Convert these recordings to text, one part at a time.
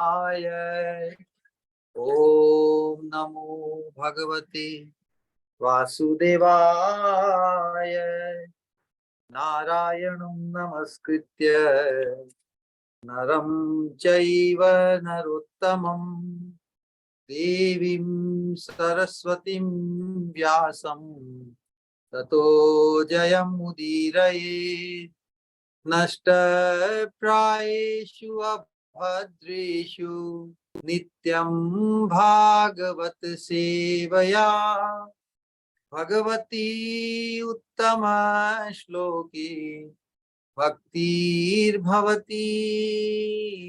आय। ओम नमो भगवते वासुदेवाय। नारायणं नमस्कृत्य नरं चैव नरोत्तमं देवीं सरस्वतीं व्यासं ततो जयमुदीरये। नष्टप्रायेषु अभद्रेषु नित्यं भागवत सेवया भगवती उत्तम श्लोके भक्तिर्भवती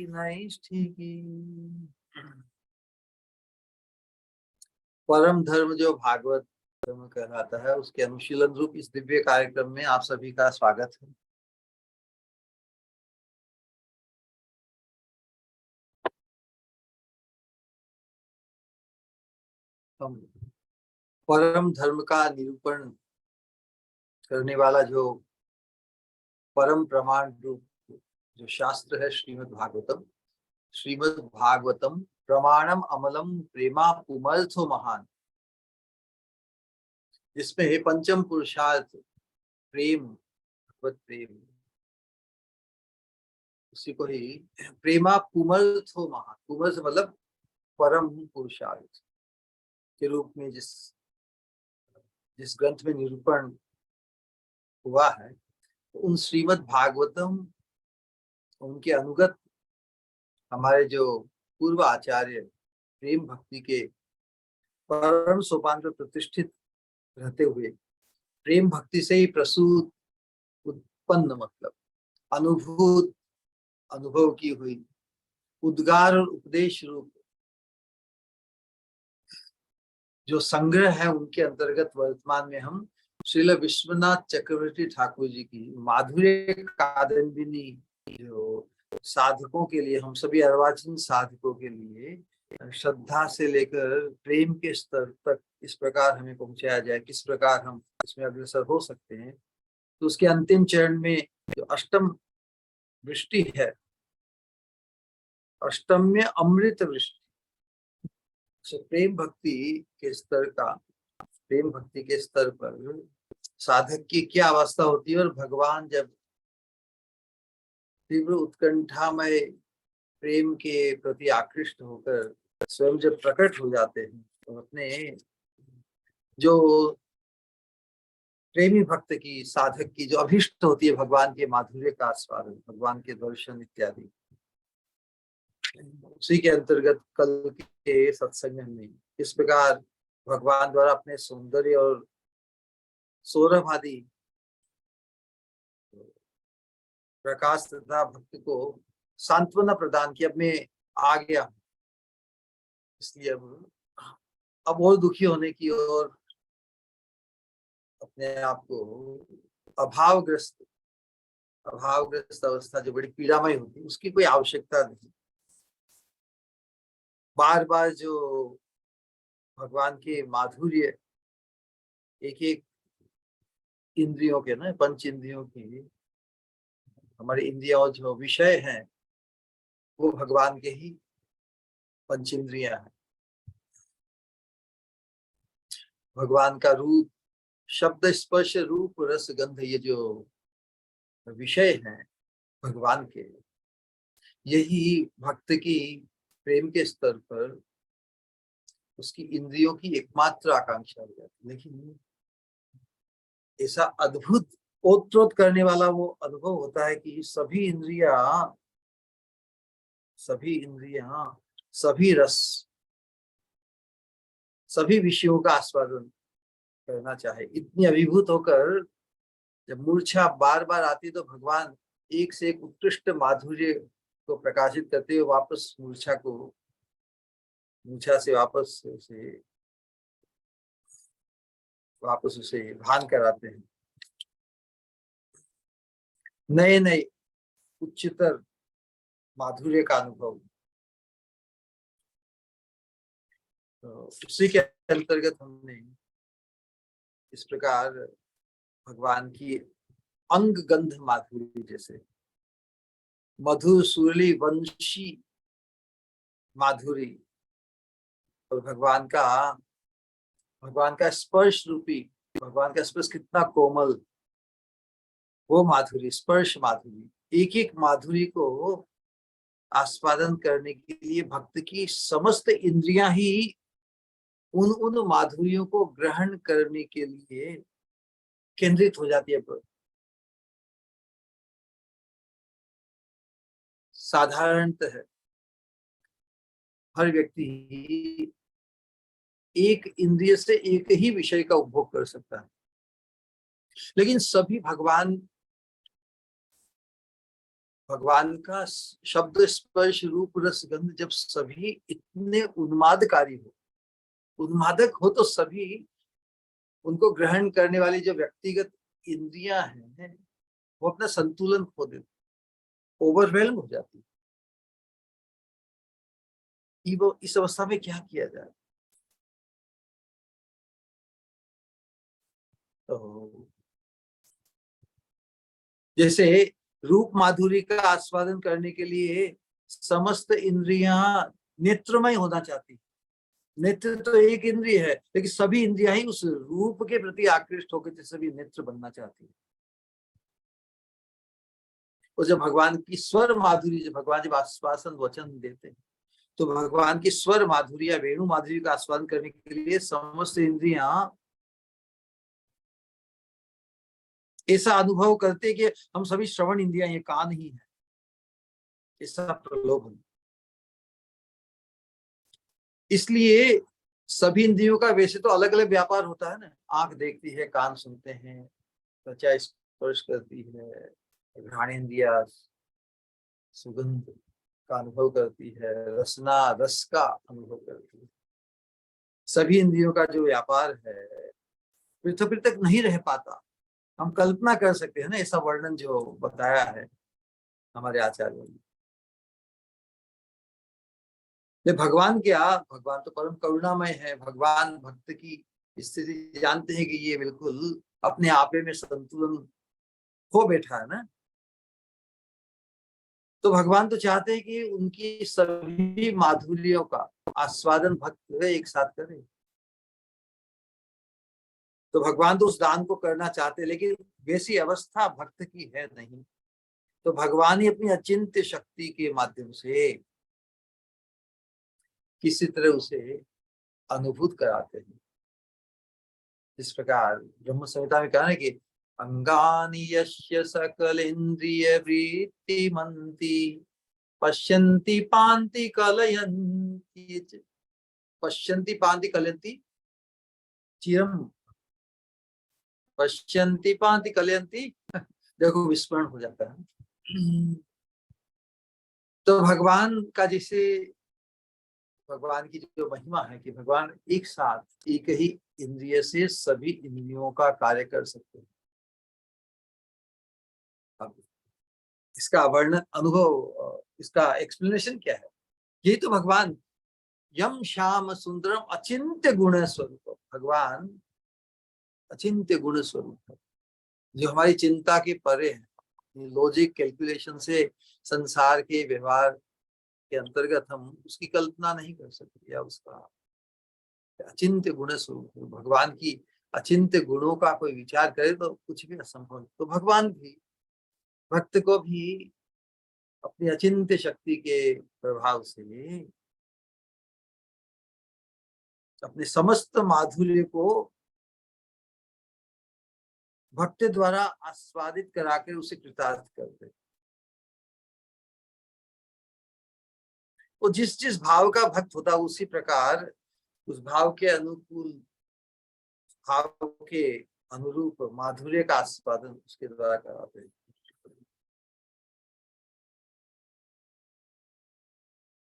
नैष्ठिकी। परम धर्म जो भागवत धर्म कहलाता है, उसके अनुशीलन रूप इस दिव्य कार्यक्रम में आप सभी का स्वागत है। हम परम धर्म का निरूपण करने वाला जो परम प्रमाण रूप जो शास्त्र है, श्रीमद् भागवतम प्रमाणम अमलम प्रेमा पुमर्थो महान, जिसमें है पंचम पुरुषार्थ प्रेम, भगवत प्रेम, उसी को ही प्रेमा पुमर्थो महान, पुमर्थ मतलब परम पुरुषार्थ के रूप में जिस ग्रंथ में निरूपण हुआ है, उन श्रीमद् भागवतम, उनके अनुगत हमारे जो पूर्व आचार्य प्रेम भक्ति के परम सोपान पर प्रतिष्ठित रहते हुए प्रेम भक्ति से ही प्रसूत उत्पन्न, मतलब अनुभूत, अनुभव की हुई उद्गार और उपदेश रूप जो संग्रह है, उनके अंतर्गत वर्तमान में हम श्रील विश्वनाथ चक्रवर्ती ठाकुर जी की माधुर्य कादंबिनी, जो साधकों के लिए, हम सभी अर्वाचीन साधकों के लिए श्रद्धा से लेकर प्रेम के स्तर तक इस प्रकार हमें पहुंचाया जाए, किस प्रकार हम इसमें अग्रसर हो सकते हैं, तो उसके अंतिम चरण में जो अष्टम वृष्टि है, अष्टम्य अमृत वृष्टि, प्रेम भक्ति के स्तर का, प्रेम भक्ति के स्तर पर साधक की क्या अवस्था होती है, और भगवान जब तीव्र उत्कंठामय प्रेम के प्रति आकृष्ट होकर स्वयं जब प्रकट हो जाते हैं, तो अपने जो प्रेमी भक्त की, साधक की जो अभिष्ट होती है भगवान के माधुर्य का आस्वादन, भगवान के दर्शन इत्यादि, उसी के अंतर्गत कल के सत्संग में इस प्रकार भगवान द्वारा अपने सौंदर्य और सौरभ आदि प्रकाश तथा भक्त को सांत्वना प्रदान की। अब मैं आ गया, इसलिए अब और दुखी होने की और अपने आप को अभावग्रस्त अवस्था जो बड़ी पीड़ामय होती है, उसकी कोई आवश्यकता नहीं। बार बार जो भगवान के माधुर्य एक एक इंद्रियों के ना, पंच इंद्रियों की, हमारे इंद्रियों जो विषय हैं वो भगवान के ही पंच इंद्रियां हैं। भगवान का रूप, शब्द स्पर्श रूप रस गंध, ये जो विषय हैं भगवान के, यही भक्त की प्रेम के स्तर पर उसकी इंद्रियों की एकमात्र आकांक्षा हो जाती। लेकिन ऐसा अद्भुत ओतप्रोत करने वाला वो अनुभव होता है कि सभी इंद्रियां, सभी रस, सभी विषयों का आस्वादन करना चाहे, इतनी अभिभूत होकर जब मूर्छा बार बार आती, तो भगवान एक से एक उत्कृष्ट माधुर्य को प्रकाशित करते हुए वापस मूर्छा से वापस उसे भान कराते हैं। नए नए उच्चतर माधुर्य का अनुभव, तो उसी के अंतर्गत हमने इस प्रकार भगवान की अंग गंध माधुर्य, जैसे मधुर सुरली वंशी माधुरी और भगवान का स्पर्श रूपी, भगवान का स्पर्श कितना कोमल, वो माधुरी, स्पर्श माधुरी, एक एक माधुरी को आस्वादन करने के लिए भक्त की समस्त इंद्रियां ही उन उन माधुर्यों को ग्रहण करने के लिए केंद्रित हो जाती है। साधारणतः हर व्यक्ति एक इंद्रिय से एक ही विषय का उपभोग कर सकता है, लेकिन सभी भगवान का शब्द स्पर्श रूप रस गंध जब सभी इतने उन्मादकारी हो, उन्मादक हो, तो सभी उनको ग्रहण करने वाली जो व्यक्तिगत इंद्रियां हैं वो अपना संतुलन खो देती, ओवरवेल्म हो जाती। कि वो इस अवस्था में क्या किया जाए? तो जैसे रूप माधुरी का आस्वादन करने के लिए समस्त इंद्रियां नेत्रमय होना चाहती। नेत्र तो एक इंद्रिय है, लेकिन सभी इंद्रियां ही उस रूप के प्रति आकृष्ट होकर सभी नेत्र बनना चाहती है। और जब भगवान की स्वर माधुरी, जब भगवान जब आश्वासन वचन देते हैं, तो भगवान की स्वर माधुरी या वेणु माधुरी का आस्वादन करने के लिए समस्त इंद्रियां ऐसा अनुभव करते कि हम सभी श्रवण इंद्रियां, ये कान ही है, ऐसा प्रलोभन। इसलिए सभी इंद्रियों का वैसे तो अलग अलग व्यापार होता है ना, आंख देखती है, कान सुनते हैं, त्वचा स्पर्श करती है, घ्राणेन्द्रिया सुगंध का अनुभव करती है, रसना रस का अनुभव करती है। सभी इंद्रियों का जो व्यापार है पृथक पृथक नहीं रह पाता। हम कल्पना कर सकते हैं ना, ऐसा वर्णन जो बताया है हमारे आचार्यों ने। ये भगवान क्या, भगवान तो परम करुणामय है। भगवान भक्त की स्थिति जानते हैं कि ये बिल्कुल अपने आपे में संतुलन खो बैठा है ना, तो भगवान तो चाहते हैं कि उनकी सभी माधुर्यों का आस्वादन भक्त एक साथ करे। तो भगवान तो उस दान को करना चाहते, लेकिन वैसी अवस्था भक्त की है नहीं। तो भगवान ही अपनी अचिंत्य शक्ति के माध्यम से किसी तरह उसे अनुभूत कराते हैं। इस प्रकार ब्रह्म संहिता में कहा है कि अंगानि यस्य सकल इंद्रिय वृत्ति मंती पश्यन्ति पान्ति कलयन्ति पश्यन्ति पान्ति कलयन्ति चिरम पश्यन्ति पान्ति कलयन्ति देखो विस्मरण हो जाता है। तो भगवान का जैसे भगवान की जो महिमा है कि भगवान एक साथ एक ही इंद्रिय से सभी इंद्रियों का कार्य कर सकते हैं। अब इसका वर्णन अनुभव, इसका एक्सप्लेनेशन क्या है? यही तो भगवान यम श्याम सुंदरम अचिंत्य गुण स्वरूप, भगवान अचिंत्य गुण स्वरूप है, जो हमारी चिंता के परे है। लॉजिक कैलकुलेशन से संसार के व्यवहार के अंतर्गत हम उसकी कल्पना नहीं कर सकते, या उसका अचिंत्य गुण स्वरूप है। भगवान की अचिंत्य गुणों का कोई विचार करे तो कुछ भी असंभव। तो भगवान भी भक्त को भी अपनी अचिंत्य शक्ति के प्रभाव से अपने समस्त माधुर्य को भक्त द्वारा आस्वादित कराकर उसे कृतार्थ करते। वो जिस जिस भाव का भक्त होता उसी प्रकार उस भाव के अनुकूल, भाव के अनुरूप माधुर्य का आस्वादन उसके द्वारा कराते हैं।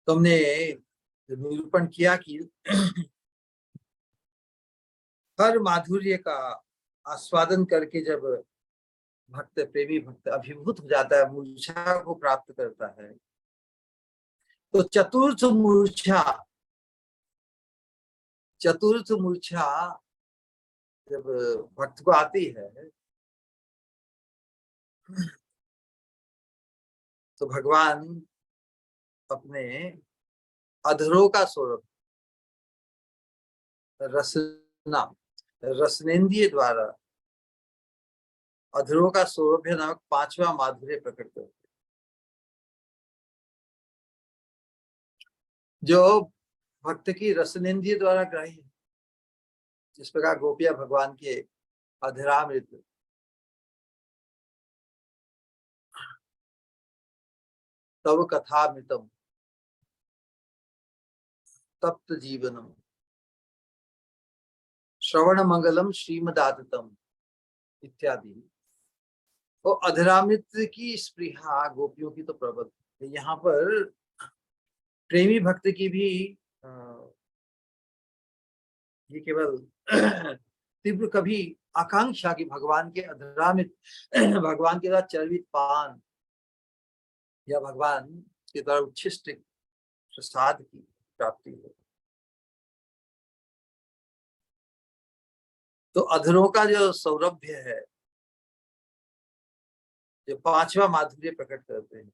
तुमने निरूपण किया कि हर माधुर्य का आस्वादन करके जब भक्त, प्रेमी भक्त अभिभूत हो जाता है, मूर्छा को प्राप्त करता है, तो चतुर्थ मूर्छा जब भक्त को आती है, तो भगवान अपने अधरों का सौरभ, रसना, रसनेन्द्रिय द्वारा अधरों का सौरभ्य नामक पांचवा माधुर्य प्रकट करते हैं, जो भक्त की रसनेन्द्रिय द्वारा ग्राही है। जिस प्रकार गोपिया भगवान के अधरामृत, तव कथामृतम, तप्त जीवनम, श्रवण मंगलम श्रीमदाततम इत्यादि। तो अधरामृत की स्पृहा गोपियों की तो प्रबल है। यहाँ पर प्रेमी भक्त की भी ये केवल तीव्र कभी आकांक्षा की भगवान के अधरामृत, भगवान के द्वारा चर्वित पान या भगवान के द्वारा उच्छिष्ट प्रसाद की प्राप्ति हो। तो अधरों का जो सौरभ्य है, जो पांचवा माधुर्य प्रकट करते हैं,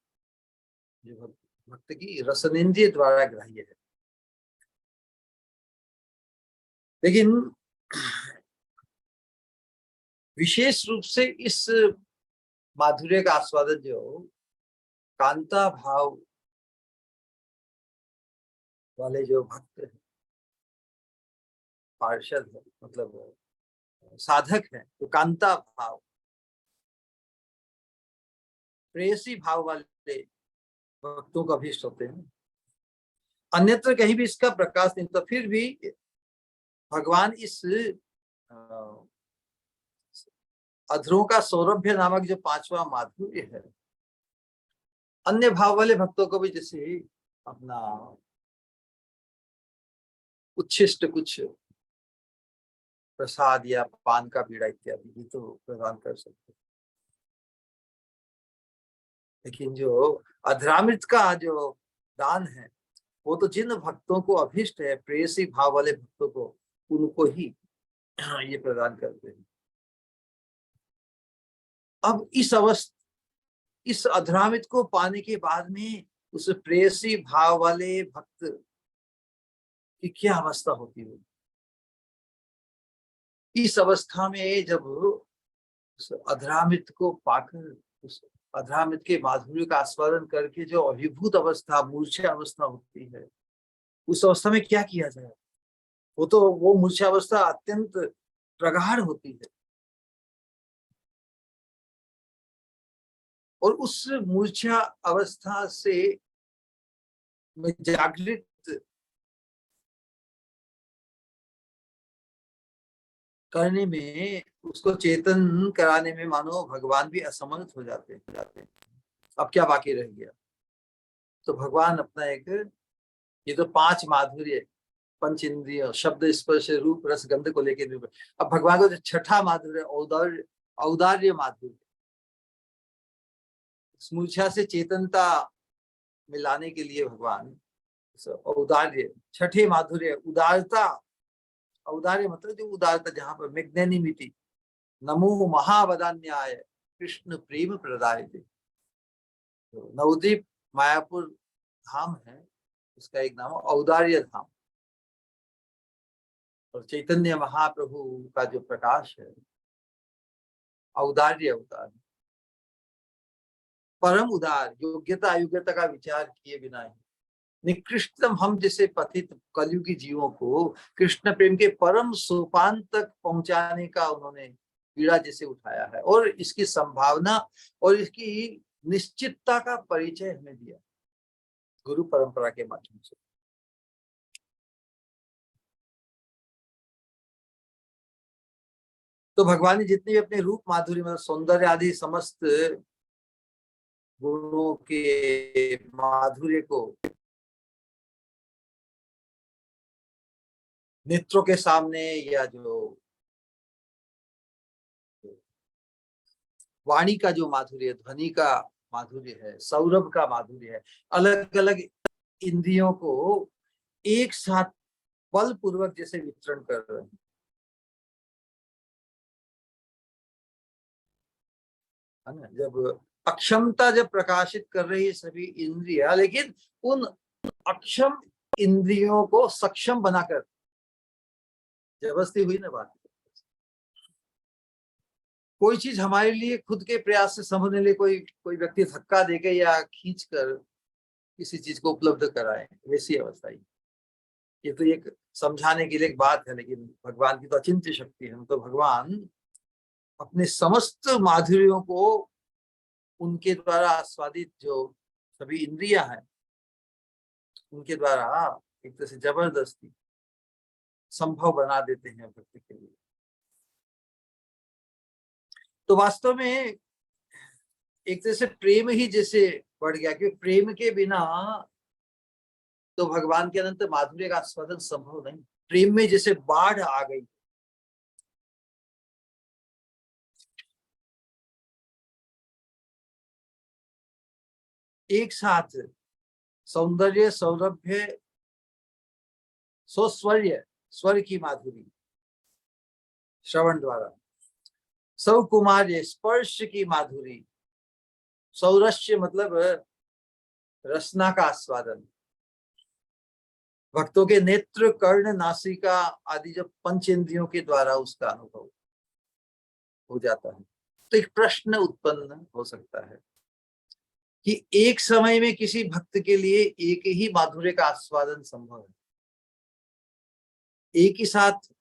जो भक्त की रसनेन्द्रिय द्वारा ग्राह्य है। लेकिन विशेष रूप से इस माधुर्य का आस्वादन जो कांता भाव वाले जो भक्त हैं, पार्षद है, मतलब साधक है, तो कांता भाव, प्रेयसी भाव वाले भक्तों का अभीष्ट होते हैं। अन्यत्र कहीं भी इसका प्रकाश नहीं, तो फिर भी भगवान इस अधरों का सौरभ्य नामक जो पांचवा माधुर्य है, अन्य भाव वाले भक्तों को भी जैसे अपना उच्छिष्ट कुछ प्रसाद या पान का बीड़ा इत्यादि भी तो प्रदान कर सकते हैं। लेकिन जो अधरामृत का जो दान है, वो तो जिन भक्तों को अभिष्ट है, प्रेयसी भाव वाले भक्तों को, उनको ही ये प्रदान करते हैं। अब इस अधरामृत को पाने के बाद में उस प्रेयसी भाव वाले भक्त की क्या अवस्था होती है। इस अवस्था में जब उस अधरामृत को पाकर, उस अधरामृत के माधुर्य का आस्वादन करके जो अभिभूत अवस्था, मूर्छा अवस्था होती है, उस अवस्था में क्या किया जाए। वो मूर्छा अवस्था अत्यंत प्रगाढ़ होती है, और उस मूर्छा अवस्था से जागृत करने में, उसको चेतन कराने में मानो भगवान भी असमर्थ हो जाते हैं। अब क्या बाकी रह गया। तो भगवान अपना एक, ये तो पांच माधुर्य, पंच इंद्रिय, शब्द स्पर्श रूप रस गंध को लेकर, अब भगवान को जो छठा माधुर्य, औदार्य, औदार्य माधुर्य, मूर्छा से चेतनता में लाने के लिए भगवान औदार्य, छठे माधुर्य, उदारता। औदार्य मतलब जो उदारता, जहां पर मैग्नेनिमिटी, नमो महावदान्याय कृष्ण प्रेम प्रदाय दे। तो नवद्वीप मायापुर धाम है, उसका एक नाम औदार्य धाम। और चैतन्य महाप्रभु का जो प्रकाश है, औदार्य अवतार, परम उदार, योग्यता अयोग्यता का विचार किए बिना ही निकृष्टतम हम जैसे पतित कलयुगी जीवों को कृष्ण प्रेम के परम सोपान तक पहुंचाने का उन्होंने पीड़ा जैसे उठाया है, और इसकी संभावना और इसकी निश्चितता का परिचय हमें दिया गुरु परंपरा के माध्यम से। तो भगवान ने जितने भी अपने रूप माधुर्य, मतलब सौंदर्य आदि समस्त गुणों के माधुर्य को नेत्रों के सामने, या जो वाणी का जो माधुर्य, ध्वनि का माधुर्य है, सौरभ का माधुर्य है, अलग अलग इंद्रियों को एक साथ बल पूर्वक जैसे वितरण कर रहे हैं। है ना, जब अक्षमता जब प्रकाशित कर रही है सभी इंद्रिया, लेकिन उन अक्षम इंद्रियों को सक्षम बनाकर, जबरदस्ती हुई ना बात। कोई चीज हमारे लिए खुद के प्रयास से समझने लिए कोई कोई व्यक्ति धक्का देके या खींच कर किसी चीज को उपलब्ध कराए, वैसी अवस्था ही। ये तो एक समझाने के लिए एक बात है, लेकिन भगवान की तो अचिंत्य शक्ति है। तो भगवान अपने समस्त माधुर्यों को उनके द्वारा आस्वादित जो सभी इंद्रियां हैं उनके द्वारा एक तरह से जबरदस्ती संभव बना देते हैं भक्ति के लिए। तो वास्तव में एक तरह से प्रेम ही जैसे बढ़ गया, क्योंकि प्रेम के बिना तो भगवान के अनंत माधुर्य का आस्वादन संभव नहीं। प्रेम में जैसे बाढ़ आ गई। एक साथ सौंदर्य, सौरभ्य, सौस्वर्य, स्वर की माधुरी श्रवण द्वारा, सौकुमार्य स्पर्श की माधुरी, सौरस्य मतलब रसना का आस्वादन, भक्तों के नेत्र, कर्ण, नासिका आदि जब पंचेंद्रियों के द्वारा उसका अनुभव हो जाता है, तो एक प्रश्न उत्पन्न हो सकता है कि एक समय में किसी भक्त के लिए एक ही माधुर्य का आस्वादन संभव है, एक ही साथ,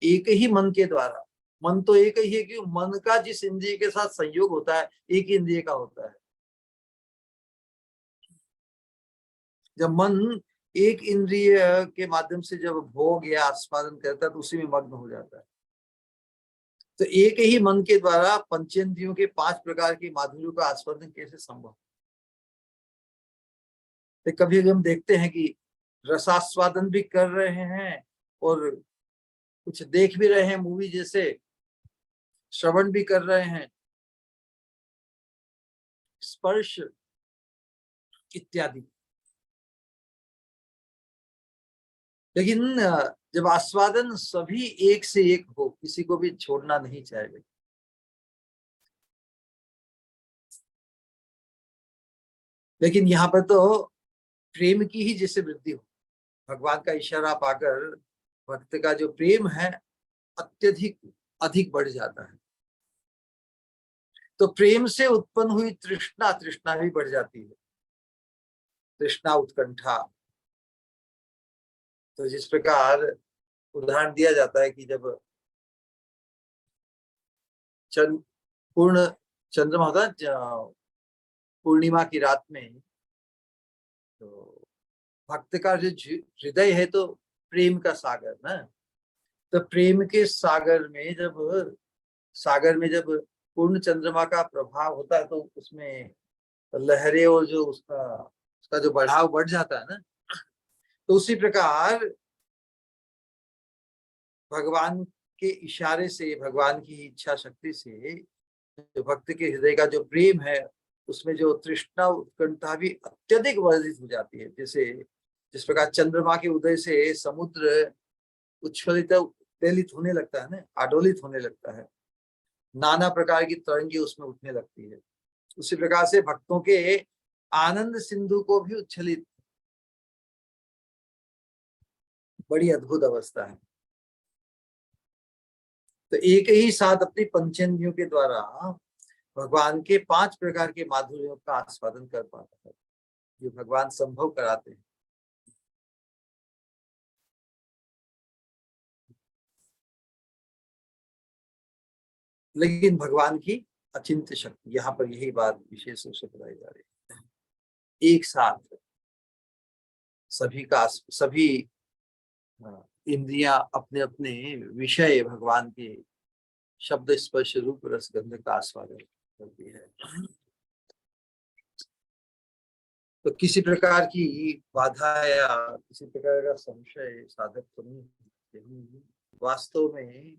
एक ही मन के द्वारा। मन तो एक ही है कि मन का जिस इंद्रिय के साथ संयोग होता है एक ही इंद्रिय का होता है। जब मन एक इंद्रिय के माध्यम से जब भोग या आस्वादन करता है तो उसी में मग्न हो जाता है। तो एक ही मन के द्वारा पंचेंद्रियों के 5 प्रकार की माधुर्य का आस्वादन कैसे संभव? तो कभी हम देखते हैं कि रसास्वादन भी कर रहे हैं और कुछ देख भी रहे हैं, मूवी जैसे श्रवण भी कर रहे हैं, स्पर्श इत्यादि। लेकिन जब आस्वादन सभी एक से एक हो, किसी को भी छोड़ना नहीं चाहिए। लेकिन यहाँ पर तो प्रेम की ही जैसे वृद्धि हो, भगवान का इशारा पाकर भक्त का जो प्रेम है अत्यधिक अधिक बढ़ जाता है। तो प्रेम से उत्पन्न हुई तृष्णा, तृष्णा भी बढ़ जाती है, तृष्णा, उत्कंठा। तो जिस प्रकार उदाहरण दिया जाता है कि जब पूर्ण चंद्रमा होता है पूर्णिमा की रात में, तो भक्त का जो हृदय है तो प्रेम का सागर ना, तो प्रेम के सागर में जब पूर्ण चंद्रमा का प्रभाव होता है तो उसमें लहरें और जो उसका उसका जो बढ़ाव बढ़ जाता है ना, तो उसी प्रकार भगवान के इशारे से, भगवान की इच्छा शक्ति से जो भक्त के हृदय का जो प्रेम है उसमें जो तृष्णा, उत्कंठा भी अत्यधिक वर्धित हो जाती है। जैसे जिस प्रकार चंद्रमा के उदय से समुद्र उच्छलित उत्तेलित होने लगता है ना, आडोलित होने लगता है, नाना प्रकार की तरंगे उसमें उठने लगती है, उसी प्रकार से भक्तों के आनंद सिंधु को भी उच्छलित, बड़ी अद्भुत अवस्था है। तो एक ही साथ अपनी पंचेंद्रियों के द्वारा भगवान के 5 प्रकार के माधुर्यों का आस्वादन कर पाता है, जो भगवान संभव कराते हैं। लेकिन भगवान की अचिंत्य शक्ति, यहाँ पर यही बात विशेष रूप से बताई जा रही है। एक साथ सभी इंद्रियां अपने अपने विषय भगवान के शब्द, स्पर्श, रूप, रस, गंध का आस्वादन करती है। तो किसी प्रकार की बाधा या किसी प्रकार का संशय साधक को नहीं। वास्तव में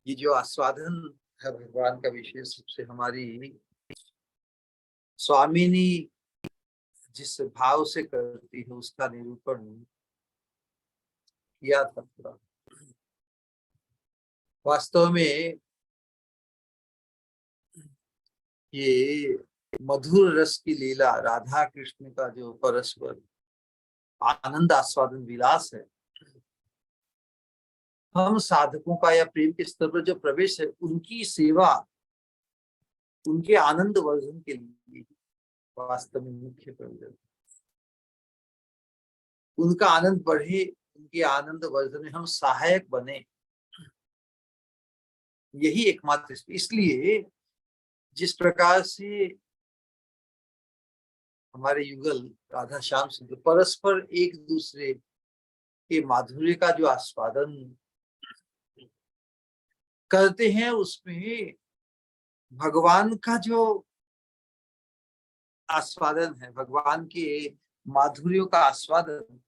ये जो आस्वादन है भगवान का, विशेष रूप से हमारी स्वामिनी जिस भाव से करती है उसका निरूपण किया था पूरा। वास्तव में ये मधुर रस की लीला, राधा कृष्ण का जो परस्पर आनंद आस्वादन विलास है, हम साधकों का या प्रेम के स्तर पर जो प्रवेश है, उनकी सेवा, उनके आनंद वर्धन के लिए वास्तव में मुख्य प्रयोजन। उनका आनंद बढ़े, उनके आनंद वर्धन में हम सहायक बने, यही एकमात्र। इसलिए जिस प्रकार से हमारे युगल राधा श्याम सुंदर परस्पर एक दूसरे के माधुर्य का जो आस्वादन करते हैं, उसमें भगवान का जो आस्वादन है, भगवान के माधुर्यों का आस्वादन,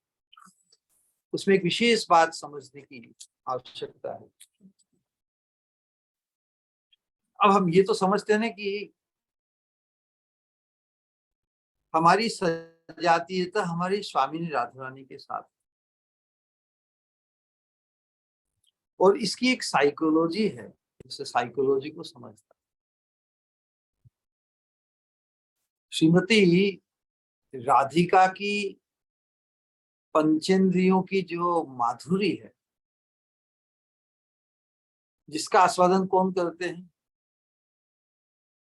उसमें एक विशेष बात समझने की आवश्यकता है। अब हम ये तो समझते हैं कि हमारी सजातीयता हमारी स्वामिनी राधा रानी के साथ, और इसकी एक साइकोलॉजी है, जिसे साइकोलॉजी को समझता है। श्रीमती राधिका की पंचेंद्रियों की जो माधुरी है, जिसका आस्वादन कौन करते हैं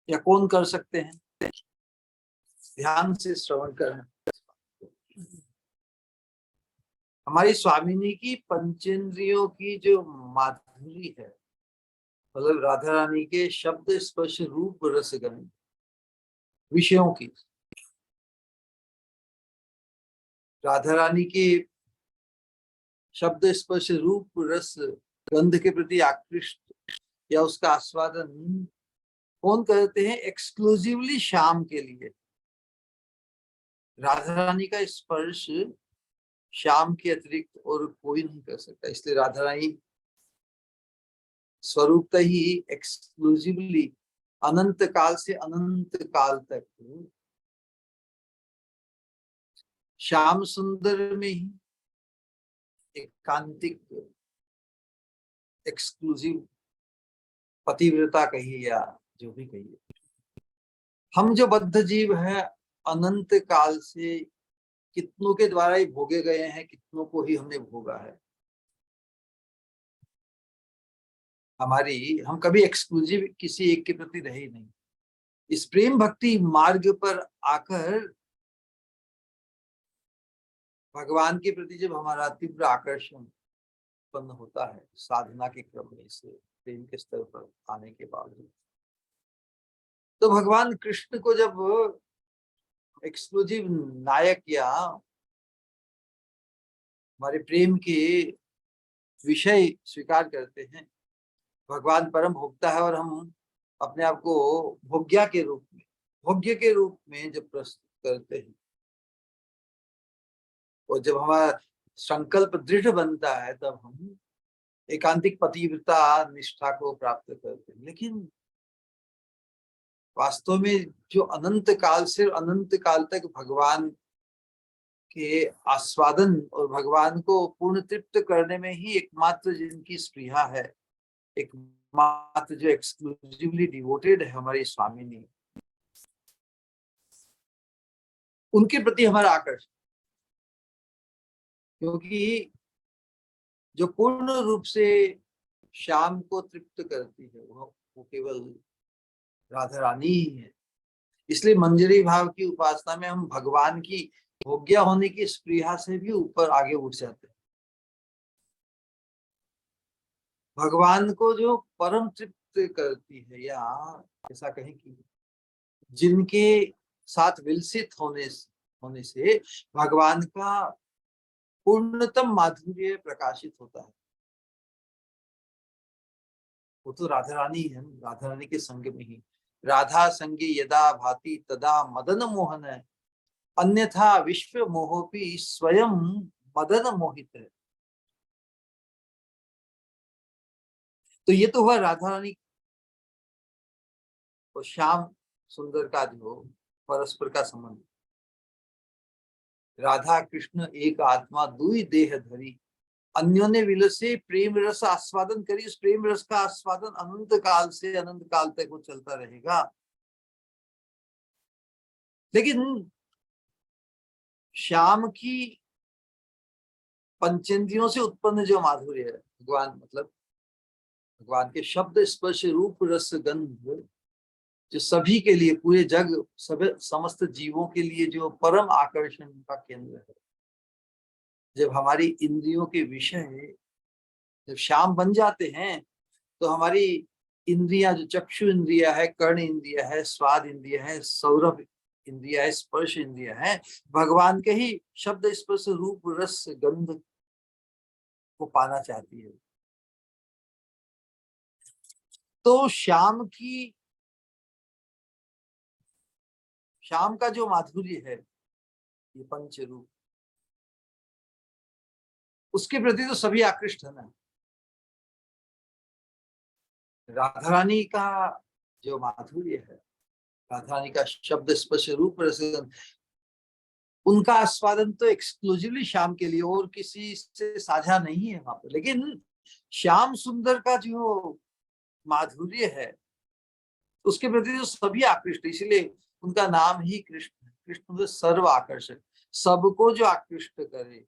या कौन कर सकते हैं? ध्यान से श्रवण करना। हमारी स्वामिनी की पंचेंद्रियों की जो माधुरी है, मतलब राधा रानी के शब्द स्पर्श रूप रस गंध विषयों की, राधा रानी के शब्द स्पर्श रूप रस गंध के प्रति आकृष्ट या उसका आस्वादन कौन करते हैं? एक्सक्लूसिवली श्याम के लिए। राधा रानी का स्पर्श श्याम के अतिरिक्त और कोई नहीं कर सकता। इसलिए राधा रानी स्वरूपतः ही एक्सक्लूसिवली अनंत काल से अनंत काल तक श्याम सुंदर में ही एकांतिक एक्सक्लूसिव पतिव्रता कहिए या जो भी कहिए। हम जो बद्ध जीव है, अनंत काल से कितनों के द्वारा ही भोगे गए हैं, कितनों को ही हमने भोगा है। हम कभी एक्सक्लूसिव किसी एक के प्रति रहे नहीं। इस प्रेम भक्ति मार्ग पर आकर भगवान के प्रति जब हमारा तीव्र आकर्षण उत्पन्न होता है, साधना के क्रम में से प्रेम के स्तर पर आने के बाद, तो भगवान कृष्ण को जब एक्सक्लूसिव नायक या हमारे प्रेम के विषय स्वीकार करते हैं, भगवान परम भोक्ता है, और हम अपने आप को भोग्य के रूप में जब प्रस्तुत करते हैं, और जब हमारा संकल्प दृढ़ बनता है, तब हम एकांतिक पतिव्रता निष्ठा को प्राप्त करते हैं। लेकिन वास्तव में जो अनंत काल से अनंत काल तक भगवान के आस्वादन और भगवान को पूर्ण तृप्त करने में ही एकमात्र जिनकी स्पृहा है, एकमात्र जो एक्सक्लूसिवली डिवोटेड है हमारी स्वामिनी, उनके प्रति हमारा आकर्षण, क्योंकि जो पूर्ण रूप से श्याम को तृप्त करती है वो केवल राधा रानी ही है। इसलिए मंजरी भाव की उपासना में हम भगवान की भोग्य होने की स्पृहा से भी ऊपर आगे उठ जाते हैं। भगवान को जो परम तृप्त करती है, या ऐसा कहें कि जिनके साथ विलसित होने से भगवान का पूर्णतम माधुर्य प्रकाशित होता है, वो तो राधा रानी है। राधा रानी के संग में ही राधा संगे यदा भाति तदा मदन मोहन है, अन्यथा विश्व मोहोपी स्वयं मदन मोहित है। तो ये तो हुआ राधा रानी और श्याम सुंदर का जो परस्पर का संबंध। राधा कृष्ण एक आत्मा दुई देह धरी, अन्योन्य विलसे प्रेम रस आस्वादन करी। उस प्रेम रस का आस्वादन अनंत काल से अनंत काल तक वो चलता रहेगा। लेकिन श्याम की पंचेंद्रियों से उत्पन्न जो माधुर्य है, भगवान मतलब भगवान के शब्द स्पर्श रूप रस गंध, जो सभी के लिए, पूरे जग सभी समस्त जीवों के लिए जो परम आकर्षण का केंद्र है, जब हमारी इंद्रियों के विषय जब श्याम बन जाते हैं, तो हमारी इंद्रियां, जो चक्षु इंद्रिया है, कर्ण इंद्रिया है, स्वाद इंद्रिया है, सौरभ इंद्रिया है, स्पर्श इंद्रिया है, भगवान के ही शब्द स्पर्श रूप रस गंध को पाना चाहती है। तो श्याम का जो माधुर्य है, ये पंच रूप, उसके प्रति तो सभी आकृष्ट है ना। राधा रानी का जो माधुर्य है, राधा रानी का शब्द स्पर्श रूप रस, उनका आस्वादन तो एक्सक्लूसिवली श्याम के लिए, और किसी से साझा नहीं है वहां पर। लेकिन श्याम सुंदर का जो माधुर्य है, उसके प्रति तो सभी आकृष्ट, इसलिए उनका नाम ही कृष्ण है। कृष्ण तो सर्व आकर्षक, सबको जो आकृष्ट करे,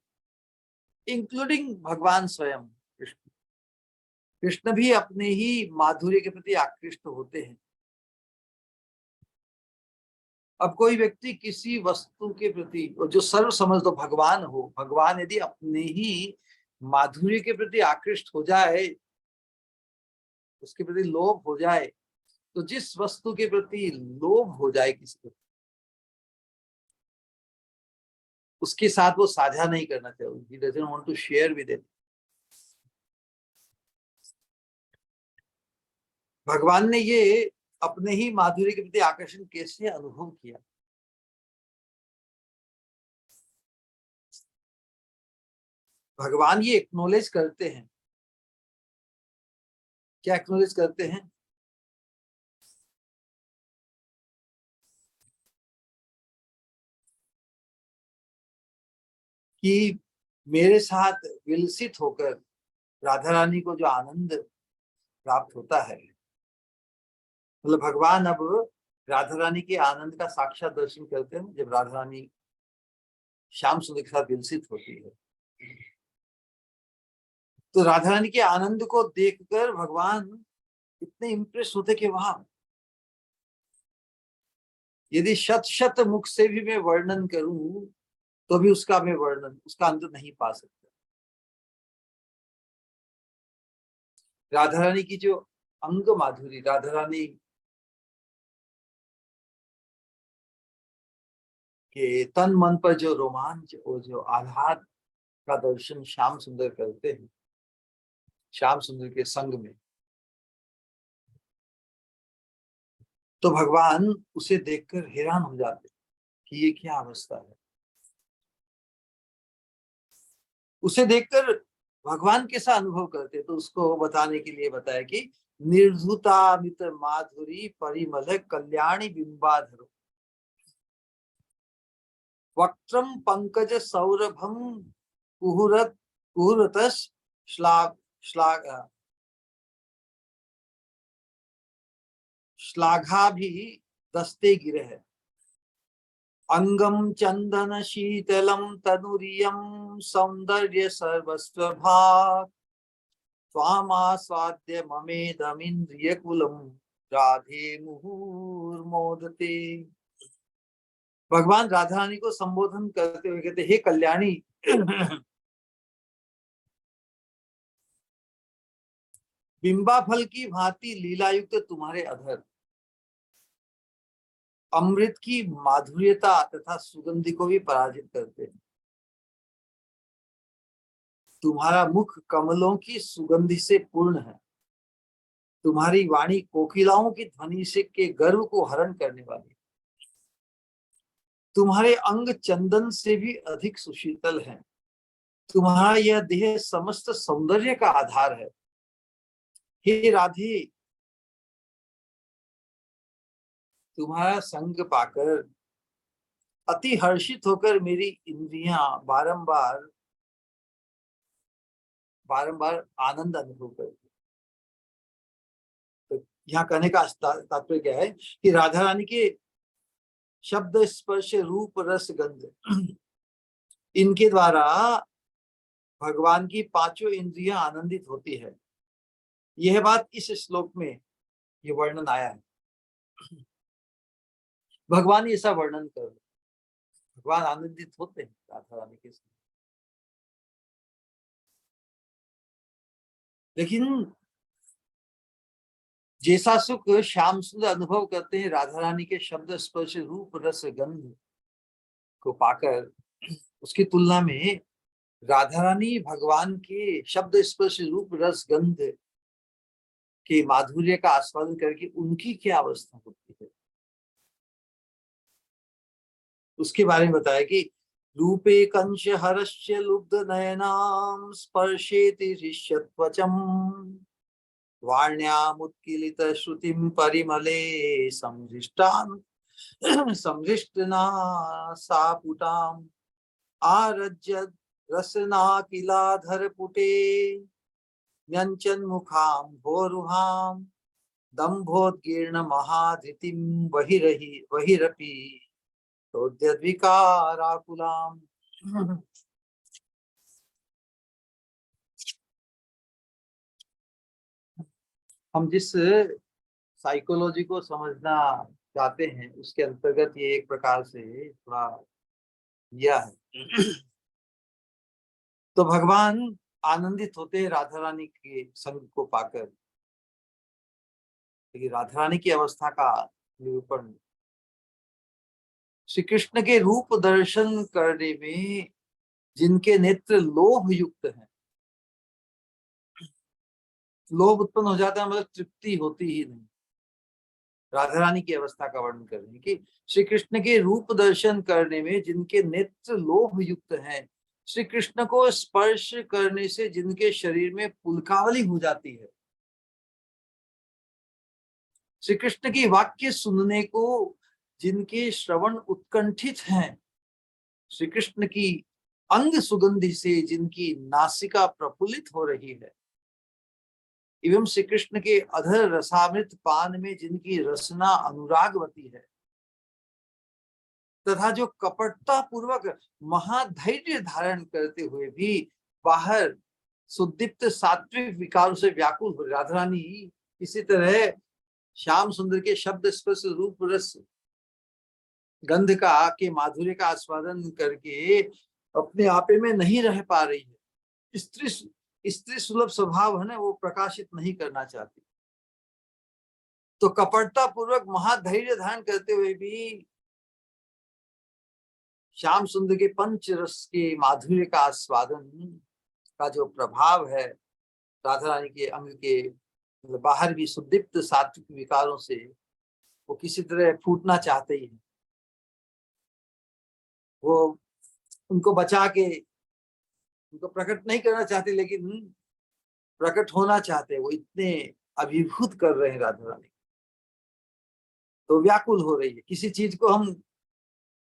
इंक्लूडिंग भगवान स्वयं कृष्ण। कृष्ण भी अपने ही माधुर्य के प्रति आकृष्ट होते हैं। अब कोई व्यक्ति किसी वस्तु के प्रति, जो सर्व समझ दो भगवान हो, भगवान यदि अपने ही माधुर्य के प्रति आकृष्ट हो जाए, उसके प्रति लोभ हो जाए, तो जिस वस्तु के प्रति लोभ हो जाए किसी को, उसके साथ वो साझा नहीं करना चाहिए। He doesn't want to share with it. भगवान ने ये अपने ही माधुर्य के प्रति आकर्षण कैसे अनुभव किया? भगवान ये एक्नोलेज करते हैं। क्या एक्नोलेज करते हैं? कि मेरे साथ विलसित होकर राधा रानी को जो आनंद प्राप्त होता है, मतलब भगवान अब राधा रानी के आनंद का साक्षात दर्शन करते हैं जब राधा रानी श्याम सुंदर के साथ विलसित होती है। तो राधा रानी के आनंद को देखकर भगवान इतने इंप्रेस होते कि वहां यदि शत शत मुख से भी मैं वर्णन करूं, तो भी उसका अंत नहीं पा सकता। राधा रानी की जो अंग माधुरी, राधा रानी के तन मन पर जो रोमांच और जो आह्लाद का दर्शन श्याम सुंदर करते हैं, श्याम सुंदर के संग में, तो भगवान उसे देखकर हैरान हो जाते कि ये क्या अवस्था है। उसे देखकर भगवान कैसा अनुभव करते, तो उसको बताने के लिए बताया कि निर्धुता मित्र माधुरी परिमल कल्याणी बिंबाधरो वक्त्रम पंकज सौरभम कुहुरत कुहुरतस श्लाघ श्लाघ श्लाघा भी दस्ते गिरे है अंगम चंदन शीतलम तनुरियम सौंदर्य सर्वस्व भाग स्वामास्वाद्य ममेदमिंद्रिय कुलम राधे मुहुर्मोदते। भगवान राधा रानी को संबोधन करते हुए कहते, हे कल्याणी, बिंबा फल की भांति लीलायुक्त तुम्हारे अधर अमृत की माधुर्यता तथा सुगंधि को भी पराजित करते हैं। तुम्हारा मुख कमलों की सुगंधि से पूर्ण है। तुम्हारी वाणी कोकिलाओं की ध्वनि से के गर्व को हरण करने वाली। तुम्हारे अंग चंदन से भी अधिक सुशीतल है। तुम्हारा यह देह समस्त सौंदर्य का आधार है। हे राधे, तुम्हारा संग पाकर अति हर्षित होकर मेरी इंद्रियां बारंबार बारंबार आनंद अनुभव करती। तो यहाँ कहने का तात्पर्य क्या है कि राधा रानी के शब्द स्पर्श रूप रस गंध, इनके द्वारा भगवान की पांचों इंद्रियां आनंदित होती है। यह बात इस श्लोक में ये वर्णन आया है। भगवान ऐसा वर्णन कर, भगवान आनंदित होते हैं राधा रानी के साथ। लेकिन जैसा सुख श्याम सुंदर अनुभव करते हैं राधा रानी के शब्द स्पर्श रूप रस गंध को पाकर, उसकी तुलना में राधा रानी भगवान के शब्द स्पर्श रूप रस गंध के माधुर्य का आस्वादन करके उनकी क्या अवस्था होती है, उसके बारे में बताया कि रूपे कंश हरस्य लुब्ध नयनाम स्पर्शेति ऋष्यत्वचम वाण्यामुत्कीलित श्रुतिम परिमले संहृष्टान संहृष्टना सापुटाम आरज्यद रसना किलाधर पुटे न्यंचन मुखाम भोरुहाम दंभोद्गीर्ण महाधृतिम वहिरपि तोद्यद्विकाराकुलाम। हम जिस साइकोलॉजी को समझना चाहते हैं उसके अंतर्गत ये एक प्रकार से थोड़ा यह है। तो भगवान आनंदित होते हैं राधा रानी के संग को पाकर, लेकिन राधा रानी की अवस्था का निरूपण श्री कृष्ण के रूप दर्शन करने में जिनके नेत्र लोभ युक्त हैं, लोभ उत्पन्न हो जाता है, मतलब तृप्ति होती ही नहीं। राधा रानी की अवस्था का वर्णन कर रहे हैं कि श्री कृष्ण के रूप दर्शन करने में जिनके नेत्र लोभ युक्त हैं, श्री कृष्ण को स्पर्श करने से जिनके शरीर में पुलकावली हो जाती है, श्री कृष्ण की वाक्य सुनने को जिनके श्रवण उत्कंठित हैं, श्री कृष्ण की अंग सुगंधि से जिनकी नासिका प्रफुल्लित हो रही है, एवं श्री कृष्ण के अधर रसामृत पान में जिनकी रसना अनुरागवती है, तथा जो कपटता पूर्वक महाधैर्य धारण करते हुए भी बाहर सुदीप्त सात्विक विकारों से व्याकुल हो, राधा रानी इसी तरह श्याम सुंदर के शब्द स्पर्श रूप रस गंध का के माधुर्य का आस्वादन करके अपने आपे में नहीं रह पा रही है। स्त्री सुलभ स्वभाव है ना, वो प्रकाशित नहीं करना चाहती, तो कपटता पूर्वक महाधैर्य धारण करते हुए भी श्याम सुंदर के पंच रस के माधुर्य का आस्वादन का जो प्रभाव है राधा रानी के अंग के बाहर भी सुदीप्त सात्विक विकारों से वो किसी तरह फूटना चाहते ही हैं, वो उनको बचा के उनको प्रकट नहीं करना चाहते, लेकिन प्रकट होना चाहते, वो इतने अभिभूत कर रहे हैं राधा रानी, तो व्याकुल हो रही है। किसी चीज को हम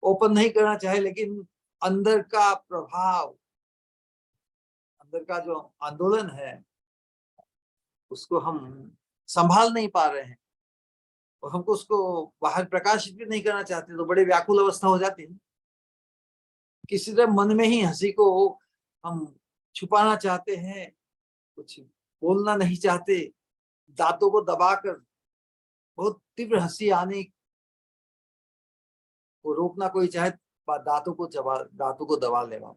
ओपन नहीं करना चाहे, लेकिन अंदर का प्रभाव, अंदर का जो आंदोलन है उसको हम संभाल नहीं पा रहे हैं और हमको उसको बाहर प्रकाशित भी नहीं करना चाहते, तो बड़े व्याकुल अवस्था हो जाती है। किसी तरह मन में ही हंसी को हम छुपाना चाहते हैं, कुछ बोलना नहीं चाहते, दांतों को दबाकर बहुत तीव्र हंसी आने को रोकना कोई चाहे, दांतों को दबा लेना,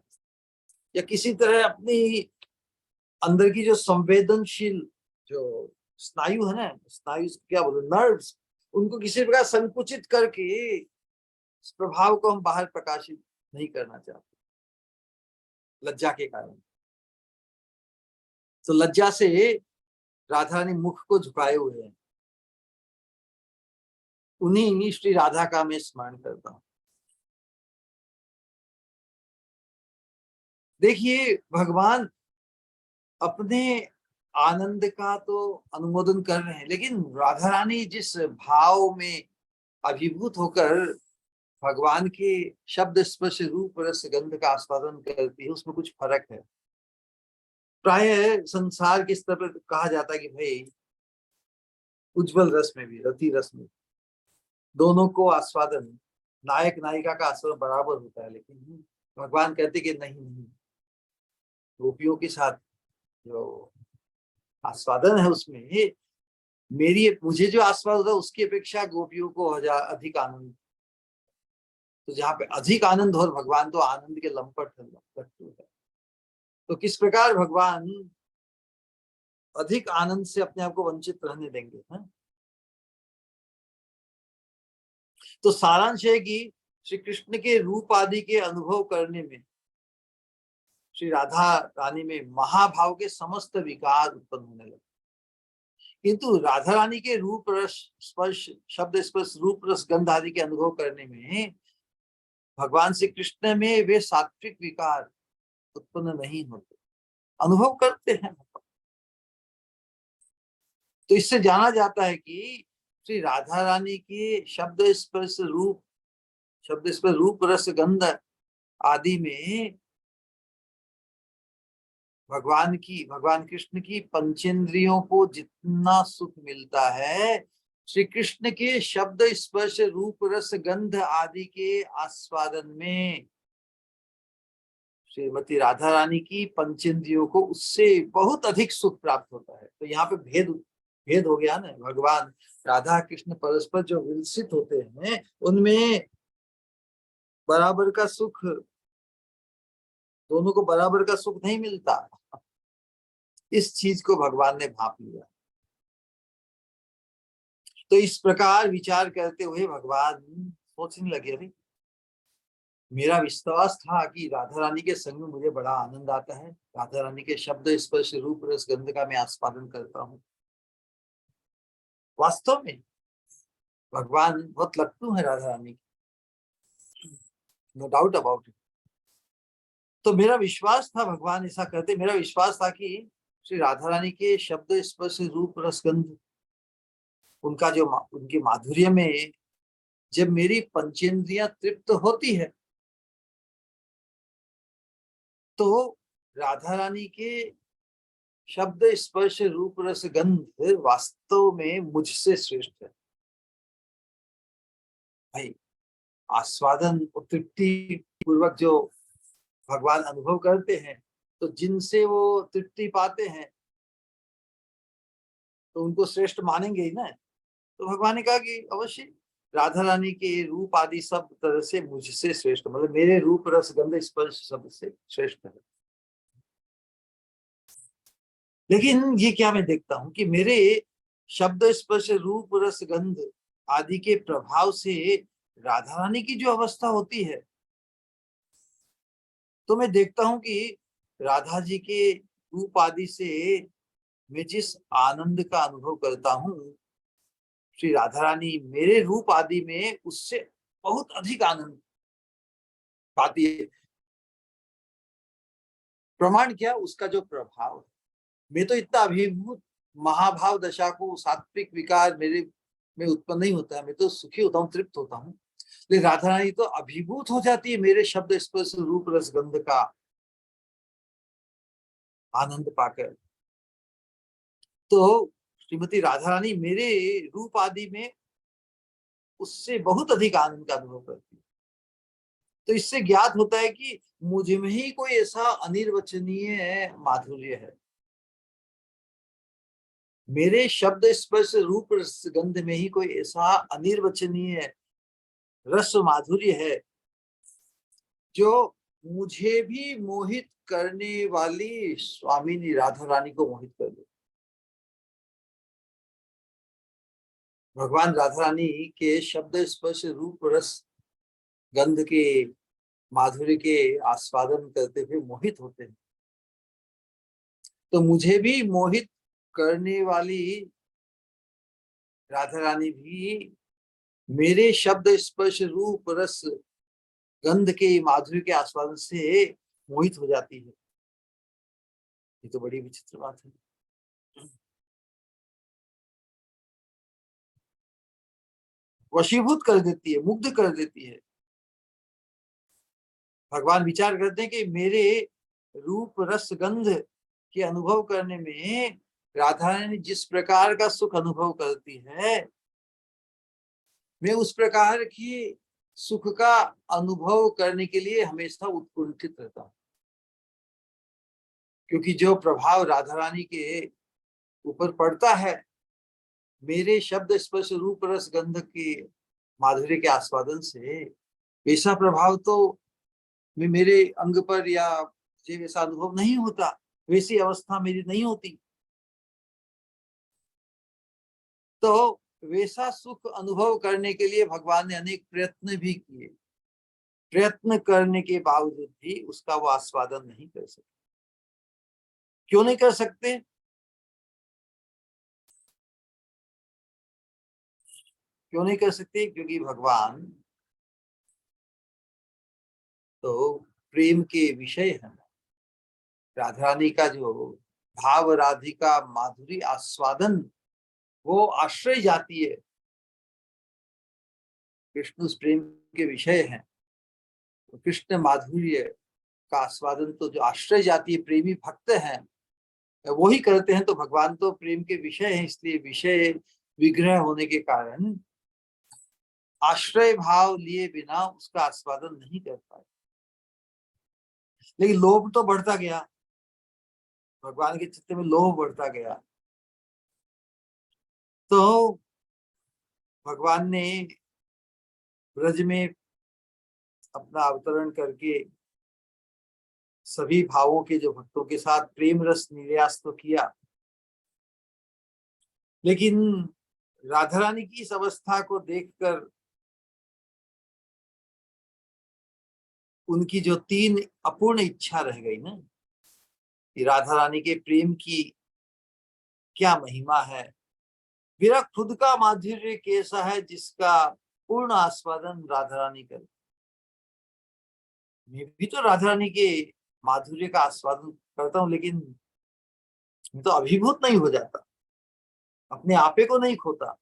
या किसी तरह अपनी अंदर की जो संवेदनशील जो स्नायु है ना, स्नायु क्या बोलो, नर्व्स, उनको किसी प्रकार संकुचित करके इस प्रभाव को हम बाहर प्रकाशित नहीं करना चाहते लज्जा के कारण। तो लज्जा से राधा रानी मुख को झुकाए हुए हैं, उन्हीं श्री राधा का मैं स्मरण करता हूं। देखिए भगवान अपने आनंद का तो अनुमोदन कर रहे हैं, लेकिन राधा रानी जिस भाव में अभिभूत होकर भगवान के शब्द स्पर्श रूप रस गंध का आस्वादन करती है, उसमें कुछ फर्क है। प्राय संसार के स्तर पर कहा जाता है कि भाई उज्जवल रस में भी, रति रस में दोनों को आस्वादन नायक नायिका का आचरण बराबर होता है, लेकिन भगवान कहते कि नहीं नहीं, गोपियों के साथ जो आस्वादन है उसमें मेरी मुझे जो आस्वाद होता है उसकी अपेक्षा गोपियों को हजार अधिक आनंद। तो जहाँ पे अधिक आनंद हो, और भगवान तो आनंद के लंपट है, लट्टू है, तो किस प्रकार भगवान अधिक आनंद से अपने आप को वंचित रहने देंगे, है? तो सारांश है कि श्री कृष्ण के रूप आदि के अनुभव करने में श्री राधा रानी में महाभाव के समस्त विकार उत्पन्न होने लगे, किंतु राधा रानी के रूप रस स्पर्श शब्द स्पर्श रूप रस गंध आदि के अनुभव करने में भगवान श्री कृष्ण में वे सात्विक विकार उत्पन्न नहीं होते, अनुभव करते हैं। तो इससे जाना जाता है कि श्री राधा रानी के शब्द स्पर्श रूप रस गंध आदि में भगवान कृष्ण की पंचेंद्रियों को जितना सुख मिलता है, श्री कृष्ण के शब्द स्पर्श रूप रस गंध आदि के आस्वादन में श्रीमती राधा रानी की पंचेंद्रियों को उससे बहुत अधिक सुख प्राप्त होता है। तो यहाँ पे भेद भेद हो गया ना, भगवान राधा कृष्ण परस्पर जो विलसित होते हैं उनमें बराबर का सुख, दोनों को बराबर का सुख नहीं मिलता। इस चीज को भगवान ने भांप लिया। तो इस प्रकार विचार करते हुए भगवान सोचने लगे, अरे मेरा विश्वास था कि राधा रानी के संग में मुझे बड़ा आनंद आता है, राधा रानी के शब्द स्पर्श रूप रस गंध का मैं आस्वादन करता हूँ। वास्तव में भगवान बहुत लट्टू है राधा रानी की, नो डाउट अबाउट इट। तो मेरा विश्वास था, भगवान ऐसा कहते, मेरा विश्वास था कि श्री राधा रानी के शब्द स्पर्श रूप रस गंध, उनका जो उनके माधुर्य में जब मेरी पंचेंद्रियां तृप्त होती है तो राधा रानी के शब्द स्पर्श रूप रस गंध वास्तव में मुझसे श्रेष्ठ है। भाई आस्वादन और तृप्ति पूर्वक जो भगवान अनुभव करते हैं, तो जिनसे वो तृप्ति पाते हैं तो उनको श्रेष्ठ मानेंगे ही ना। तो भगवान ने कहा कि अवश्य राधा रानी के रूप आदि सब तरह से मुझसे श्रेष्ठ, मतलब मेरे रूप रस गंध स्पर्श सब से श्रेष्ठ है। लेकिन ये क्या मैं देखता हूं कि मेरे शब्द स्पर्श रूप रस गंध आदि के प्रभाव से राधा रानी की जो अवस्था होती है, तो मैं देखता हूं कि राधा जी के रूप आदि से मैं जिस आनंद का अनुभव करता हूं, श्री राधा रानी मेरे रूप आदि में उससे बहुत अधिक आनंद पाती है। प्रमाण क्या? उसका जो प्रभाव है। मैं तो इतना अभिभूत महाभाव दशा को, सात्विक विकार मेरे में उत्पन्न नहीं होता है, मैं तो सुखी होता हूँ, तृप्त होता हूँ। लेकिन राधा रानी तो अभिभूत हो जाती है मेरे शब्द स्पर्श रूप रस गंध का आनंद पाकर। तो श्रीमती राधा रानी मेरे रूप आदि में उससे बहुत अधिक आनंद का अनुभव करती है। तो इससे ज्ञात होता है कि मुझ में ही कोई ऐसा अनिर्वचनीय माधुर्य है, मेरे शब्द स्पर्श रूप रस गंध में ही कोई ऐसा अनिर्वचनीय रस माधुर्य है जो मुझे भी मोहित करने वाली स्वामिनी राधा रानी को मोहित कर दे। भगवान राधा रानी के शब्द स्पर्श रूप रस गंध के माधुर्य के आस्वादन करते हुए मोहित होते हैं, तो मुझे भी मोहित करने वाली राधा रानी भी मेरे शब्द स्पर्श रूप रस गंध के माधुर्य के आस्वादन से मोहित हो जाती है। ये तो बड़ी विचित्र बात है। वशीभूत कर देती है, मुग्ध कर देती है। भगवान विचार करते हैं कि मेरे रूप रस गंध के अनुभव करने में राधा रानी जिस प्रकार का सुख अनुभव करती है, मैं उस प्रकार की सुख का अनुभव करने के लिए हमेशा उत्कुंठित रहता हूं, क्योंकि जो प्रभाव राधा रानी के ऊपर पड़ता है, मेरे शब्द स्पर्श रूप रस गंध के माधुर्य के आस्वादन से, वैसा प्रभाव तो मेरे अंग पर या मुझे वैसा अनुभव नहीं होता, वैसी अवस्था मेरी नहीं होती। तो वैसा सुख अनुभव करने के लिए भगवान ने अनेक प्रयत्न भी किए, प्रयत्न करने के बावजूद भी उसका वो आस्वादन नहीं कर सकते। क्यों नहीं कर सकते? क्यों नहीं कर सकते? क्योंकि भगवान तो प्रेम के विषय है। राधा रानी का जो भाव, राधिका माधुरी आस्वादन, वो आश्रय जाती है, कृष्ण उस प्रेम के विषय हैं। तो कृष्ण माधुर्य का आस्वादन तो जो आश्रय जाती है, प्रेमी भक्त हैं, वो ही करते हैं। तो भगवान तो प्रेम के विषय हैं, इसलिए विषय विग्रह होने के कारण आश्रय भाव लिए बिना उसका आस्वादन नहीं कर पाए। लेकिन लोभ तो बढ़ता गया, भगवान के चित्त में लोभ बढ़ता गया। तो भगवान ने ब्रज में अपना अवतरण करके सभी भावों के जो भक्तों के साथ प्रेम रस निर्यास तो किया, लेकिन राधा रानी की इस अवस्था को देखकर उनकी जो 3 अपूर्ण इच्छा रह गई ना, कि राधा रानी के प्रेम की क्या महिमा है, मेरा खुद का माधुर्य कैसा है जिसका पूर्ण आस्वादन राधा रानी करे। मैं भी तो राधा रानी के माधुर्य का आस्वादन करता हूँ, लेकिन मैं तो अभिभूत नहीं हो जाता, अपने आपे को नहीं खोता।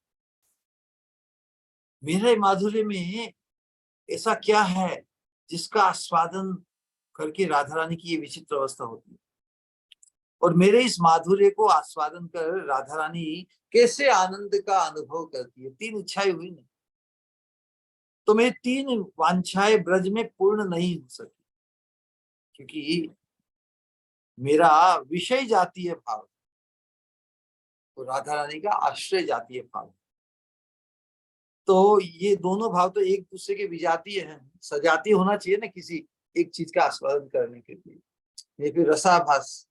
मेरे माधुर्य में ऐसा क्या है जिसका आस्वादन करके राधा रानी की ये विचित्र अवस्था होती है, और मेरे इस माधुर्य को आस्वादन कर राधा रानी कैसे आनंद का अनुभव करती है। 3 इच्छाएं हुई ना, तो मेरी 3 वांछाएं ब्रज में पूर्ण नहीं हो सकी, क्योंकि मेरा विषय जातीय भाव तो राधा रानी का आश्रय जातीय भाव। तो ये दोनों भाव तो एक दूसरे के विजातीय हैं, सजातीय होना चाहिए ना किसी एक चीज का आस्वादन करने के लिए, ये फिर रसाभास,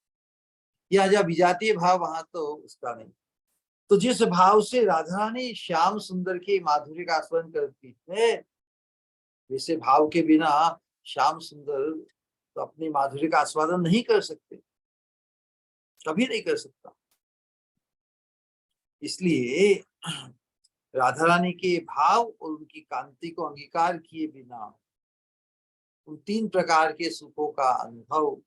या जब विजातीय भाव वहां तो उसका नहीं। तो जिस भाव से राधा रानी श्याम सुंदर के माधुर्य का आस्वादन करती है, वैसे भाव के बिना श्याम सुंदर तो अपने माधुर्य का आस्वादन नहीं कर सकते, कभी नहीं कर सकता। इसलिए राधा रानी के भाव और उनकी कांति को अंगीकार किए बिना उन 3 प्रकार के सुखों का अनुभव,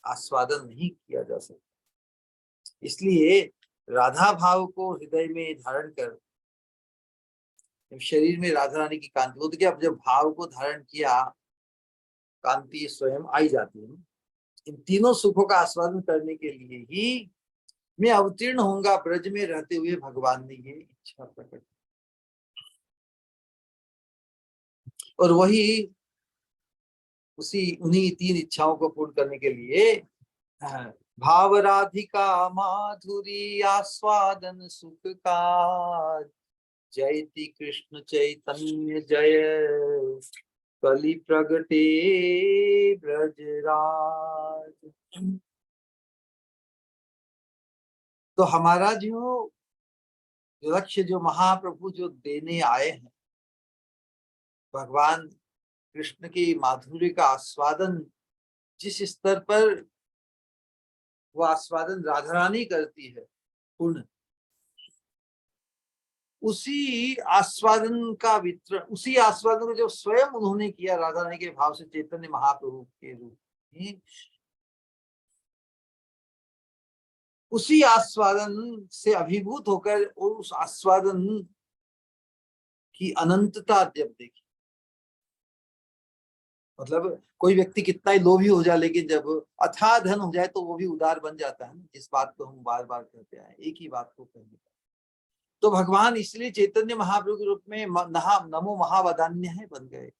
आस्वादन नहीं किया जा सकता। इसलिए राधा भाव को हृदय में धारण कर जब शरीर में राधा रानी की कांति होती है, अब जब भाव को धारण किया, कांति स्वयं आई जाती है। इन तीनों सुखों का आस्वादन करने के लिए ही मैं अवतीर्ण होऊंगा ब्रज में रहते हुए, भगवान ने ये इच्छा प्रकट। और वही उन्हीं 3 इच्छाओं को पूर्ण करने के लिए भाव राधिका माधुरी आस्वादन सुख का, जयति कृष्ण चैतन्य जय, कलि प्रगटे ब्रजराज। तो हमारा जो लक्ष्य, जो महाप्रभु जो देने आए हैं, भगवान कृष्ण की माधुर्य का आस्वादन जिस स्तर पर वो आस्वादन राधा रानी करती है पूर्ण, उसी आस्वादन का वितरण, उसी आस्वादन को जो स्वयं उन्होंने किया राधा रानी के भाव से चैतन्य महाप्रभु के रूप में, उसी आस्वादन से अभिभूत होकर और उस आस्वादन की अनंतता जब देखी, मतलब कोई व्यक्ति कितना ही लोभी हो जाए, लेकिन जब अथाह धन हो जाए तो वो भी उदार बन जाता है। जिस बात को हम बार बार कहते हैं, एक ही बात को कहने, तो भगवान इसलिए चैतन्य महाप्रभु के रूप में नमो महावदान्य है बन गए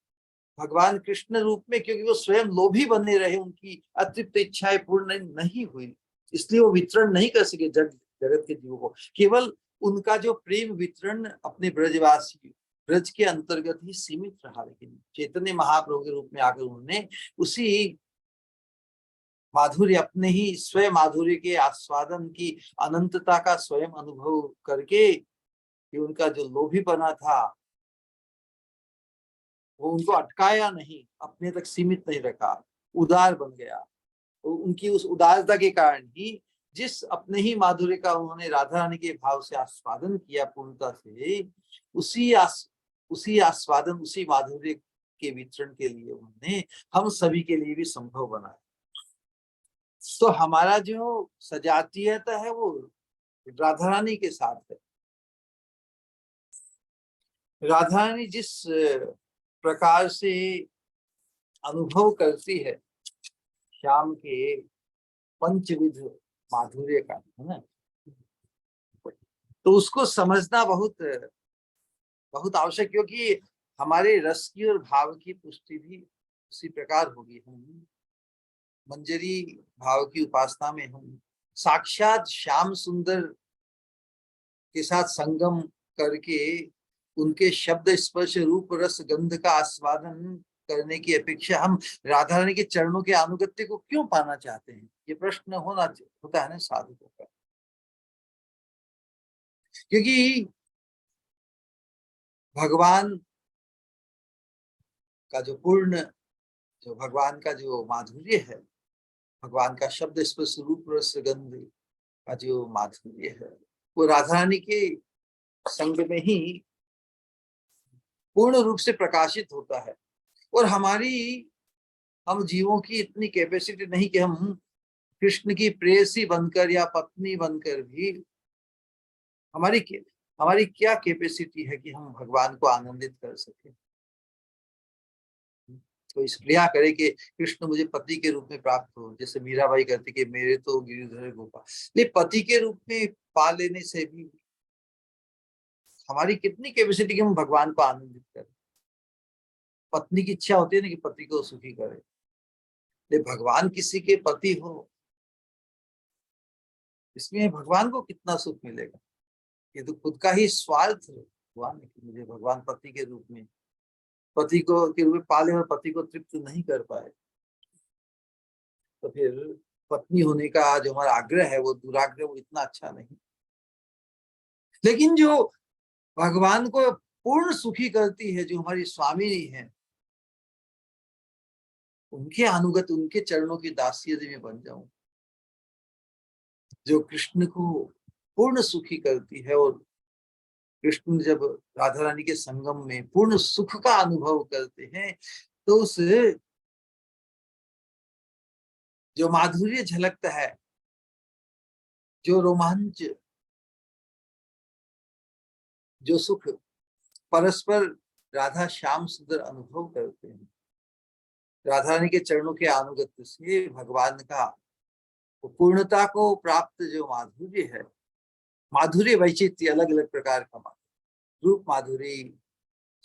भगवान कृष्ण रूप में, क्योंकि वो स्वयं लोभी बने रहे, उनकी अतृप्त इच्छाएं पूर्ण नहीं हुई, इसलिए वो वितरण नहीं कर सके जगत के जीवों को। केवल उनका जो प्रेम वितरण अपने ब्रजवासी ब्रज के अंतर्गत ही सीमित रहा, लेकिन चैतन्य महाप्रभु के रूप में आकर उन्होंने उसी माधुर्य, अपने ही स्वयं माधुर्य के आस्वादन की अनंतता का स्वयं अनुभव करके, कि उनका जो लोभीपना था वो उनको अटकाया नहीं, अपने तक सीमित नहीं रखा, उदार बन गया। तो उनकी उस उदारता के कारण ही, जिस अपने ही माधुर्य का उन्होंने राधा रानी के भाव से आस्वादन किया पूर्णता से, उसी आस्वादन, उसी माधुर्य के वितरण के लिए उन्होंने हम सभी के लिए भी संभव बनाया। तो हमारा जो सजातीयता है वो राधा रानी के साथ है। राधा रानी जिस प्रकार से अनुभव करती है श्याम के पंचविध माधुर्य का, है ना, तो उसको समझना बहुत बहुत आवश्यक, क्योंकि हमारे रस की और भाव की पुष्टि भी उसी प्रकार होगी। हम मंजरी भाव की उपासना में हम साक्षात श्याम सुंदर के साथ संगम करके उनके शब्द स्पर्श रूप रस गंध का आस्वादन करने की अपेक्षा हम राधा रानी के चरणों के अनुगत्य को क्यों पाना चाहते हैं? ये प्रश्न होता है ना साधकों का। क्योंकि भगवान का जो भगवान का जो माधुर्य है, भगवान का शब्द स्पर्श रूप रस गंध का जो माधुर्य है, वो राधा रानी के संग में ही पूर्ण रूप से प्रकाशित होता है। और हम जीवों की इतनी कैपेसिटी नहीं कि हम कृष्ण की प्रेयसी बनकर या पत्नी बनकर भी, हमारी क्या कैपेसिटी है कि हम भगवान को आनंदित कर सके। तो इस क्रिया करे कि कृष्ण मुझे पति के रूप में प्राप्त हो, जैसे मीराबाई कहती कि मेरे तो गिरिधर गोपाल। लेकिन पति के रूप में पा लेने से भी हमारी कितनी कैपेसिटी कि हम भगवान को आनंदित करें। पत्नी की इच्छा होती है ना कि पति को सुखी करे, लेकिन भगवान किसी के पति हो, इसमें भगवान को कितना सुख मिलेगा? ये तो खुद का ही स्वार्थ हुआ ना कि मुझे भगवान पति के रूप में पाले और पति को तृप्त नहीं कर पाए, तो फिर पत्नी होने का जो हमारा आग्रह है वो दुराग्रह, वो इतना अच्छा नहीं। लेकिन जो भगवान को पूर्ण सुखी करती है, जो हमारी स्वामिनी है, उनके अनुगत, उनके चरणों की दासी यदि मैं बन जाऊं, जो कृष्ण को पूर्ण सुखी करती है, और कृष्ण जब राधा रानी के संगम में पूर्ण सुख का अनुभव करते हैं, तो उस जो माधुर्य झलकता है, जो रोमांच, जो सुख परस्पर राधा श्याम सुंदर अनुभव करते हैं, राधा रानी के चरणों के अनुगत्य से भगवान का पूर्णता को प्राप्त जो माधुर्य है, माधुर्य वैचित्र्य अलग अलग प्रकार का माधुर्य, रूप माधुरी,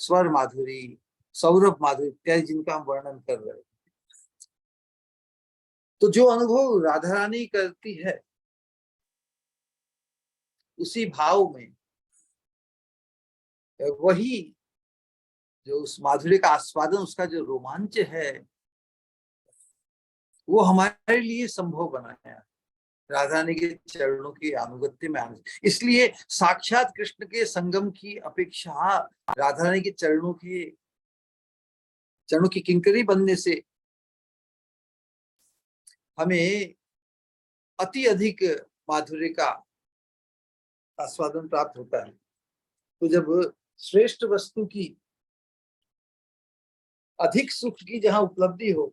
स्वर माधुरी, सौरभ माधुरी इत्यादि जिनका हम वर्णन कर रहे हैं। तो जो अनुभव राधा रानी करती है, उसी भाव में वही जो उस माधुर्य का आस्वादन, उसका जो रोमांच है, वो हमारे लिए संभव बनाया राधा रानी के चरणों की अनुगत्य में आने। इसलिए साक्षात कृष्ण के संगम की अपेक्षा राधा रानी के चरणों की किंकरी बनने से हमें अति अधिक माधुर्य का आस्वादन प्राप्त होता है। तो जब श्रेष्ठ वस्तु की, अधिक सुख की जहां उपलब्धि हो,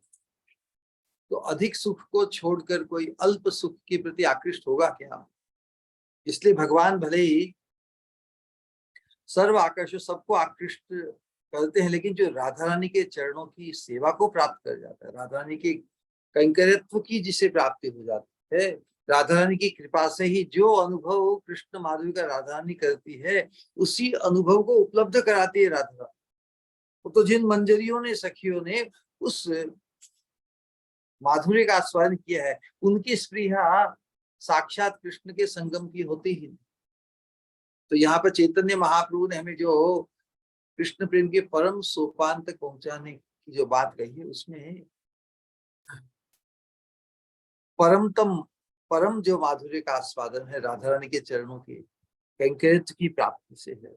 तो अधिक सुख को छोड़कर कोई अल्प सुख के प्रति आकृष्ट होगा क्या? इसलिए भगवान भले ही सर्व आकर्षक, सबको आकृष्ट करते हैं, लेकिन जो राधा रानी के चरणों की सेवा को प्राप्त कर जाता है, राधा रानी के कैंकर्यत्व की जिसे प्राप्ति हो जाती है, राधा रानी की कृपा से ही जो अनुभव कृष्ण माधुरी का राधा रानी करती है, उसी अनुभव को उपलब्ध कराती है राधा रानी। तो जिन मंजरियों ने, सखियों ने उस माधुर्य का आस्वादन किया है, उनकी स्पृहा साक्षात कृष्ण के संगम की होती ही नहीं। तो यहाँ पर चैतन्य महाप्रभु ने हमें जो कृष्ण प्रेम के परम सोपान तक पहुंचाने की जो बात कही है, उसमें परमतम परम जो माधुर्य का आस्वादन है राधा रानी के चरणों के कैंकर्य की प्राप्ति से है।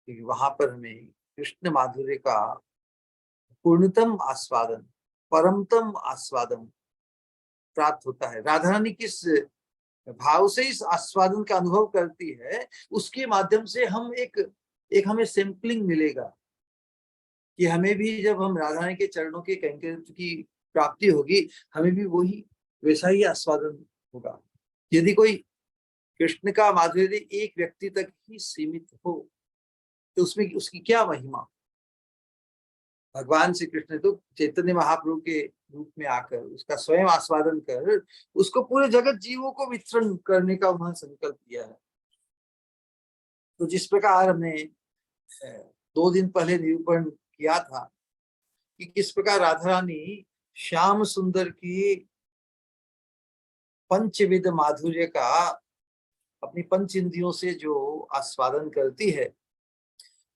क्योंकि वहां पर हमें कृष्ण माधुर्य का पूर्णतम आस्वादन, परमतम आस्वादन प्राप्त होता है। राधा रानी किस भाव से इस आस्वादन का अनुभव करती है, उसके माध्यम से हम एक हमें सैंपलिंग मिलेगा कि हमें भी जब हम राधा रानी के चरणों के कैंकर्य की प्राप्ति होगी, हमें भी वही वैसा ही आस्वादन होगा। यदि कोई कृष्ण का माधुर्य एक व्यक्ति तक ही सीमित हो, तो उसमें उसकी क्या महिमा। भगवान श्री कृष्ण तो चैतन्य महाप्रभु के रूप में आकर उसका स्वयं आस्वादन कर उसको पूरे जगत जीवों को वितरण करने का उन्होंने संकल्प किया है। तो जिस प्रकार हमने 2 दिन पहले निरूपण किया था कि किस प्रकार राधा रानी श्याम सुंदर की पंचविध माधुर्य का अपनी पंच इंद्रियों से जो आस्वादन करती है,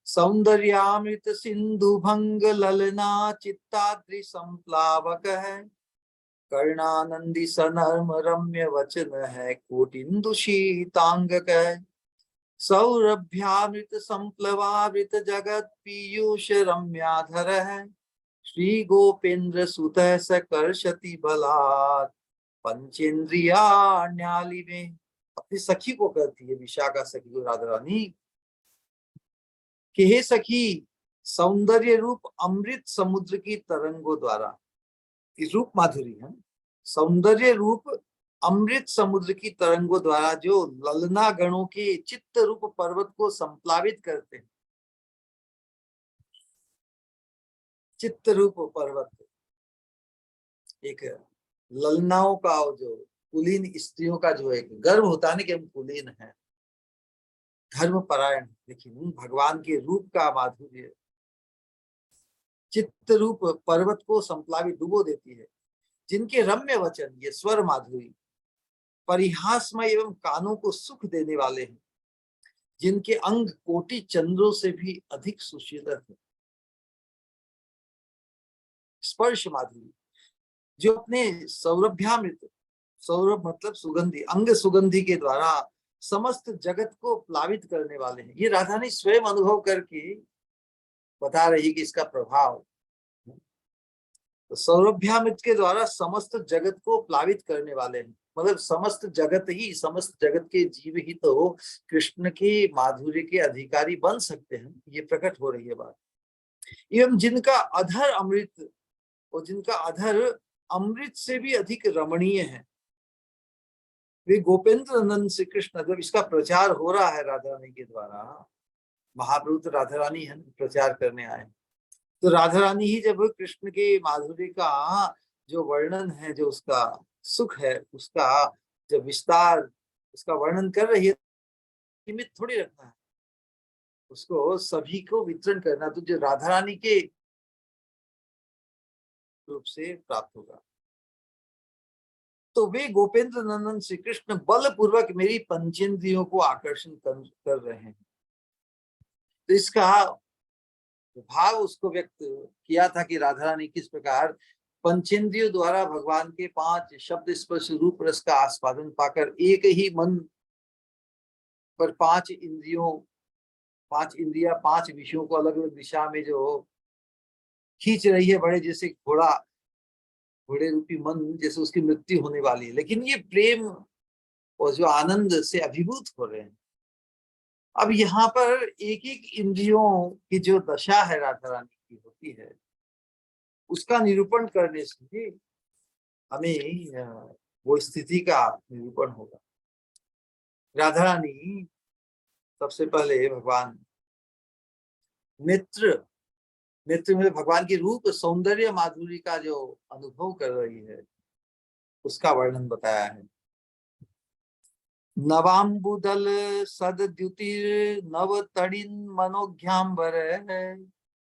सौंदर्यामृत सिंधु भंग ललना चित्ताद्रि संप्लावक है, कर्णानंदी सनर्म रम्य वचन है, कोटिंदु शीतांग है, सौरभ्यामृत संप्लवावृत जगत पीयूष रम्याधर है, श्री गोपेन्द्र सुत सकर्षति बलात् पंचेन्द्रिया न्याली में। अपनी सखी को कहती है, विशाखा सखी को राधा रानी, कि हे सखी, सौंदर्य रूप अमृत समुद्र की तरंगों द्वारा, इस रूप माधुरी है, सौंदर्य रूप अमृत समुद्र की तरंगों द्वारा जो ललना गणों के चित्त रूप पर्वत को संप्लावित करते हैं। चित्त रूप पर्वत, एक ललनाओं का जो कुलीन स्त्रियों का जो एक गर्व होता है ना कि हम कुलीन हैं, धर्म परायण, लेकिन भगवान के रूप का माधुर्य चित्त रूप पर्वत को संप्लावित डुबो देती है। जिनके रम्य वचन, ये स्वर माधुरी परिहासमय एवं कानों को सुख देने वाले हैं, जिनके अंग कोटि चंद्रों से भी अधिक सुशीतल है। स्पर्श माधुरी, जो अपने सौरभ्यामृत, सौरभ मतलब सुगंधी, अंग सुगंधी के द्वारा समस्त जगत को प्लावित करने वाले हैं। ये राधा ने स्वयं अनुभव करके बता रही कि इसका प्रभाव, तो सौरभ्यामृत के द्वारा समस्त जगत को प्लावित करने वाले हैं, मतलब समस्त जगत ही, समस्त जगत के जीव ही तो कृष्ण के माधुर्य के अधिकारी बन सकते हैं। ये प्रकट हो रही है बात। एवं जिनका अधर अमृत, और जिनका अधर अमृत से भी अधिक रमणीय है, वे गोपेंद्र नंद श्री कृष्ण, जब इसका प्रचार हो रहा है राधा रानी के द्वारा, महाप्रभु तो राधा रानी है, प्रचार करने आए, तो राधा रानी ही जब कृष्ण के माधुर्य का जो वर्णन है, जो उसका सुख है, उसका जब विस्तार, उसका वर्णन कर रही है, सीमित थोड़ी रखना है उसको, सभी को वितरण करना, तो जो राधा रानी के रूप से प्राप्त होगा। तो वे गोपेंद्र नंदन श्री कृष्ण बलपूर्वक मेरी पंचेंद्रियों को आकर्षण कर रहे हैं। तो इसका भाव उसको व्यक्त किया था कि राधा रानी किस प्रकार पंचेंद्रियों द्वारा भगवान के 5 शब्द स्पर्श रूप रस का आस्वादन पाकर एक ही मन पर 5 इंद्रियों, 5 इंद्रिया 5 विषयों को अलग अलग दिशा में जो खींच रही है, बड़े जैसे घोड़े रूपी मन जैसे उसकी मृत्यु होने वाली है, लेकिन ये प्रेम और जो आनंद से अभिभूत हो रहे हैं। अब यहाँ पर एक एक इंद्रियों की जो दशा है राधा रानी की होती है, उसका निरूपण करने से हमें वो स्थिति का निरूपण होगा। राधा रानी सबसे पहले भगवान नेत्र नेत्र में भगवान की रूप सौंदर्य माधुरी का जो अनुभव कर रही है, उसका वर्णन बताया है। नवाम्बुदल सद्द्युतिर नव तड़िन मनोज्ञांबर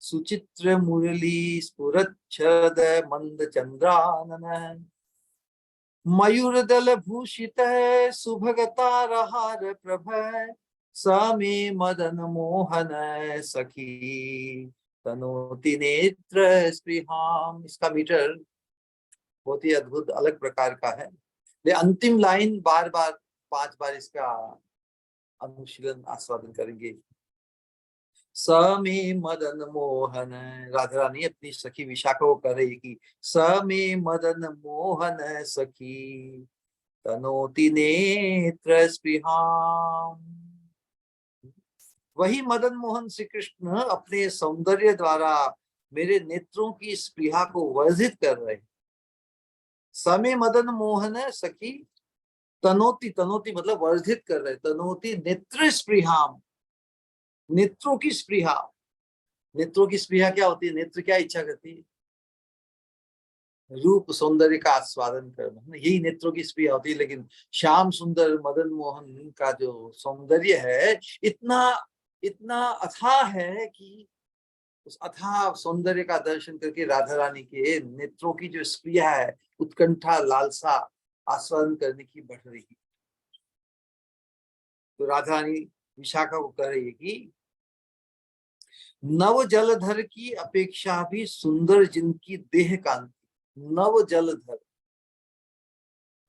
सुचित्र मुरली स्फुरच्छद मंद चंद्रानन मयूरदल भूषित सुभगतारहार प्रभ समे मदन मोहन सखी तनोति नेत्र स्पृहाम। इसका मीटर बहुत ही अद्भुत अलग प्रकार का है। ये अंतिम लाइन बार बार 5 बार इसका अनुशीलन आस्वादन करेंगे। समे मदन मोहन, राधा रानी अपनी सखी विशाखा को कह रही कि समे मदन मोहन सखी तनोति नेत्र स्पृहाम। वही मदन मोहन श्री कृष्ण अपने सौंदर्य द्वारा मेरे नेत्रों की स्पृहा को वर्जित कर रहे। समे मदन मोहन सखी तनोति, तनोति मतलब वर्धित कर रहे, तनोति नेत्र स्पृहाम, नेत्रों की स्पृहा। नेत्रों की स्पृहा क्या होती है? नेत्र क्या इच्छा करती है? रूप सौंदर्य का आस्वादन करना, यही नेत्रों की स्पृहा होती है। लेकिन श्याम सुंदर मदन मोहन का जो सौंदर्य है इतना इतना अथाह है कि उस अथाह सौंदर्य का दर्शन करके राधा रानी के नेत्रों की जो स्पृहा है, उत्कंठा लालसा आस्वादन करने की बढ़ रही है। तो राधा रानी विशाखा को कह रही है कि नव जलधर की अपेक्षा भी सुंदर जिनकी देह कांति। नव जलधर,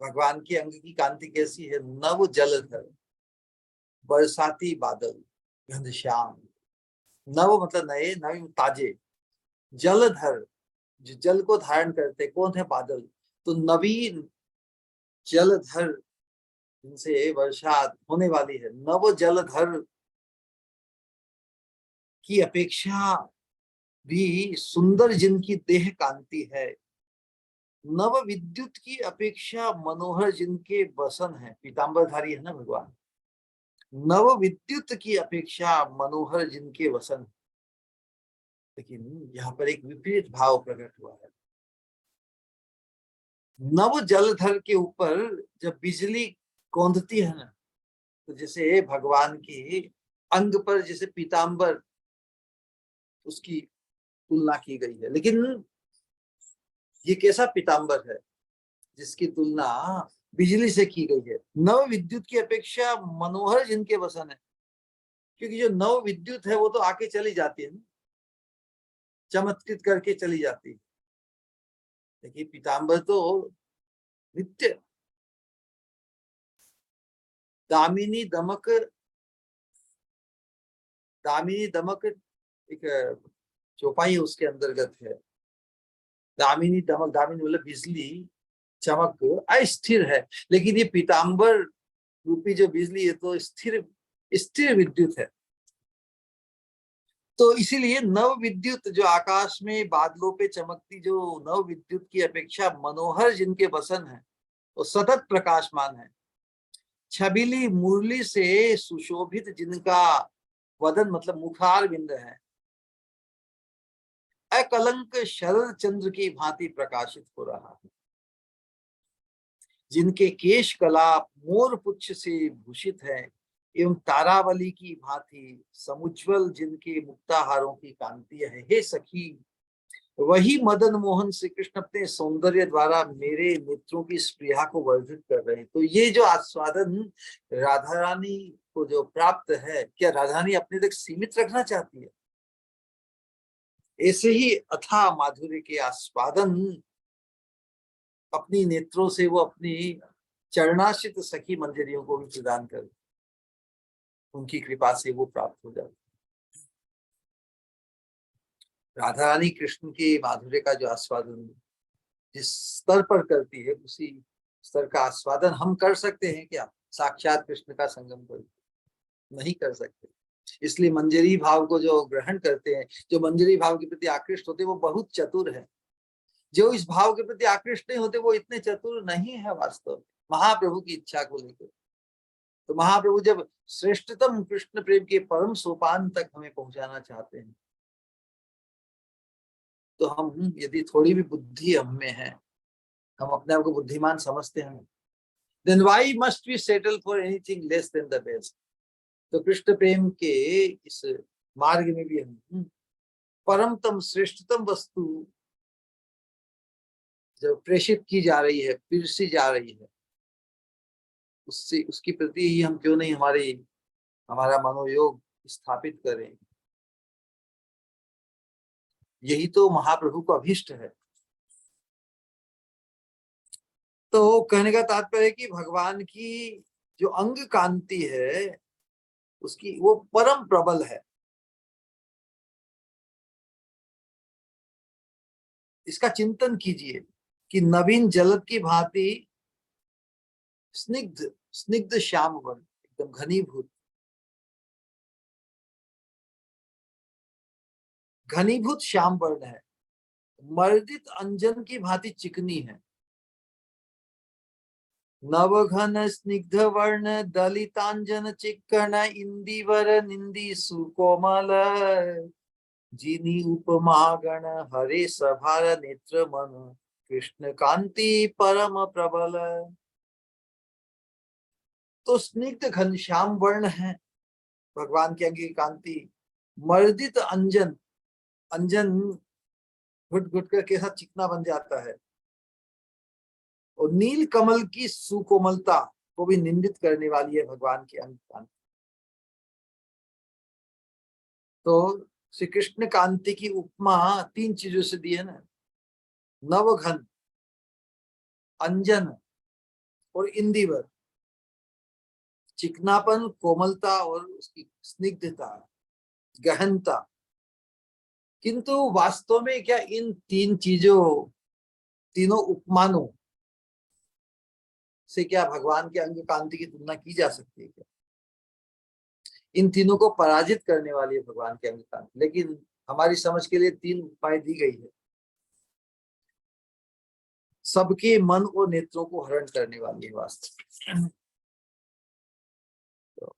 भगवान के अंग की कांति कैसी है? नव जलधर, बरसाती बादल, घनश्याम। नव मतलब नए, नवीन ताजे। जलधर, जो जल को धारण करते, कौन है? बादल। तो नवीन जलधर जिनसे वर्षा होने वाली है, नव जलधर की अपेक्षा भी सुंदर जिनकी देह कांति है। नव विद्युत की अपेक्षा मनोहर जिनके वसन है, पीतांबरधारी है ना भगवान। नव विद्युत की अपेक्षा मनोहर जिनके वसन। लेकिन यहाँ पर एक विपरीत भाव प्रकट हुआ है। नव जलधर के ऊपर जब बिजली कौंधती है ना, तो जैसे भगवान के अंग पर जैसे पीतांबर, उसकी तुलना की गई है। लेकिन ये कैसा पीतांबर है जिसकी तुलना बिजली से की गई है? नव विद्युत की अपेक्षा मनोहर जिनके वसन है। क्योंकि जो नव विद्युत है वो तो आके चली जाती है ना, चमत्कृत करके चली जाती है। देखिए पीतांबर तो नित्य, दामिनी दमक, दामिनी दमक एक चौपाई उसके अंतर्गत है। दामिनी दमक, दामिनी मतलब बिजली, चमक अस्थिर है। लेकिन ये पीतांबर रूपी जो बिजली है तो स्थिर, स्थिर विद्युत है। तो इसीलिए नव विद्युत जो आकाश में बादलों पे चमकती जो नव विद्युत की अपेक्षा मनोहर जिनके वसन है, वो सतत प्रकाशमान है। छबीली मुरली से सुशोभित जिनका वदन मतलब मुखार बिंद है, अकलंक शरद चंद्र की भांति प्रकाशित हो रहा है। जिनके केश कलाप मोर पुच्छ से भूषित है, एवं तारावली की भांति समुज्वल जिनके मुक्ताहारों की कांति है। हे सखी, वही मदन मोहन श्री कृष्ण अपने सौंदर्य द्वारा मेरे नेत्रों की स्पृहा को वर्धित कर रहे हैं। तो ये जो आस्वादन राधा रानी को जो प्राप्त है, क्या राधा रानी अपने तक सीमित रखना चाहती है? ऐसे ही अथाह माधुर्य के आस्वादन अपनी नेत्रों से वो अपनी चरणाश्रित सखी मंजरियों को भी प्रदान कर, उनकी कृपा से वो प्राप्त हो जाती। राधा रानी कृष्ण के माधुर्य का जो आस्वादन जिस स्तर पर करती है, उसी स्तर का आस्वादन हम कर सकते हैं क्या साक्षात कृष्ण का संगम कर? नहीं कर सकते। इसलिए मंजरी भाव को जो ग्रहण करते हैं, जो मंजरी भाव के प्रति आकृष्ट होते हैं, वो बहुत चतुर है। जो इस भाव के प्रति आकृष्ट नहीं होते वो इतने चतुर नहीं है वास्तव में, महाप्रभु की इच्छा को लेकर। तो महाप्रभु जब श्रेष्ठतम कृष्ण प्रेम के परम सोपान तक हमें पहुंचाना चाहते हैं, तो हम यदि थोड़ी भी बुद्धि हम में है हम अपने आप को बुद्धिमान समझते हैं, then why must we settle for anything less than the best? तो कृष्ण प्रेम के इस मार्ग में भी हम परमतम श्रेष्ठतम वस्तु जब प्रेषित की जा रही है, पिरसी जा रही है, उससे उसके प्रति ही हम क्यों नहीं हमारा मनोयोग स्थापित करें। यही तो महाप्रभु को अभीष्ट है। तो कहने का तात्पर्य है कि भगवान की जो अंग कांति है उसकी वो परम प्रबल है। इसका चिंतन कीजिए कि नवीन जलद की भांति स्निग्ध स्निग्ध श्याम वर्ण, एकदम घनीभूत घनीभूत श्याम वर्ण है, मर्दित अंजन की भांति चिकनी है। नवघन स्निग्ध वर्ण दलितांजन चिक्कण इंदिवर निंदी सुकोमल जिनी उपमा गण हरे सभार नेत्र मन कृष्ण कांति परम प्रबल। तो स्निग्ध घनश्याम वर्ण है भगवान की अंग की कांति। मर्दित अंजन, अंजन घुट घुट कर कैसा चिकना बन जाता है। और नील कमल की सुकोमलता को भी निंदित करने वाली है भगवान की अंग कांति। तो श्री कृष्ण कांति की उपमा 3 चीजों से दी है ना, नवघन, अंजन और इंदिवर। चिकनापन, कोमलता और उसकी स्निग्धता, गहनता। किंतु वास्तव में क्या इन 3 चीजों, तीनों उपमानों से क्या भगवान के अंग कांति की तुलना की जा सकती है क्या? इन तीनों को पराजित करने वाली है भगवान के अंग कांति। लेकिन हमारी समझ के लिए 3 उपाय दी गई है, सबके मन और नेत्रों को हरण करने वाली है वास्तव। तो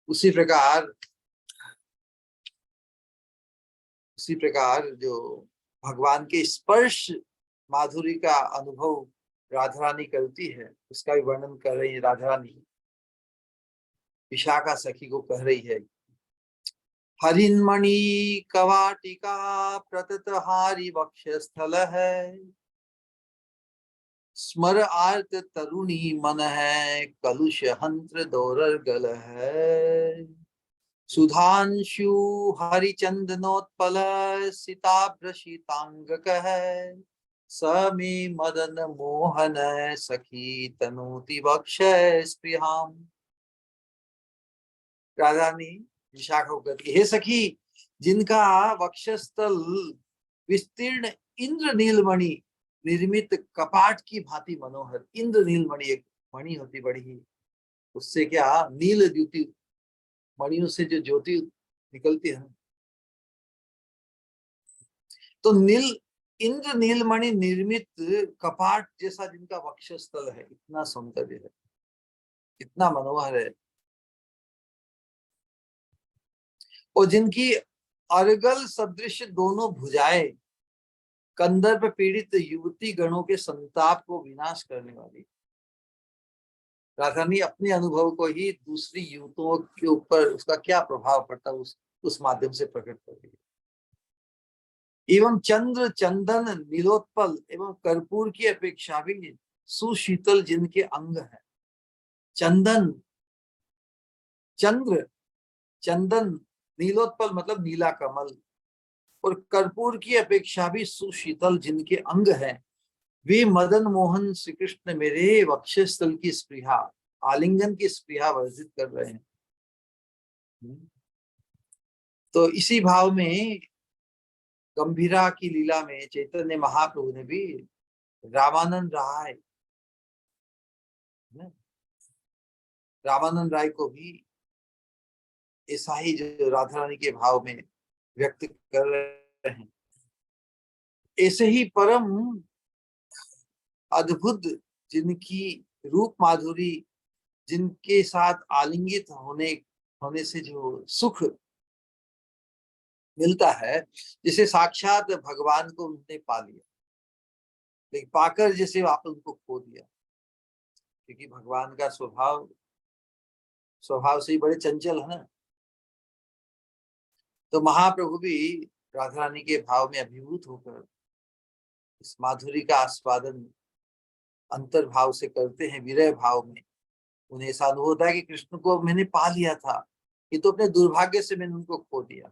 उसी प्रकार जो भगवान के स्पर्श माधुरी का अनुभव राधा रानी करती है, उसका भी वर्णन कर रही है राधा रानी। विशाखा सखी को कह रही है, हरिन्मणि कवाटिका प्रततहारी वक्षस्थल है, स्मर आर्त तरुणी मन है, कलुष हंत्र दौरर गल है। सुधांशु हरिचंदनोत्पल सीताभ्र शीतांगक है, समी मदन मोहन सखी तनोति वक्ष स्पृहाम। राधा ने विशाखा को कहती है, हे सखी, जिनका वक्षस्थल विस्तीर्ण इंद्र नीलमणि निर्मित कपाट की भांति मनोहर। इंद्र नीलमणि एक मणि होती बड़ी, उससे क्या नील द्युति, मणियों से जो ज्योति निकलती है, तो इंद्र नीलमणि निर्मित कपाट जैसा जिनका वक्षस्थल है, इतना सौंदर्य है, इतना मनोहर है। और जिनकी अर्गल सदृश दोनों भुजाएं कंदर्प पीड़ित युवती गणों के संताप को विनाश करने वाली। राधारानी अपने अनुभव को ही दूसरी युवतियों के ऊपर उसका क्या प्रभाव पड़ता है उस माध्यम से प्रकट कर रही है। एवं चंद्र चंदन नीलोत्पल एवं कर्पूर की अपेक्षा भी सुशीतल जिनके अंग है। चंदन, चंद्र, चंदन, नीलोत्पल मतलब नीला कमल, और कर्पूर की अपेक्षा भी सुशीतल जिनके अंग हैं, वे मदन मोहन श्री कृष्ण मेरे वक्षस्थल की स्पृहा, आलिंगन की स्पृहा वर्जित कर रहे हैं। तो इसी भाव में गंभीरा की लीला में चैतन्य महाप्रभु ने भी रामानंद राय को भी ऐसा ही जो राधा रानी के भाव में व्यक्त कर रहे हैं। ऐसे ही परम अद्भुत जिनकी रूप माधुरी, जिनके साथ आलिंगित होने से जो सुख मिलता है, जिसे साक्षात भगवान को उन्होंने पा लिया। लेकिन पाकर जैसे आप उनको खो दिया, क्योंकि भगवान का स्वभाव से ही बड़े चंचल है ना। तो महाप्रभु भी राधा रानी के भाव में अभिभूत होकर इस माधुरी का आस्वादन अंतर्भाव से करते हैं, विरह भाव में। उन्हें ऐसा अनुभव होता है कि कृष्ण को मैंने पा लिया था, ये तो अपने दुर्भाग्य से मैंने उनको खो दिया।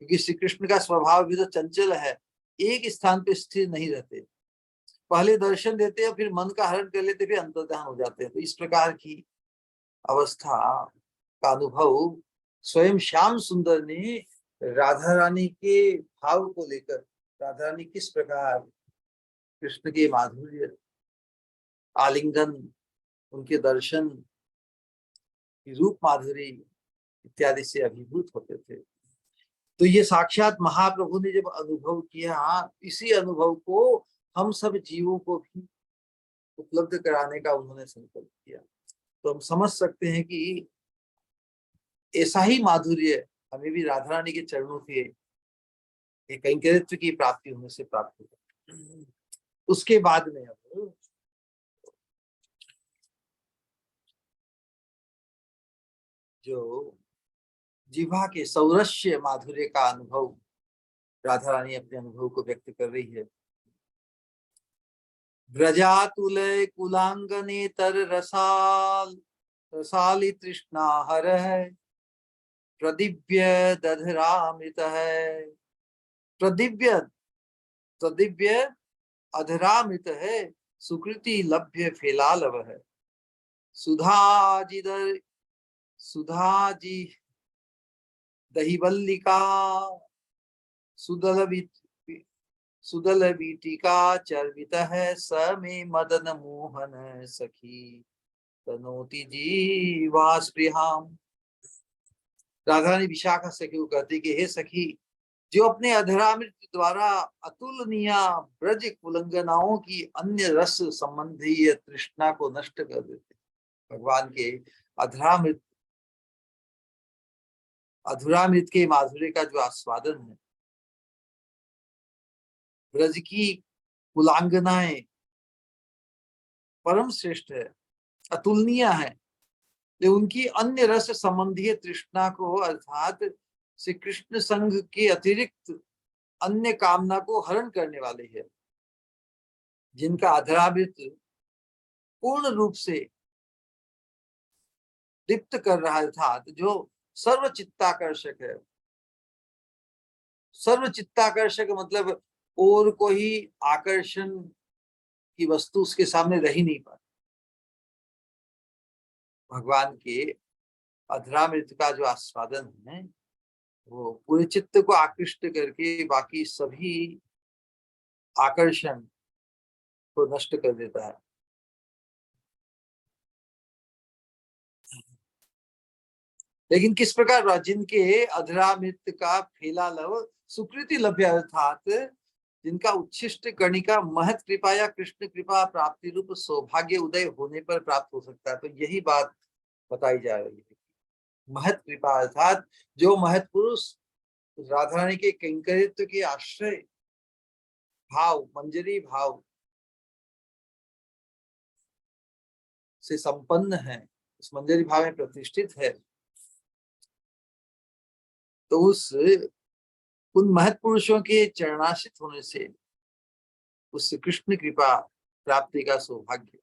क्योंकि श्री कृष्ण का स्वभाव भी तो चंचल है, एक स्थान पे स्थिर नहीं रहते, पहले दर्शन देते हैं, फिर मन का हरण कर लेते, फिर अंतर्ध्यान हो जाते हैं। तो इस प्रकार की अवस्था का अनुभव स्वयं श्याम सुंदर ने राधा रानी के भाव को लेकर, राधा रानी किस प्रकार कृष्ण के माधुर्य, आलिंगन, उनके दर्शन, रूप माधुरी इत्यादि से अभिभूत होते थे। तो ये साक्षात महाप्रभु ने जब अनुभव किया, इसी अनुभव को हम सब जीवों को भी उपलब्ध कराने का उन्होंने संकल्प किया। तो हम समझ सकते हैं कि ऐसा ही माधुर्य हमें भी राधा रानी के चरणों के कैंकर्यत्व की प्राप्ति होने से प्राप्त होगा। उसके बाद में अब जो जिह्वा के सौरस्य माधुर्य का अनुभव, राधा रानी अपने अनुभव को व्यक्त कर रही है। ब्रजातुलय कुलांगने तर रसाली तृष्णा हर है, प्रदिव्य दधरामृत है, प्रदिव्य प्रदिव्य अधरामृत है, सुकृति लभ्य फेलालव है। सुधाजी दहीवल्लिका सुदल बीटिका चर्वित है, स में मदन मोहन सखी तनोति जीवास्पृहाम। राधा रानी विशाखा सखी को कहती कि हे सखी, जो अपने अधरामृत द्वारा अतुलनीय ब्रज कुलंगनाओं की अन्य रस संबंधी तृष्णा को नष्ट कर देते। भगवान के अधूरामृत के माधुर्य का जो आस्वादन है, ब्रज की कुलांगनाएं परम श्रेष्ठ है, अतुलनीय है, लेकिन उनकी अन्य रस संबंधी तृष्णा को, अर्थात श्री कृष्ण संघ के अतिरिक्त अन्य कामना को हरण करने वाले है, जिनका अधरामृत पूर्ण रूप से दीप्त कर रहा है, अर्थात जो सर्वचित्ताकर्षक है। सर्वचित्ताकर्षक मतलब और कोई आकर्षण की वस्तु उसके सामने रह ही नहीं पाती। भगवान के अधरामृत का जो आस्वादन है, वो पूरे चित्त को आकृष्ट करके बाकी सभी आकर्षण को नष्ट कर देता है। लेकिन किस प्रकार, जिनके अधरामृत का फैला लव सुकृति लभ्य, अर्थात जिनका उच्छिष्ट कणिका महत कृपा या कृष्ण कृपा प्राप्ति रूप सौभाग्य उदय होने पर प्राप्त हो सकता है। तो यही बात बताई जा रही है। महत कृपा अर्थात जो महत पुरुष राधा रानी के कैंकर्यत्व के आश्रय भाव, मंजरी भाव से संपन्न है, उस मंजरी भाव में प्रतिष्ठित है, तो उन महत पुरुषों के चरणाश्रित होने से उस कृष्ण कृपा प्राप्ति का सौभाग्य,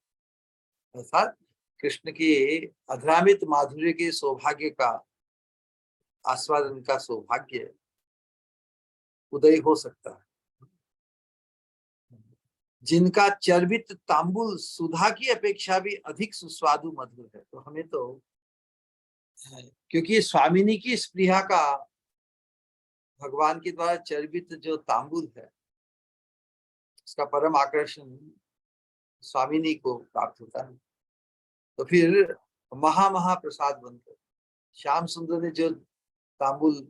अर्थात कृष्ण के अधरामृत माधुर्य के सौभाग्य का आस्वादन का सौभाग्य उदय हो सकता है। जिनका चर्वित तांबुल सुधा की अपेक्षा भी अधिक सुस्वादु मधुर है। तो हमें तो, क्योंकि स्वामिनी की स्पृहा का भगवान के द्वारा चर्वित जो तांबुल है, उसका परम आकर्षण स्वामिनी को प्राप्त होता है। तो फिर महाप्रसाद बनकर श्याम सुंदर ने जो तांबुल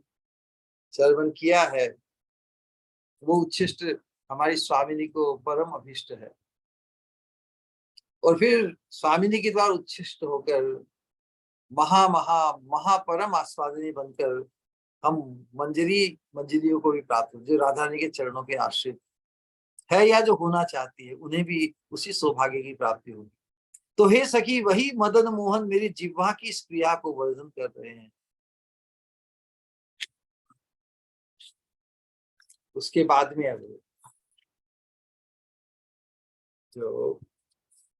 चर्वन किया है, वो उच्छिष्ट हमारी स्वामिनी को परम अभिष्ट है। और फिर स्वामिनी के द्वारा उच्छिष्ट होकर महापरम आस्वादिनी बनकर हम मंजरियों को भी प्राप्त हो, जो राधा रानी के चरणों के आश्रित है या जो होना चाहती है, उन्हें भी उसी सौभाग्य की प्राप्ति होगी। तो हे सखी, वही मदन मोहन मेरी जिह्वा की इस क्रिया को वर्णन कर रहे हैं। उसके बाद में अब जो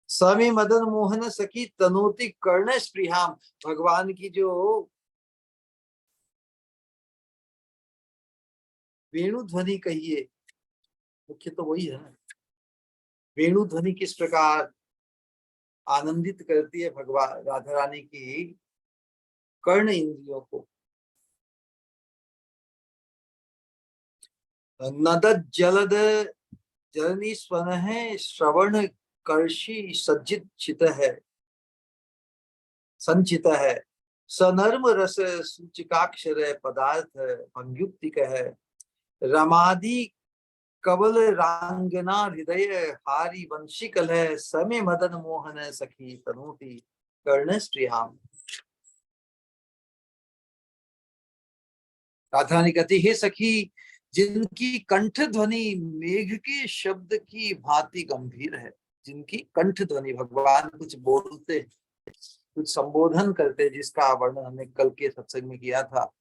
स्वामी मदन मोहन सखी तनोति कर्ण स्पृहाम, भगवान की जो वेणु ध्वनि कहिए, मुख्य तो वही है ना, वेणु ध्वनि किस प्रकार आनंदित करती है भगवान राधा रानी की कर्ण इंद्रियों को। नद जलद जननी स्वन है, श्रवण कर्षि सज्जित चित है, संचित है, सनर्म रस सूचिकाक्षर पदार्थ संयुक्तिक है, रमादि कवल रांगना हृदय हारी वंशिकल है, समय मदन मोहन सखी तनोति कर्ण स्त्रीहाम। राधा रानी कहती, हे सखी, जिनकी कंठ ध्वनि मेघ के शब्द की भांति गंभीर है, जिनकी कंठ ध्वनि, भगवान कुछ बोलते, कुछ संबोधन करते, जिसका वर्णन हमने कल के सत्संग में किया था।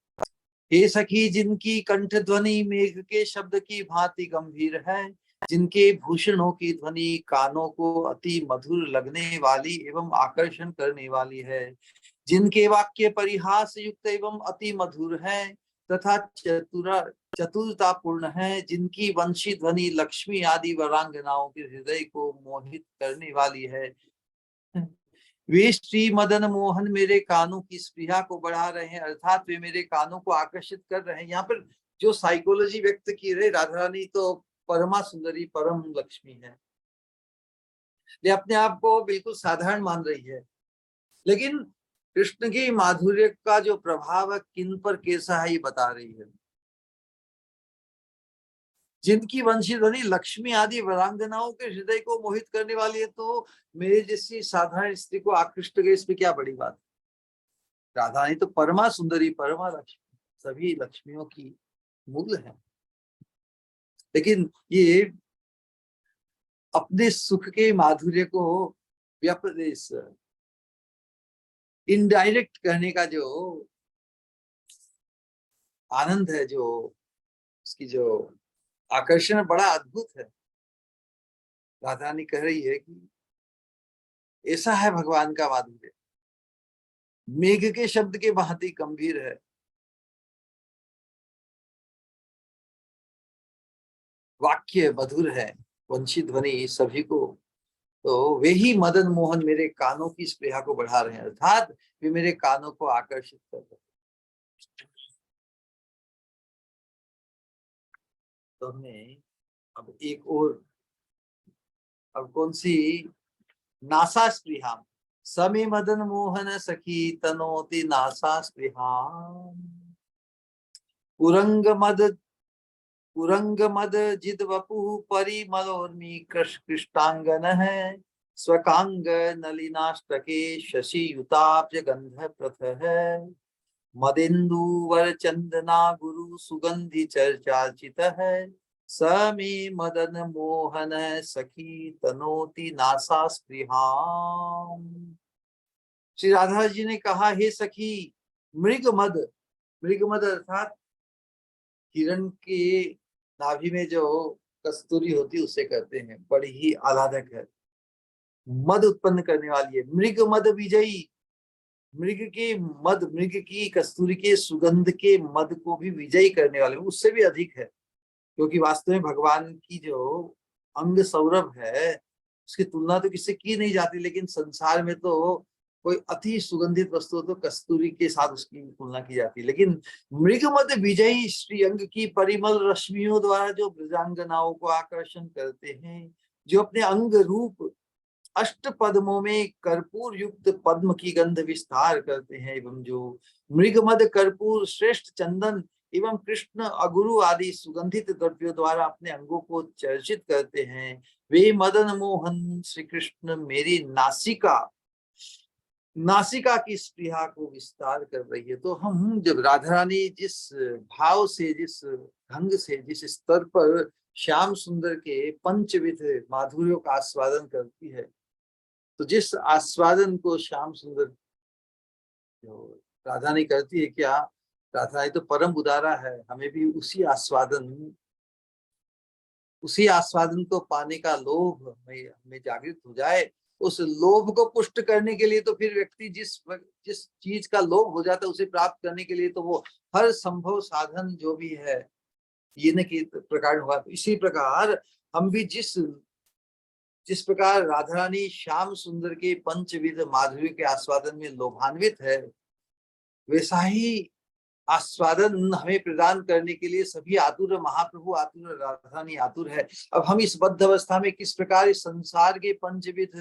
हे सखी, जिनकी कंठ ध्वनि मेघ के शब्द की भांति गंभीर है, जिनके भूषणों की ध्वनि कानों को अति मधुर लगने वाली एवं आकर्षण करने वाली है, जिनके वाक्य परिहास युक्त एवं अति मधुर है तथा चतुरतापूर्ण है, जिनकी वंशी ध्वनि लक्ष्मी आदि वरांगनाओं के हृदय को मोहित करने वाली है, वे श्री मदन मोहन मेरे कानों की स्पृहा को बढ़ा रहे हैं, अर्थात वे मेरे कानों को आकर्षित कर रहे हैं। यहाँ पर जो साइकोलॉजी व्यक्त की रही राधा रानी, तो परमा सुंदरी परम लक्ष्मी है, ये अपने आप को बिल्कुल साधारण मान रही है, लेकिन कृष्ण की माधुर्य का जो प्रभाव किन पर कैसा है ये बता रही है। जिनकी वंशी ध्वनि लक्ष्मी आदि वरांगनाओं के हृदय को मोहित करने वाली है, तो मेरे जैसी साधारण स्त्री को आकृष्ट गए, इसमें क्या बड़ी बात। राधा रानी तो परमा सुंदरी परमा लक्ष्मी, सभी लक्ष्मियों की मूल है, लेकिन ये अपने सुख के माधुर्य को व्यपदेश इनडायरेक्ट करने का जो आनंद है, जो उसकी जो आकर्षण बड़ा अद्भुत है। राधा रानी कह रही है कि ऐसा है भगवान का माधुर्य, मेघ के शब्द के भांति गंभीर है, वाक्य मधुर है, वंशी ध्वनि सभी को, तो वे ही मदन मोहन मेरे कानों की स्पृहा को बढ़ा रहे हैं, अर्थात वे मेरे कानों को आकर्षित कर रहे हैं। तो हमने अब एक और, अब कौन सी, नासा स्पृहा, समी मदन मोहन सखी तनोति नासा स्पृहा, उरंग मद उरंग मद जिद वपु परिमलोर्मी कृष्टांगन है, स्वकांग नलिनाष्टके शशि युताब्ज गंध प्रथ है, मदेन्दु वर चंदना गुरु सुगंधि चर्चाचित है, समी मदन मोहन सखी तनोति नासा स्पृहाम। श्री राधा जी ने कहा, हे सखी, मृग मद अर्थात हिरण के नाभि में जो कस्तूरी होती है उसे कहते हैं, बड़ी ही आह्लादक है, मद उत्पन्न करने वाली है। मृग मद विजयी, मृग के मद, मृग की कस्तूरी के सुगंध के मद को भी विजयी करने वाले, उससे भी अधिक है, क्योंकि वास्तव में भगवान की जो अंग सौरभ है उसकी तुलना तो किससे की नहीं जाती, लेकिन संसार में तो कोई अति सुगंधित वस्तु हो तो कस्तूरी के साथ उसकी तुलना की जाती है, लेकिन मृगमद विजयी श्री अंग की परिमल रश्मियों द्वारा जो ब्रजांगनाओं को आकर्षण करते हैं, जो अपने अंग रूप अष्ट पद्मों में कर्पूर युक्त पद्म की गंध विस्तार करते हैं, एवं जो मृगमद कर्पूर श्रेष्ठ चंदन एवं कृष्ण अगुरु आदि सुगंधित द्रव्यों द्वारा अपने अंगों को चर्चित करते हैं, वे मदन मोहन श्री कृष्ण मेरी नासिका की स्पृहा को विस्तार कर रही है। तो हम जब राधा रानी जिस भाव से, जिस ढंग से, जिस स्तर पर श्याम सुंदर के पंचविध माधुर्यों का आस्वादन करती है, तो जिस आस्वादन को श्याम सुंदर जो राधा ने करती है, क्या राधा ये तो परम उदारा है, हमें भी उसी आस्वादन को पाने का लोभ हमें जागृत हो जाए। उस लोभ को पुष्ट करने के लिए तो फिर व्यक्ति जिस जिस चीज का लोभ हो जाता है उसे प्राप्त करने के लिए तो वो हर संभव साधन जो भी है ये न कि प्रकार हुआ। तो इसी प्रकार हम भी जिस जिस प्रकार राधा रानी श्याम सुंदर के पंचविध माधुर्य के आस्वादन में लोभान्वित है, वैसा ही आस्वादन हमें प्रदान करने के लिए सभी आतुर, महाप्रभु आतुर, राधा रानी आतुर है। अब हम इस बद्ध अवस्था में किस प्रकार इस संसार के पंचविध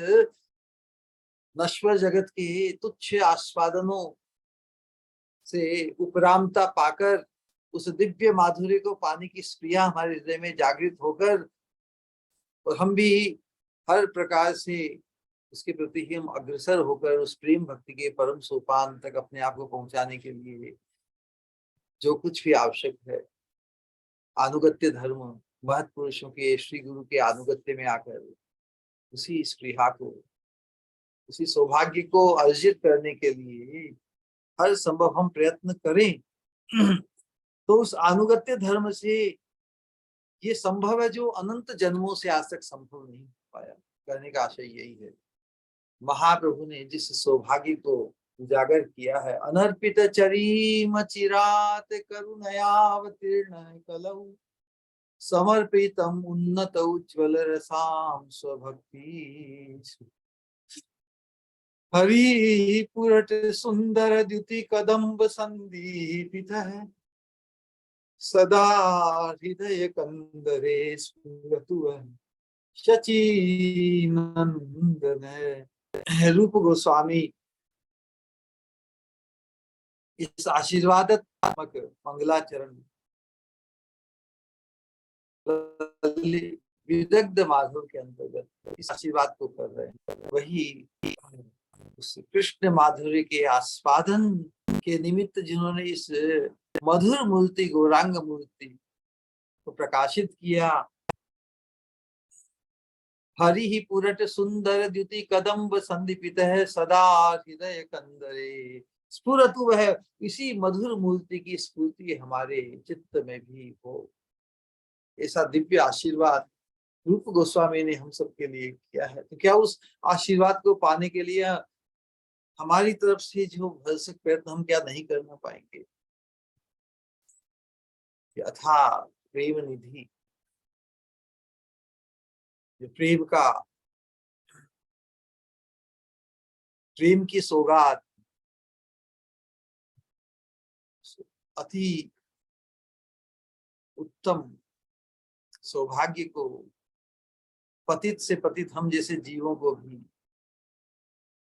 नश्वर जगत के तुच्छ आस्वादनों से उपरामता पाकर उस दिव्य माधुर्य को पाने की स्प्रिया हमारे हृदय में जागृत होकर और हम भी हर प्रकार से उसके प्रति ही हम अग्रसर होकर उस प्रेम भक्ति के परम सोपान तक अपने आप को पहुंचाने के लिए जो कुछ भी आवश्यक है, अनुगत्य धर्म, महत् पुरुषों के श्री गुरु के अनुगत्य में आकर उसी स्पृहा को, उसी सौभाग्य को अर्जित करने के लिए हर संभव हम प्रयत्न करें। तो उस अनुगत्य धर्म से ये संभव है जो अनंत जन्मों से आज तक संभव नहीं हो पाया। करने का आशय यही है, महाप्रभु ने जिस सौभाग्य को उजागर किया है, अनर्पित चरीम चिरात करुणयावतीर्ण कलौ समर्पितम उन्नत उज्ज्वल रसाम स्वभक्ति हरि पुरट सुंदर द्युति कदम्ब संदीपित है सदा हृदय कंदरे स्फुरतु शची नंदन। रूप गोस्वामी इस आशीर्वादात्मक मंगलाचरण विदग्ध माधव के अंतर्गत इस आशीर्वाद को कर रहे हैं, वही उस कृष्ण माधुर्य के आस्वादन के निमित्त जिन्होंने इस मधुर मूर्ति गौरांग मूर्ति को प्रकाशित किया। हरि ही पुरट सुंदर द्युति कदम्ब संदीपित है सदा हृदय कंदरे स्फुरतु, वह इसी मधुर मूर्ति की स्फूर्ति हमारे चित्त में भी हो। ऐसा दिव्य आशीर्वाद रूप गोस्वामी ने हम सबके लिए किया है। तो क्या उस आशीर्वाद को पाने के लिए हमारी तरफ से जो भरसक प्रयत्न हम क्या नहीं करना पाएंगे? अथा प्रेम निधि, जो प्रेम की सौगात, अति उत्तम सौभाग्य को पतित से पतित हम जैसे जीवों को भी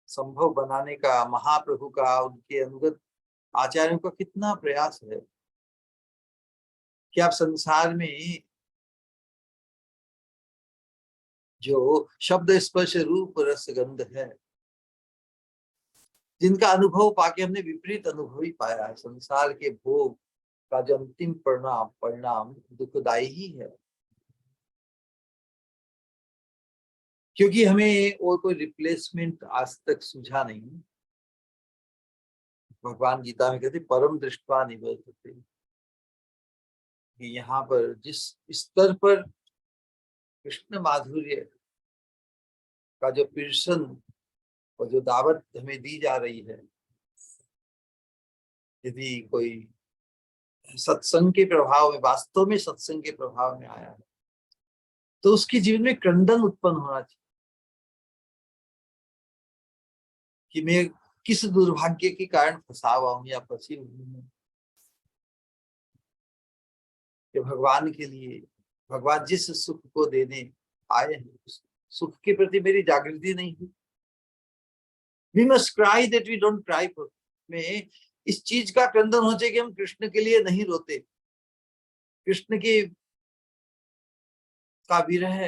संभव बनाने का महाप्रभु का, उनके अनुगत आचार्यों का कितना प्रयास है कि आप संसार में जो शब्द स्पर्श रूप रस गंध है, जिनका अनुभव पाके हमने विपरीत अनुभव ही पाया है। संसार के भोग का जो अंतिम परिणाम दुखदायी ही है, क्योंकि हमें और कोई रिप्लेसमेंट आज तक सूझा नहीं। भगवान गीता में कहते परम दृष्टवा निवर्तते, कि यहाँ पर जिस स्तर पर कृष्ण माधुर्य का जो पिरसन और जो दावत हमें दी जा रही है, यदि कोई सत्संग के प्रभाव में, वास्तव में सत्संग के प्रभाव में आया है, तो उसके जीवन में क्रंदन उत्पन्न होना चाहिए कि मैं किस दुर्भाग्य के कारण फंसा हुआ हूं या फंसी हुई हूं, कि भगवान के लिए, भगवान जिस सुख को देने आए हैं उस सुख के प्रति मेरी जागृति नहीं हुई। We must cry that we don't cry for, में इस चीज का क्रंदन हो जाए कि हम कृष्ण के लिए नहीं रोते, कृष्ण के का विरह,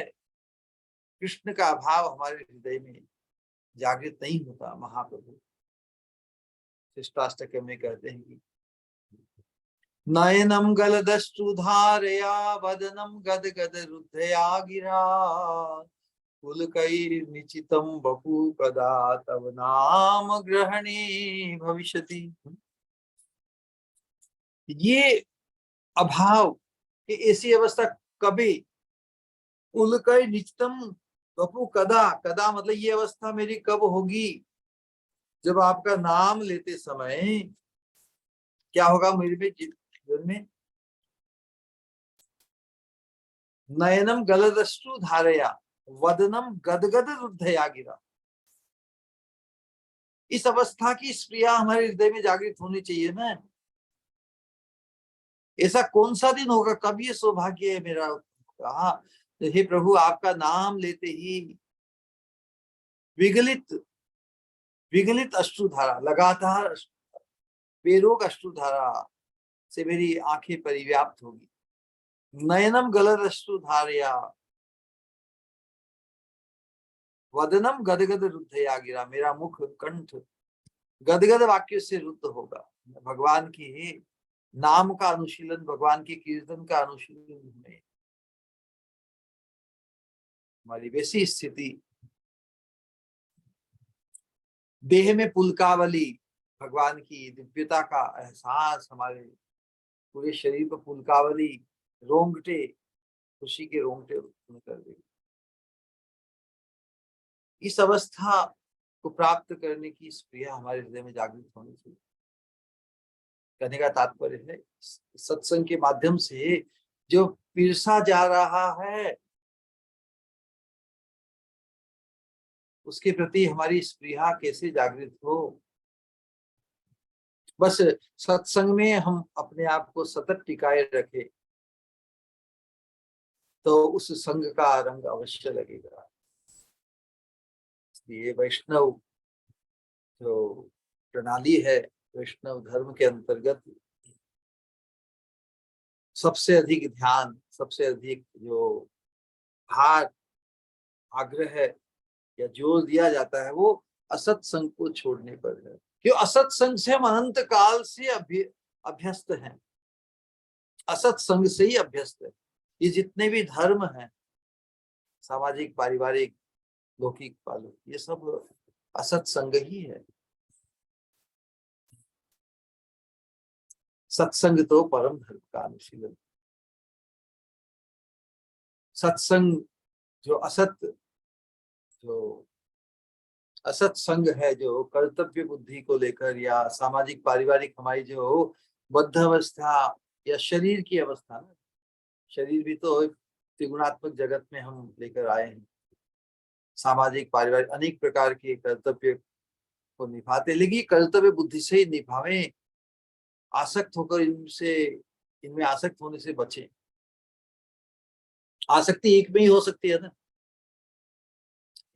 कृष्ण का अभाव हमारे हृदय में जागृत नहीं होता। महाप्रभु शिष्टाष्टक में कहते हैं कि नयनम गलदश्रुधारया वदनम गद गद रुद्धया गिरा पुलकैर्निचितं बपु कदा तव नाम ग्रहणे भविष्यति। ये अभाव कि ऐसी अवस्था कभी, पुलकै निचितम बपु कदा, कदा मतलब ये अवस्था मेरी कब होगी, जब आपका नाम लेते समय क्या होगा मेरे जीवन में। नयनम गलदश्रु धारया वदनम गदगद रुद्धया गिरा। इस अवस्था की स्प्रिया हमारे हृदय में जागृत होनी चाहिए ना। ऐसा कौन सा दिन होगा, कब ये सौभाग्य है मेरा। हाँ, हे प्रभु आपका नाम लेते ही विगलित विगलित अश्रुधारा, लगातार बेरोक अश्रुधारा से मेरी आंखें परिव्याप्त होगी। नयनम गलद अश्रुधारया वदनम गदगद रुद्धया गिरा। मेरा मुख कंठ गदगद वाक्य से रुद्ध होगा। भगवान की नाम का अनुशीलन, भगवान के कीर्तन का अनुशीलन में हमारी वैसी स्थिति, देह में पुलकावली, भगवान की दिव्यता का एहसास, हमारे पूरे शरीर पर पुलकावली, रोंगटे, खुशी के रोंगटे उत्पन्न कर देगी। इस अवस्था को प्राप्त करने की स्प्रिया हमारे हृदय में जागृत होनी चाहिए। कहने का तात्पर्य है सत्संग के माध्यम से जो पिरसा जा रहा है उसके प्रति हमारी स्पृहा कैसे जागृत हो। बस सत्संग में हम अपने आप को सतत टिकाए रखें तो उस संग का रंग अवश्य लगेगा। ये वैष्णव जो प्रणाली है, वैष्णव धर्म के अंतर्गत सबसे अधिक ध्यान, सबसे अधिक जो भार, आग्रह है या जोर दिया जाता है वो असत संग को छोड़ने पर है। क्यों? असत संग से हम अनंत काल से अभ्यस्त हैं, असत संग से ही अभ्यस्त है। ये जितने भी धर्म हैं, सामाजिक, पारिवारिक, लौकिक, पालक, ये सब असत संग ही है। सत्संग तो परम धर्म का अनुशीलन। सत्संग जो असत संग है, जो कर्तव्य बुद्धि को लेकर या सामाजिक पारिवारिक हमारी जो बद्ध अवस्था या शरीर की अवस्था ना, शरीर भी तो त्रिगुणात्मक जगत में हम लेकर आए हैं। सामाजिक पारिवारिक अनेक प्रकार के कर्तव्य को निभाते, लेकिन कर्तव्य बुद्धि से ही निभावें, आसक्त होकर इनमें आसक्त होने से बचें। आसक्ति एक में ही हो सकती है ना।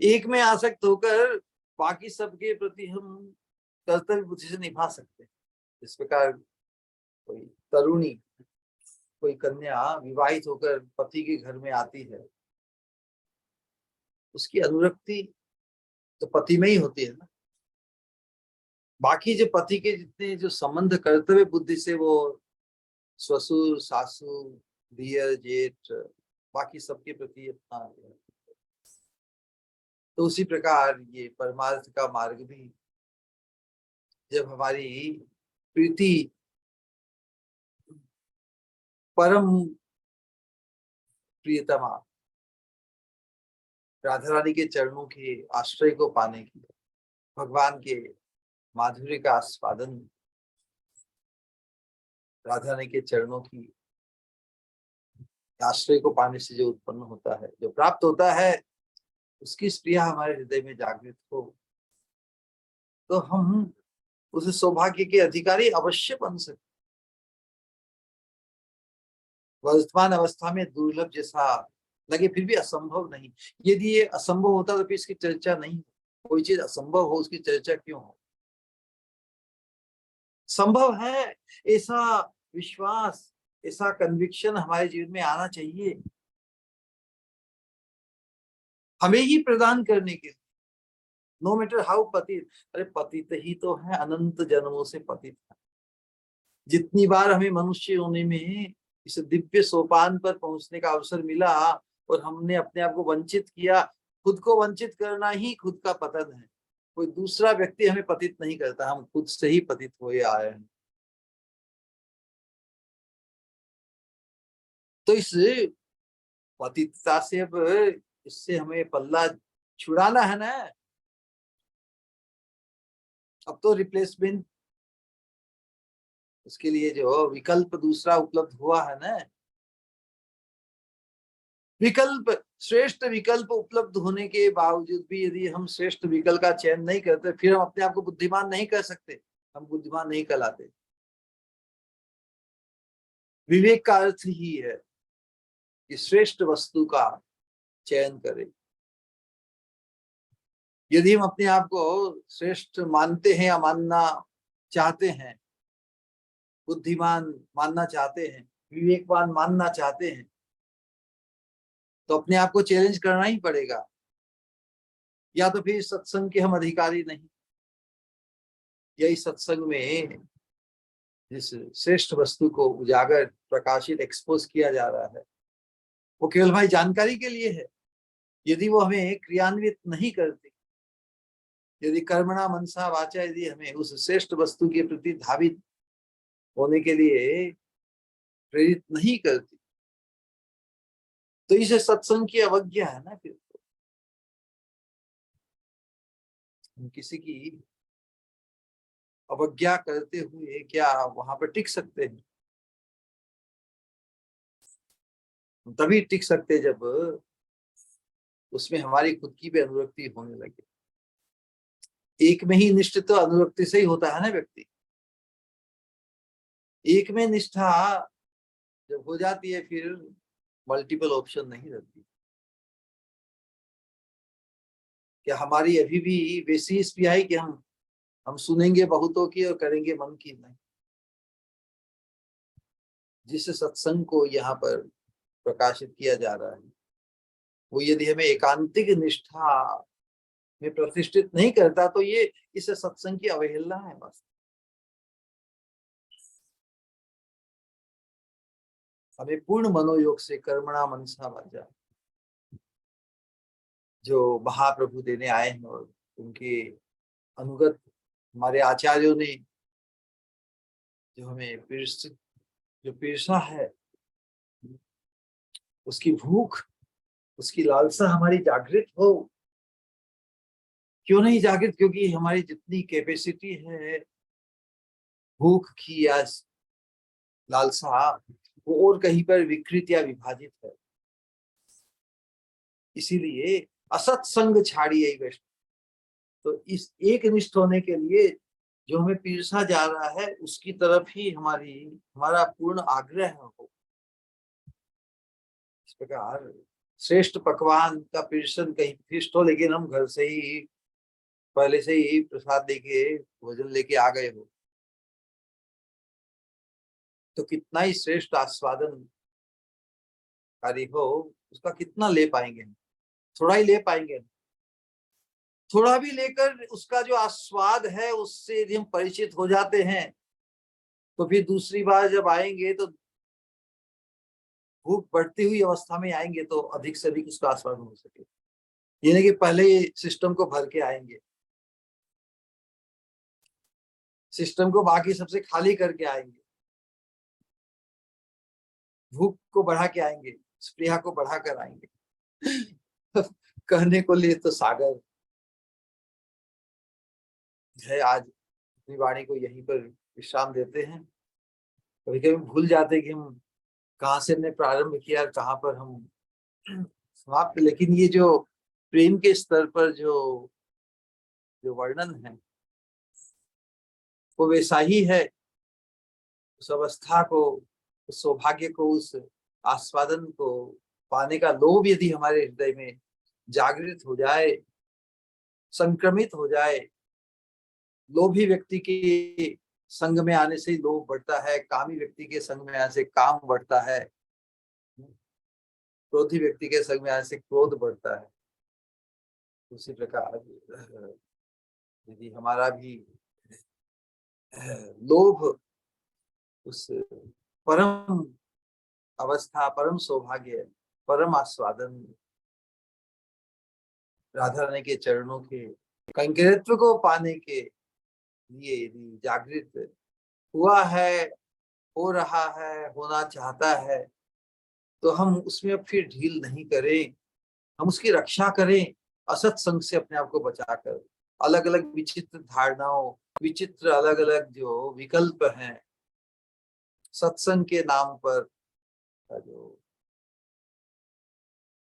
एक में आसक्त होकर बाकी सबके प्रति हम कर्तव्य बुद्धि से निभा सकते हैं। इस प्रकार कोई तरुणी, कोई कन्या विवाहित होकर पति के घर में आती है, उसकी अनुरक्ति तो पति में ही होती है ना। बाकी जो पति के जितने जो संबंध कर्तव्य बुद्धि से वो ससुर, सासू, दियर, जेठ, बाकी सबके प्रति अपना, तो उसी प्रकार ये परमार्थ का मार्ग भी, जब हमारी प्रीति परम प्रियतमा राधा रानी के चरणों के आश्रय को पाने की, भगवान के माधुर्य का आस्वादन राधा रानी के चरणों की आश्रय को पाने से जो उत्पन्न होता है, जो प्राप्त होता है, उसकी स्प्रिया हमारे हृदय में जागृत हो तो हम उस सौभाग्य के अधिकारी अवश्य बन सकते। वर्तमान अवस्था में दुर्लभ जैसा लगे फिर भी असंभव नहीं। यदि ये असंभव होता तो फिर इसकी चर्चा नहीं। कोई चीज असंभव हो उसकी चर्चा क्यों हो? संभव है, ऐसा विश्वास, ऐसा कन्विक्शन हमारे जीवन में आना चाहिए, हमें ही प्रदान करने के लिए। नो मैटर हाउ पतित, अरे पतित ही तो है, अनंत जन्मों से पतित है। जितनी बार हमें मनुष्य होने में इस दिव्य सोपान पर पहुंचने का अवसर मिला और हमने अपने आप को वंचित किया, खुद को वंचित करना ही खुद का पतन है। कोई दूसरा व्यक्ति हमें पतित नहीं करता, हम खुद से ही पतित हुए आए हैं। तो इस पतितता से अब इससे हमें पल्ला छुड़ाना है ना। अब तो रिप्लेसमेंट, उसके लिए जो विकल्प दूसरा उपलब्ध हुआ है ना, विकल्प, श्रेष्ठ विकल्प उपलब्ध होने के बावजूद भी यदि हम श्रेष्ठ विकल्प का चयन नहीं करते, फिर हम अपने आप को बुद्धिमान नहीं कर सकते, हम बुद्धिमान नहीं कहलाते। विवेक का अर्थ ही है कि श्रेष्ठ वस्तु का चयन करें। यदि हम अपने आप को श्रेष्ठ मानते हैं या मानना चाहते हैं, बुद्धिमान मानना चाहते हैं, विवेकवान मानना चाहते हैं, तो अपने आप को चैलेंज करना ही पड़ेगा। या तो फिर सत्संग के हम अधिकारी नहीं, यही सत्संग में जिस श्रेष्ठ वस्तु को उजागर, प्रकाशित, एक्सपोज किया जा रहा है, वो केवल भाई जानकारी के लिए है। यदि वो हमें क्रियान्वित नहीं करती, यदि कर्मणा मनसा वाचा यदि हमें उस श्रेष्ठ वस्तु के प्रति धावित होने के लिए प्रेरित नहीं करती, तो इसे सत्संग की अवज्ञा है ना। फिर हम किसी की अवज्ञा करते हुए क्या वहां पर टिक सकते हैं? तभी टिक सकते जब उसमें हमारी खुद की भी अनुरक्ति होने लगे। एक में ही निष्ठ तो अनुरक्ति से ही होता है ना व्यक्ति। एक में निष्ठा जब हो जाती है, फिर मल्टीपल ऑप्शन नहीं रहती। क्या हमारी अभी भी वैसी स्पृहा है कि हम सुनेंगे बहुतों की और करेंगे मन की नहीं? जिस सत्संग को यहाँ पर प्रकाशित किया जा रहा है, वो यदि हमें एकांतिक निष्ठा में प्रतिष्ठित नहीं करता, तो ये इस सत्संग की अवहेलना है बस। हमें पूर्ण मनोयोग से कर्मणा मनसा वाचा, जो महाप्रभु देने आए हैं और उनके अनुगत हमारे आचार्यों ने जो हमें जो पीरसा है, उसकी भूख, उसकी लालसा हमारी जागृत हो। क्यों नहीं जागृत? क्योंकि हमारी जितनी कैपेसिटी है भूख की या लालसा, वो और कहीं पर विकृत या विभाजित है। इसीलिए असत्संग छाड़िए वैष्णव। तो इस एक निष्ठ होने के लिए जो हमें पीरसा जा रहा है, उसकी तरफ ही हमारा पूर्ण आग्रह हो। इस प्रकार श्रेष्ठ पकवान का पीरसन कहीं फिस्ट हो, लेकिन हम घर से ही पहले से ही प्रसाद लेके, भोजन लेके आ गए हो, तो कितना ही श्रेष्ठ आस्वादन कार्य हो, उसका कितना ले पाएंगे? थोड़ा ही ले पाएंगे। थोड़ा भी लेकर उसका जो आस्वाद है उससे यदि हम परिचित हो जाते हैं, तो फिर दूसरी बार जब आएंगे तो भूख बढ़ती हुई अवस्था में आएंगे, तो अधिक से अधिक उसका आस्वाद हो सके। ये नहीं कि पहले ही सिस्टम को भर के आएंगे, सिस्टम को बाकी सबसे खाली करके आएंगे, भूख को बढ़ा के आएंगे, स्पृहा को बढ़ा कर आएंगे। कहने को लिए तो सागर है। आज अपनी वाणी को यहीं पर विश्राम देते हैं। कभी कभी भूल जाते कि हम कहाँ से हमने प्रारंभ किया, कहाँ पर हम समाप्त। लेकिन ये जो प्रेम के स्तर पर जो जो वर्णन है, वो वैसा ही है। उस अवस्था को, उस सौभाग्य को, उस आस्वादन को पाने का लोभ यदि हमारे हृदय में जागृत हो जाए, संक्रमित हो जाए। लोभी व्यक्ति के संग में आने से ही लोभ बढ़ता है, कामी व्यक्ति के संग में आने से काम बढ़ता है, क्रोधी व्यक्ति के संग में आने से क्रोध बढ़ता है। उसी प्रकार यदि हमारा भी लोभ उस परम अवस्था, परम सौभाग्य, परम आस्वादन राधा रानी के चरणों के कंकरत्व को पाने के लिए यदि जागृत हुआ है, हो रहा है, होना चाहता है, तो हम उसमें फिर ढील नहीं करें, हम उसकी रक्षा करें, असत संग से अपने आप को बचाकर। अलग अलग विचित्र धारणाओं, विचित्र अलग अलग जो विकल्प हैं सत्संग के नाम पर, जो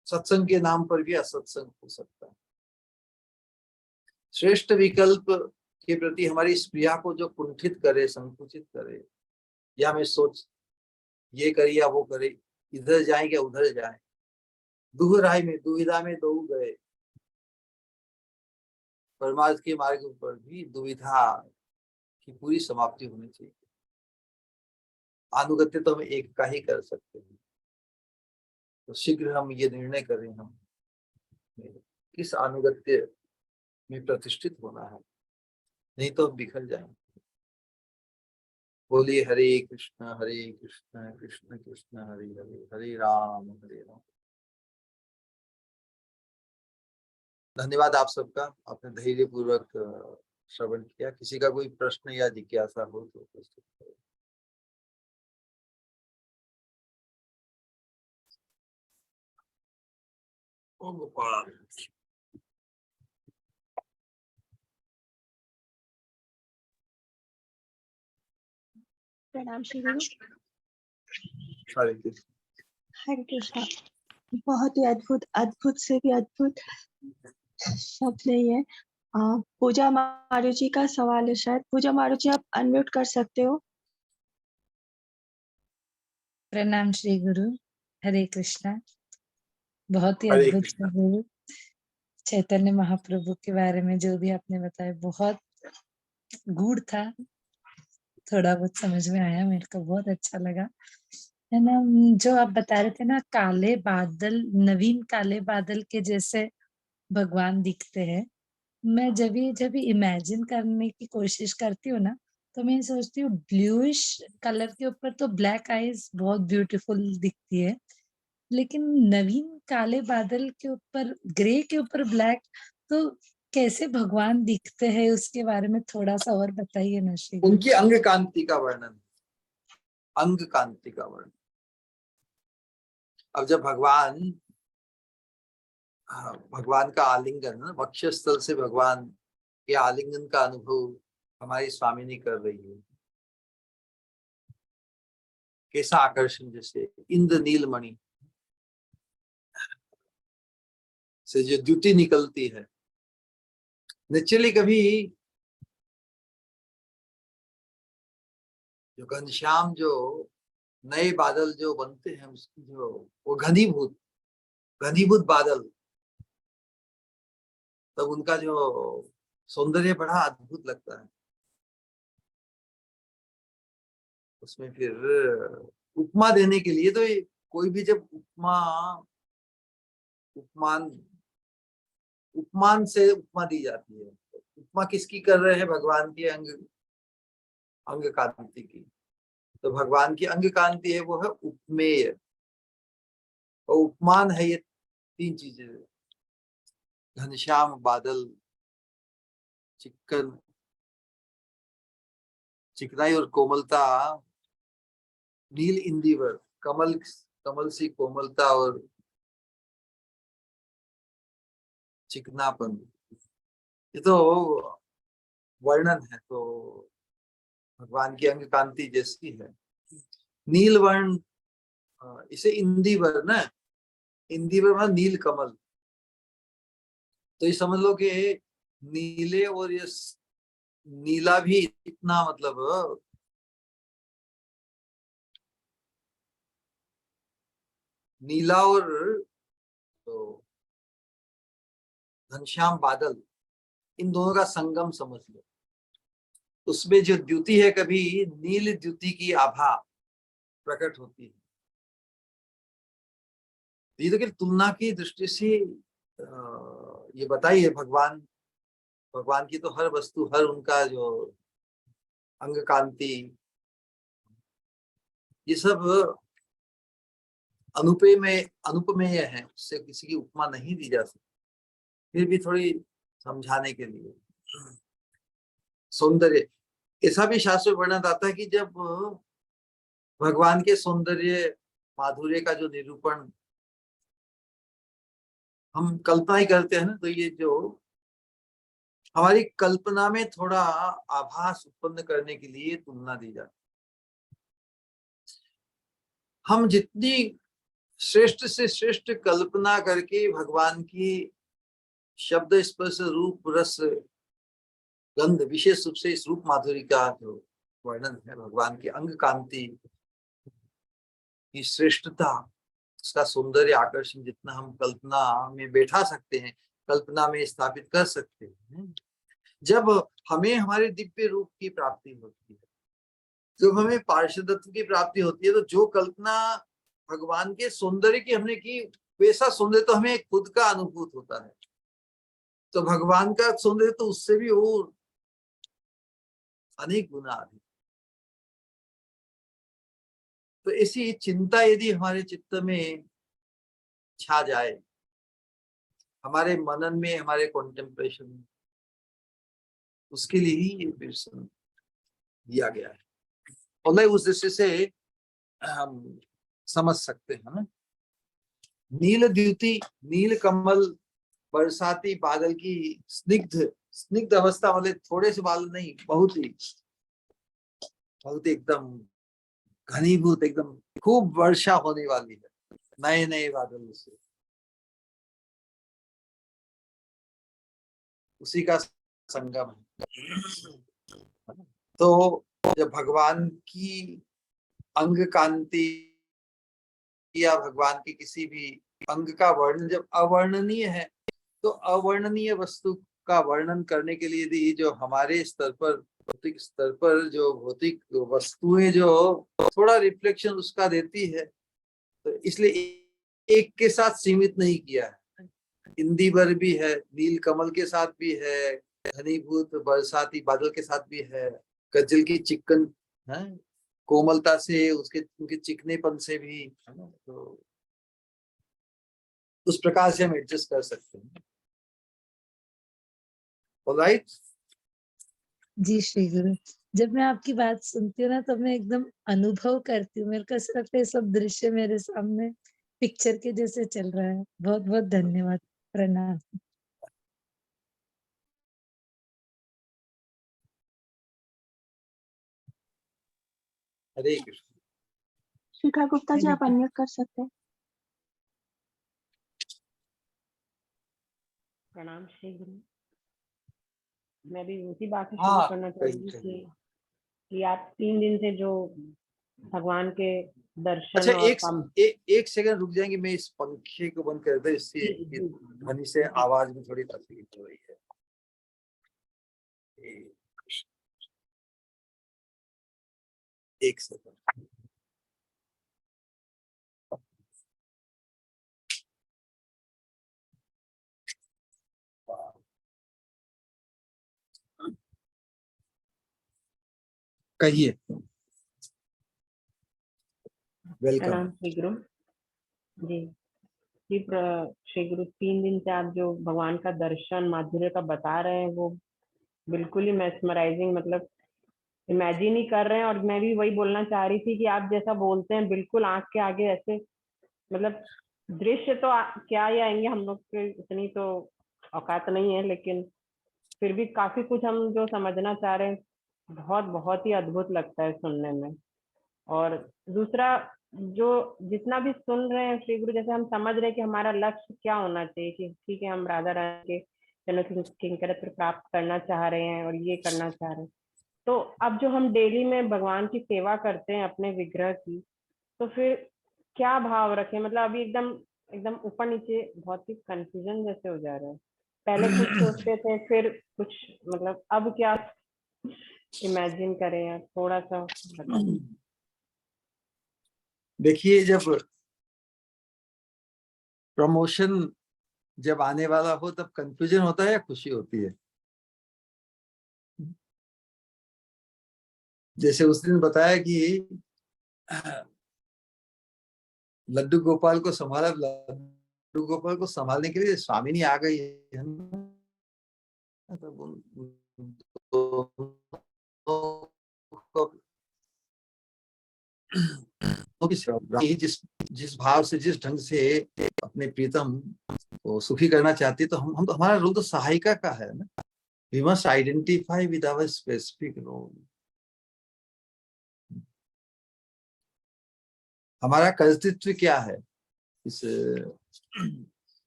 सत्संग के नाम पर भी असत्संग हो सकता है। श्रेष्ठ विकल्प के प्रति हमारी स्प्रिया को जो कुंठित करे, संकुचित करे, या हमें सोच ये करे या वो करे, इधर जाए या उधर जाए, दुहराई में दुविधा में दो गए, परमार्थ के मार्ग पर भी दुविधा की पूरी समाप्ति होनी चाहिए। अनुगत्य तो हम एक का ही कर सकते हैं, तो शीघ्र हम ये निर्णय करें हम किस अनुगत्य में प्रतिष्ठित होना है, नहीं तो हम बिखर जाएंगे। बोलिए हरे कृष्ण कृष्ण कृष्ण हरे हरे, हरे राम हरे राम। धन्यवाद आप सबका, आपने धैर्य पूर्वक श्रवण किया। किसी का कोई प्रश्न या जिज्ञासा हो तो प्रस्तुत करें। ओ गोपाल। प्रणाम श्री गुरु। हरे कृष्ण। हरे कृष्णा। बहुत ही अद्भुत, अद्भुत से भी अद्भुत शब्द नहीं है। पूजा मारू जी का सवाल है शायद। पूजा मारू जी, आप अनम्यूट कर सकते हो। प्रणाम श्री गुरु। हरे कृष्णा। बहुत ही हरे अद्भुत कृष्ण। गुरु चैतन्य महाप्रभु के बारे में जो भी आपने बताया बहुत गूढ़ था, थोड़ा बहुत समझ में आया, मेरे को बहुत अच्छा लगा, है ना। जो आप बता रहे थे ना, काले बादल, नवीन काले बादल के जैसे भगवान दिखते हैं। मैं जब भी इमेजिन करने की कोशिश करती हूँ ना, तो मैं सोचती हूँ ब्लूइश कलर के ऊपर तो ब्लैक आईज बहुत ब्यूटीफुल दिखती है, लेकिन नवीन काले बादल के ऊपर, ग्रे के ऊपर ब्लैक, तो कैसे भगवान दिखते हैं उसके बारे में थोड़ा सा और बताइए ना श्री गुरु। उनकी अंग कांति का वर्णन, अंग कांति का वर्णन। अब जब भगवान का आलिंगन, वक्षस्थल से भगवान के आलिंगन का अनुभव हमारी स्वामिनी कर रही है, कैसा आकर्षण, जैसे इंद्र नीलमणि से जो द्युति निकलती है। नेचुरली कभी जो घनश्याम, जो नए बादल जो बनते हैं, उसकी जो वो घनीभूत बादल, तब उनका जो सौंदर्य बड़ा अद्भुत लगता है। उसमें फिर उपमा देने के लिए तो कोई भी जब उपमान उपमान से उपमा दी जाती है, उपमा किसकी कर रहे हैं? भगवान की अंग कांति की। तो भगवान की अंग कांति है, वो है उपमेय, और उपमान है ये तीन चीजें: घनश्याम बादल, चिकनाई और कोमलता, नील इंदिवर, कमल सी कोमलता और चिकनापन। ये तो वर्णन है, तो भगवान की अंग कांति जैसी है। नील वर्ण, इसे इंदिवर ना, इंदिवर मतलब नील कमल। तो ये समझ लो कि नीले और ये नीला भी इतना, मतलब नीला और तो घनश्याम बादल, इन दोनों का संगम समझ लो। उसमें जो द्युति है, कभी नील द्युति की आभा प्रकट होती है। ये तो तुलना की दृष्टि से ये बताइए, भगवान की तो हर वस्तु, हर उनका जो अंग कांति, ये सब अनुपमेय है, उससे किसी की उपमा नहीं दी जा सकती। फिर भी थोड़ी समझाने के लिए, सौंदर्य, ऐसा भी शास्त्र में वर्णन आता है कि जब भगवान के सौंदर्य माधुर्य का जो निरूपण हम कल्पना ही करते हैं ना, तो ये जो हमारी कल्पना में थोड़ा आभास उत्पन्न करने के लिए तुलना दी जाती है। हम जितनी श्रेष्ठ से श्रेष्ठ कल्पना करके भगवान की शब्द स्पर्श रूप रस गंध, विशेष रूप से इस रूप माधुरी का जो वर्णन है, भगवान की अंग कांति की श्रेष्ठता, उसका सौंदर्य आकर्षण जितना हम कल्पना में बैठा सकते हैं, कल्पना में स्थापित कर सकते हैं, जब हमें हमारे दिव्य रूप की प्राप्ति होती है, जब हमें पार्षदत्व की प्राप्ति होती है, तो जो कल्पना भगवान के सौंदर्य की हमने की, वैसा सौंदर्य तो हमें खुद का अनुभूत होता है। तो भगवान का सौंदर्य तो उससे भी और अनेक गुना अधिक। तो ऐसी चिंता यदि हमारे चित्त में छा जाए, हमारे मनन में, हमारे कॉन्टेम्पलेशन में, उसके लिए ही ये दर्शन दिया गया है। और उस दृष्टि से हम समझ सकते हैं ना, नील द्युति, नील कमल, बरसाती बादल की स्निग्ध स्निग्ध अवस्था, मतलब थोड़े से बादल नहीं, बहुत ही एकदम घनीभूत, एकदम खूब वर्षा होने वाली है, नए नए बादल से, उसी का संगम है। तो जब भगवान की अंग कांति या भगवान की किसी भी अंग का वर्णन जब अवर्णनीय है, तो अवर्णनीय वस्तु का वर्णन करने के लिए यदि जो हमारे स्तर पर, भौतिक स्तर पर जो भौतिक वस्तुएं जो थोड़ा रिफ्लेक्शन उसका देती है, तो इसलिए एक के साथ सीमित नहीं किया है, इंदिवर भी है, नील कमल के साथ भी है, घनीभूत बरसाती बादल के साथ भी है, गजल की चिकन है, कोमलता से, उसके उनके चिकनेपन से भी है ना, तो उस प्रकार से हम एडजस्ट कर सकते हैं। ऑलराइट जी श्री गुरु, जब मैं आपकी बात सुनती हूँ ना, तो मैं एकदम अनुभव करती हूँ, मेरे को ऐसा लगता है सब दृश्य मेरे सामने पिक्चर के जैसे चल रहा है। बहुत बहुत धन्यवाद, प्रणाम। हरे कृष्ण। शिखा गुप्ता जी, आप अनम्यूट कर सकते हैं। प्रणाम श्री गुरु। मैं भी उसी बात से शुरू हाँ, करना चाहूंगी कि आप 3 दिन से जो भगवान के दर्शन अच्छा, और एक सेकंड रुक जाएंगे, मैं इस पंखे को बंद कर दे, इससे ध्वनि से आवाज में थोड़ी तकलीफ हो रही है। एक सेकंड। कहिए। वेलकम। प्रणाम श्री गुरु जी। श्री गुरु, 3 दिन से आप जो भगवान का दर्शन माधुर्य का बता रहे हैं, वो बिल्कुल ही मेस्मराइजिंग, मतलब इमेजिन ही कर रहे हैं। और मैं भी वही बोलना चाह रही थी कि आप जैसा बोलते हैं, बिल्कुल आंख के आगे ऐसे, मतलब दृश्य तो क्या ही आएंगे, हम लोग के इतनी तो औकात नहीं है, लेकिन फिर भी काफी कुछ हम जो समझना चाह रहे हैं, बहुत बहुत ही अद्भुत लगता है सुनने में। और दूसरा, जो जितना भी सुन रहे हैं श्री गुरु, जैसे हम समझ रहे हैं कि हमारा लक्ष्य क्या होना चाहिए, कि ठीक है हम राधा रानी के चरणों की किंकरत्व प्राप्त करना चाह रहे हैं और ये करना चाह रहे हैं, तो अब जो हम डेली में भगवान की सेवा करते हैं अपने विग्रह की, तो फिर क्या भाव रखें? मतलब अभी एकदम एकदम ऊपर नीचे बहुत ही कंफ्यूजन जैसे हो जा रहा है। पहले कुछ सोचते थे, फिर कुछ, मतलब अब क्या इमेजिन करें यार, थोड़ा सा बताइए। देखिए, जब प्रमोशन जब आने वाला हो, तब कंफ्यूजन होता है या खुशी होती है? जैसे उस दिन बताया कि लड्डू गोपाल को संभाला, लड्डू गोपाल को संभालने के लिए स्वामिनी आ गई है ना, तब जिस जिस भाव से, जिस ढंग से अपने प्रीतम को सुखी करना चाहती है, तो हम तो, हमारा रोल तो सहायिका का है ना। We must identify with our specific role. हमारा कर्तृत्व क्या है इस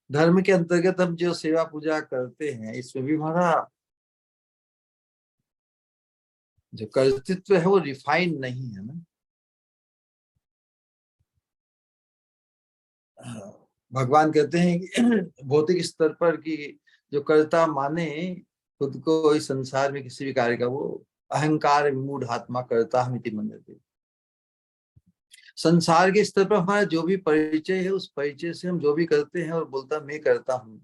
धर्म के अंतर्गत हम जो सेवा पूजा करते हैं, इसमें भी हमारा जो कर्तृत्व है वो रिफाइंड नहीं है ना। भगवान कहते हैं कि भौतिक स्तर पर कि जो कर्ता माने खुद को इस संसार में किसी भी कार्य का, वो अहंकार विमूढ़ आत्मा कर्ता हमिति मन्यते। संसार के स्तर पर हमारा जो भी परिचय है, उस परिचय से हम जो भी करते हैं और बोलता मैं करता हूं।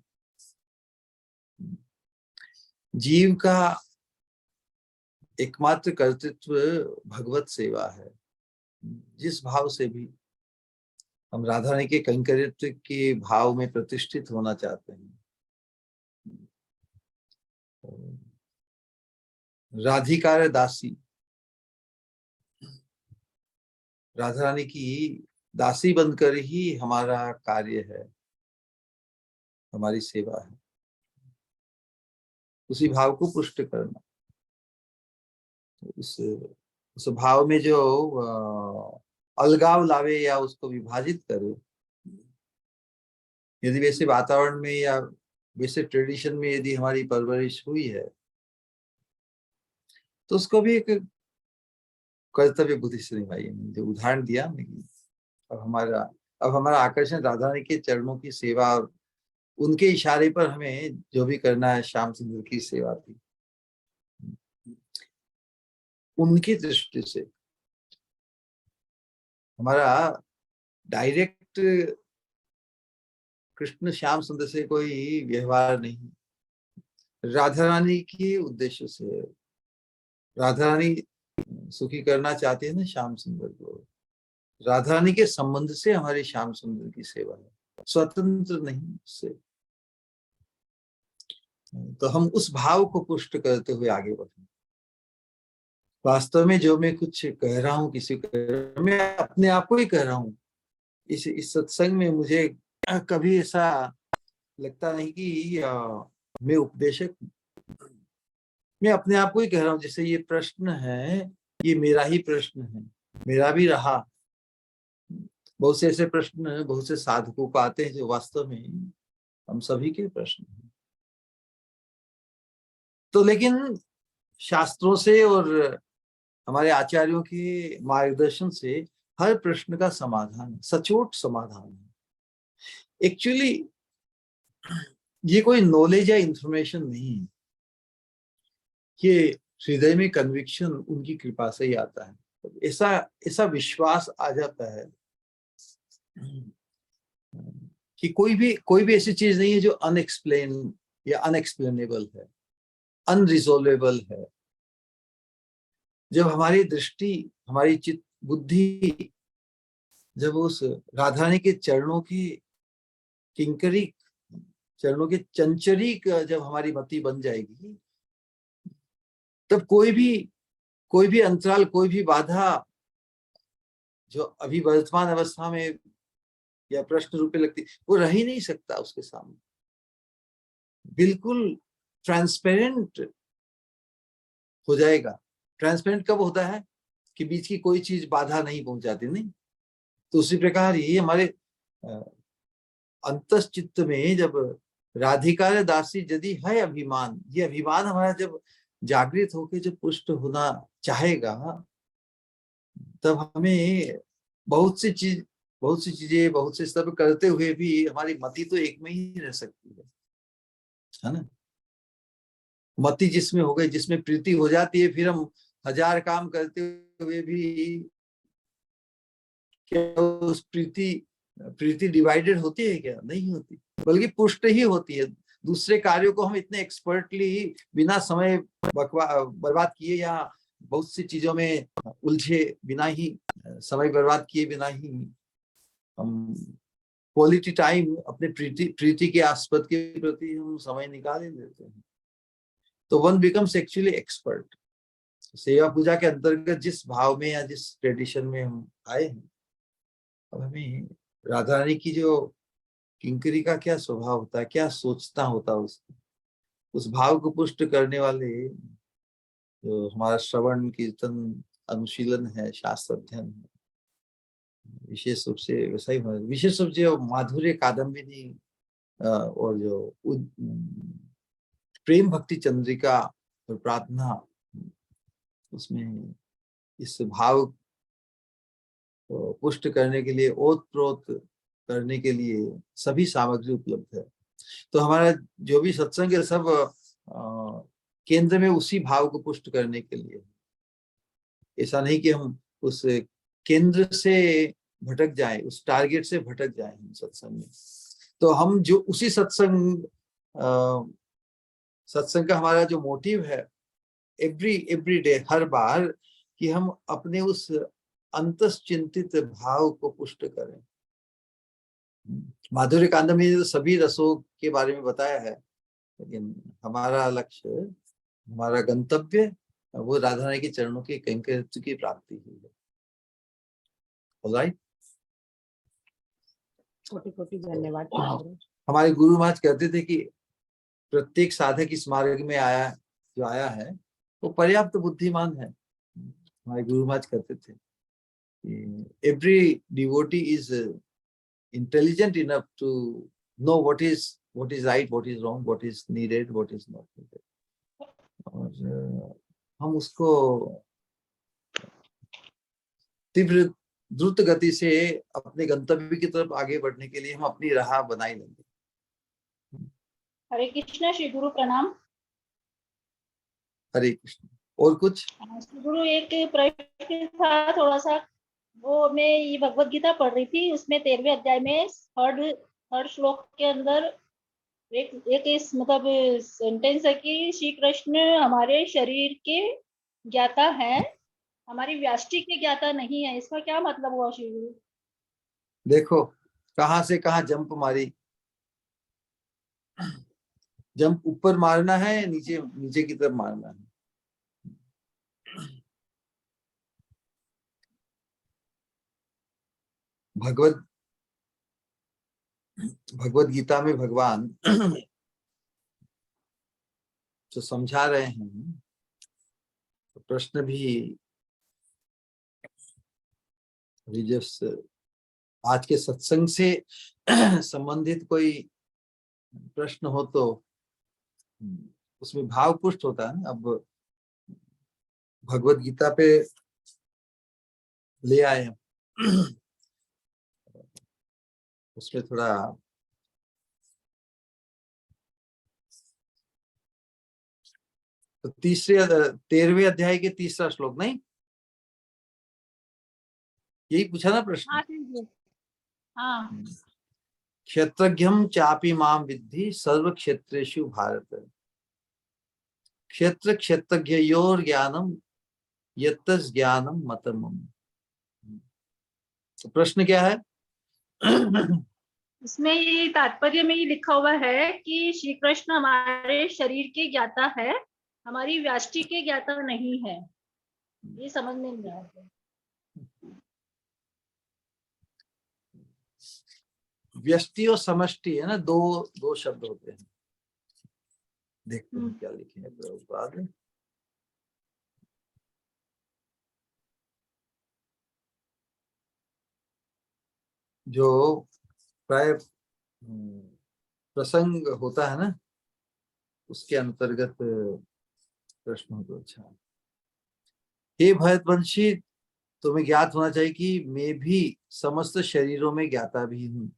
जीव का एकमात्र कर्तृत्व भगवत सेवा है। जिस भाव से भी हम राधा रानी के कैंकर्यत्व के भाव में प्रतिष्ठित होना चाहते हैं, राधिकार दासी, राधा रानी की दासी बनकर ही हमारा कार्य है, हमारी सेवा है। उसी भाव को पुष्ट करना, उस भाव में जो अलगाव लावे या उसको विभाजित करे। यदि वैसे वातावरण में या वैसे ट्रेडिशन में यदि हमारी परवरिश हुई है, तो उसको भी एक कर्तव्य बुद्धि से निभाइए। जो उदाहरण दिया अब हमारा आकर्षण राधा रानी के चरणों की सेवा, और उनके इशारे पर हमें जो भी करना है, श्याम सुंदर की सेवा भी उनकी दृष्टि से। हमारा डायरेक्ट कृष्ण श्याम सुंदर से कोई व्यवहार नहीं, राधा रानी के उद्देश्य से। राधा रानी सुखी करना चाहती है ना श्याम सुंदर को, राधा रानी के संबंध से हमारी श्याम सुंदर की सेवा है, स्वतंत्र नहीं उससे। तो हम उस भाव को पुष्ट करते हुए आगे बढ़े। वास्तव में जो मैं कुछ कह रहा हूँ किसी को, मैं अपने आप को ही कह रहा हूँ। इस सत्संग में मुझे कभी ऐसा लगता नहीं कि मैं उपदेशक, मैं अपने आप को ही कह रहा हूँ। जैसे ये प्रश्न है, ये मेरा ही प्रश्न है, मेरा भी रहा। बहुत से ऐसे प्रश्न बहुत से साधकों को आते हैं जो वास्तव में हम सभी के प्रश्न हैं। तो लेकिन शास्त्रों से और हमारे आचार्यों के मार्गदर्शन से हर प्रश्न का समाधान, सचोट समाधान है। एक्चुअली ये कोई नॉलेज या इंफॉर्मेशन नहीं है, ये हृदय में कन्विक्शन उनकी कृपा से ही आता है। ऐसा विश्वास आ जाता है कि कोई भी ऐसी चीज नहीं है जो अनएक्सप्लेन या अनएक्सप्लेनेबल है, अनरिजोल्वेबल है। जब हमारी दृष्टि, हमारी चित्त बुद्धि जब उस राधा रानी के चरणों की किंकरी, चरणों के चंचरी जब हमारी मति बन जाएगी, तब कोई भी अंतराल, कोई भी बाधा जो अभी वर्तमान अवस्था में या प्रश्न रूप में लगती, वो रह ही नहीं सकता उसके सामने। बिल्कुल ट्रांसपेरेंट हो जाएगा। ट्रांसपेरेंट कब होता है कि बीच की कोई चीज बाधा नहीं पहुंचाती, नहीं। तो उसी प्रकार ही हमारे अंतश्चित्त में जब राधिका दासी यदि है अभिमान, ये अभिमान हमारा जब जागृत होकर जब पुष्ट होना चाहेगा, तब हमें बहुत सी चीजें बहुत से सब करते हुए भी हमारी मति तो एक में ही रह सकती है ना। मति जिसमें हो गई, जिसमें प्रीति हो जाती है, फिर हम 1000 काम करते हुए भी क्या उस प्रीति डिवाइडेड होती है? क्या नहीं होती, बल्कि पुष्ट ही होती है। दूसरे कार्यों को हम इतने एक्सपर्टली बिना समय बर्बाद किए या बहुत सी चीजों में उलझे बिना ही, समय बर्बाद किए बिना ही हम क्वालिटी टाइम अपने प्रीति के आस्पद के प्रति हम समय निकाल ही देते हैं, तो वन बिकम्स एक्चुअली एक्सपर्ट। सेवा पूजा के अंतर्गत जिस भाव में या जिस ट्रेडिशन में हम आए हैं, अब हमें राधा रानी की जो किंकरी का क्या स्वभाव होता है, क्या सोचता होता है, उस भाव को पुष्ट करने वाले जो हमारा श्रवण कीर्तन अनुशीलन है, शास्त्र अध्ययन है, विशेष रूप से वैसा ही विशेष रूप से माधुर्य कादम्बिनी और जो प्रेम भक्ति चंद्रिका और प्रार्थना, उसमें इस भाव को पुष्ट करने के लिए, ओत प्रोत करने के लिए सभी सामग्री उपलब्ध है। तो हमारा जो भी सत्संग है सब केंद्र में उसी भाव को पुष्ट करने के लिए। ऐसा नहीं कि हम उस केंद्र से भटक जाएं, उस टारगेट से भटक जाएं हम सत्संग में। तो हम जो उसी सत्संग का हमारा जो मोटिव है एवरी डे, हर बार, कि हम अपने उस अंतश्चिंतित भाव को पुष्ट करें। माधुर्य कांड में तो सभी रसों के बारे में बताया है, लेकिन हमारा लक्ष्य, हमारा गंतव्य वो राधा रानी के चरणों के कैंकर्य की प्राप्ति ही है। ऑलराइट, कोटि धन्यवाद। हमारे गुरु महाराज कहते थे कि प्रत्येक साधक इस मार्ग में आया है वो पर्याप्त बुद्धिमान है। हमारे गुरु महाराज कहते थे every devotee is intelligent enough to know what is right, what is wrong, what is needed, what is not needed. और हम उसको तीव्र द्रुत गति से अपने गंतव्य की तरफ आगे बढ़ने के लिए हम अपनी राह बनाई लेंगे। हरे कृष्णा। श्री गुरु प्रणाम। हरे कृष्ण। और कुछ श्री गुरु, एक प्रश्न था थोड़ा सा, वो मैं ये भगवत गीता पढ़ रही थी, उसमें 13वें अध्याय में थर्ड श्लोक के अंदर एक इस मतलब सेंटेंस है कि श्री कृष्ण हमारे शरीर के ज्ञाता है, हमारी व्याष्टि के ज्ञाता नहीं है। इसका क्या मतलब हुआ श्री गुरु? देखो कहां से कहां जंप मारी। जंप ऊपर मारना है या नीचे की तरफ मारना है? भगवत गीता में भगवान जो समझा रहे हैं, तो प्रश्न भी जब आज के सत्संग से संबंधित कोई प्रश्न हो तो उसमें भाव पुष्ट होता है ना। अब भगवत गीता पे ले आए हम, उसमें थोड़ा तो 13वें अध्याय के 3रा श्लोक, नहीं यही पूछा ना प्रश्न? हाँ। क्षेत्रज्ञम चापि माम विद्धि सर्व क्षेत्रेषु भारत, क्षेत्र क्षेत्रज्ञयोर ज्ञानम यत्तस् ज्ञानम मतमम। तो प्रश्न क्या है? इसमें ये तात्पर्य में ये लिखा हुआ है कि श्री कृष्ण हमारे शरीर के ज्ञाता है, हमारी व्याष्टि के ज्ञाता नहीं है। ये समझ में नहीं आया। व्यष्टि और समष्टि है ना, दो शब्द होते हैं। देखते हैं क्या लिखे हैं बाद में। जो प्राय प्रसंग होता है ना, उसके अंतर्गत प्रश्न हो तो अच्छा। हे भरतवंशी, तुम्हें ज्ञात होना चाहिए कि मैं भी समस्त शरीरों में ज्ञाता भी हूँ,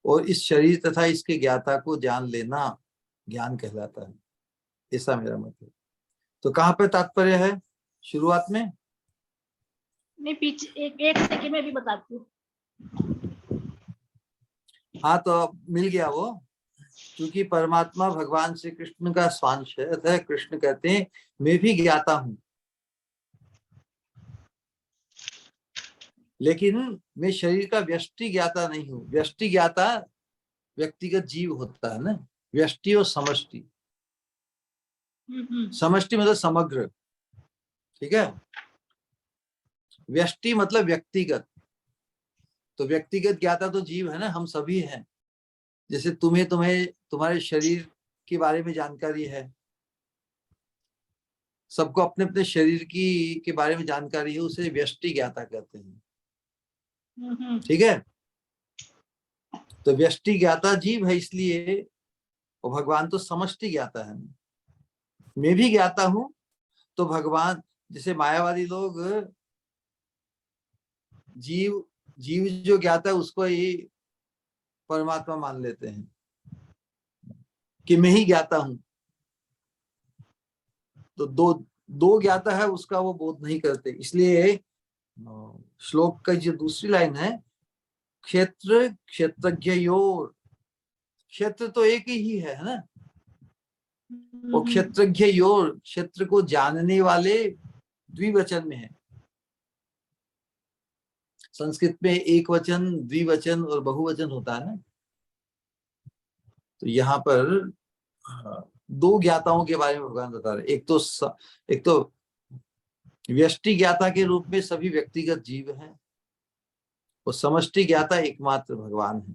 और इस शरीर तथा इसके ज्ञाता को जान लेना ज्ञान कहलाता है। ऐसा मेरा मत है। तो कहाँ पर तात्पर्य है? शुरुआत में? मैं पीछे एक सेकंड में भी बताती हूँ। हाँ, तो अब मिल गया वो। क्योंकि परमात्मा भगवान श्री कृष्ण का स्वांश है, अतः कृष्ण कहते हैं मैं भी ज्ञाता हूँ। लेकिन मैं शरीर का व्यष्टि ज्ञाता नहीं हूँ। व्यष्टि ज्ञाता व्यक्तिगत जीव होता है ना, व्यष्टि और समष्टि। समष्टि मतलब समग्र, ठीक है। व्यष्टि मतलब व्यक्तिगत, तो व्यक्तिगत ज्ञाता तो जीव है ना, हम सभी हैं। जैसे तुम्हें तुम्हारे शरीर के बारे में जानकारी है, सबको अपने अपने शरीर के बारे में जानकारी है, उसे व्यष्टि ज्ञाता कहते हैं, ठीक है। तो व्यष्टि ज्ञाता जीव है इसलिए, और भगवान तो समष्टि ज्ञाता है। मैं भी ज्ञाता हूं, तो भगवान, जैसे मायावादी लोग जीव जीव जो ज्ञाता है उसको ही परमात्मा मान लेते हैं कि मैं ही ज्ञाता हूं, तो दो ज्ञाता है उसका वो बोध नहीं करते। इसलिए श्लोक का जो दूसरी लाइन है, क्षेत्र क्षेत्रज्ञयोर, क्षेत्र तो एक ही है ना, वो क्षेत्रज्ञयोर, क्षेत्र को जानने वाले द्विवचन में है। संस्कृत में एक वचन, द्विवचन और बहुवचन होता है ना, तो यहाँ पर दो ज्ञाताओं के बारे में भगवान बता रहे। एक तो व्यष्टि ज्ञाता के रूप में सभी व्यक्तिगत जीव हैं, और समष्टि ज्ञाता एकमात्र भगवान है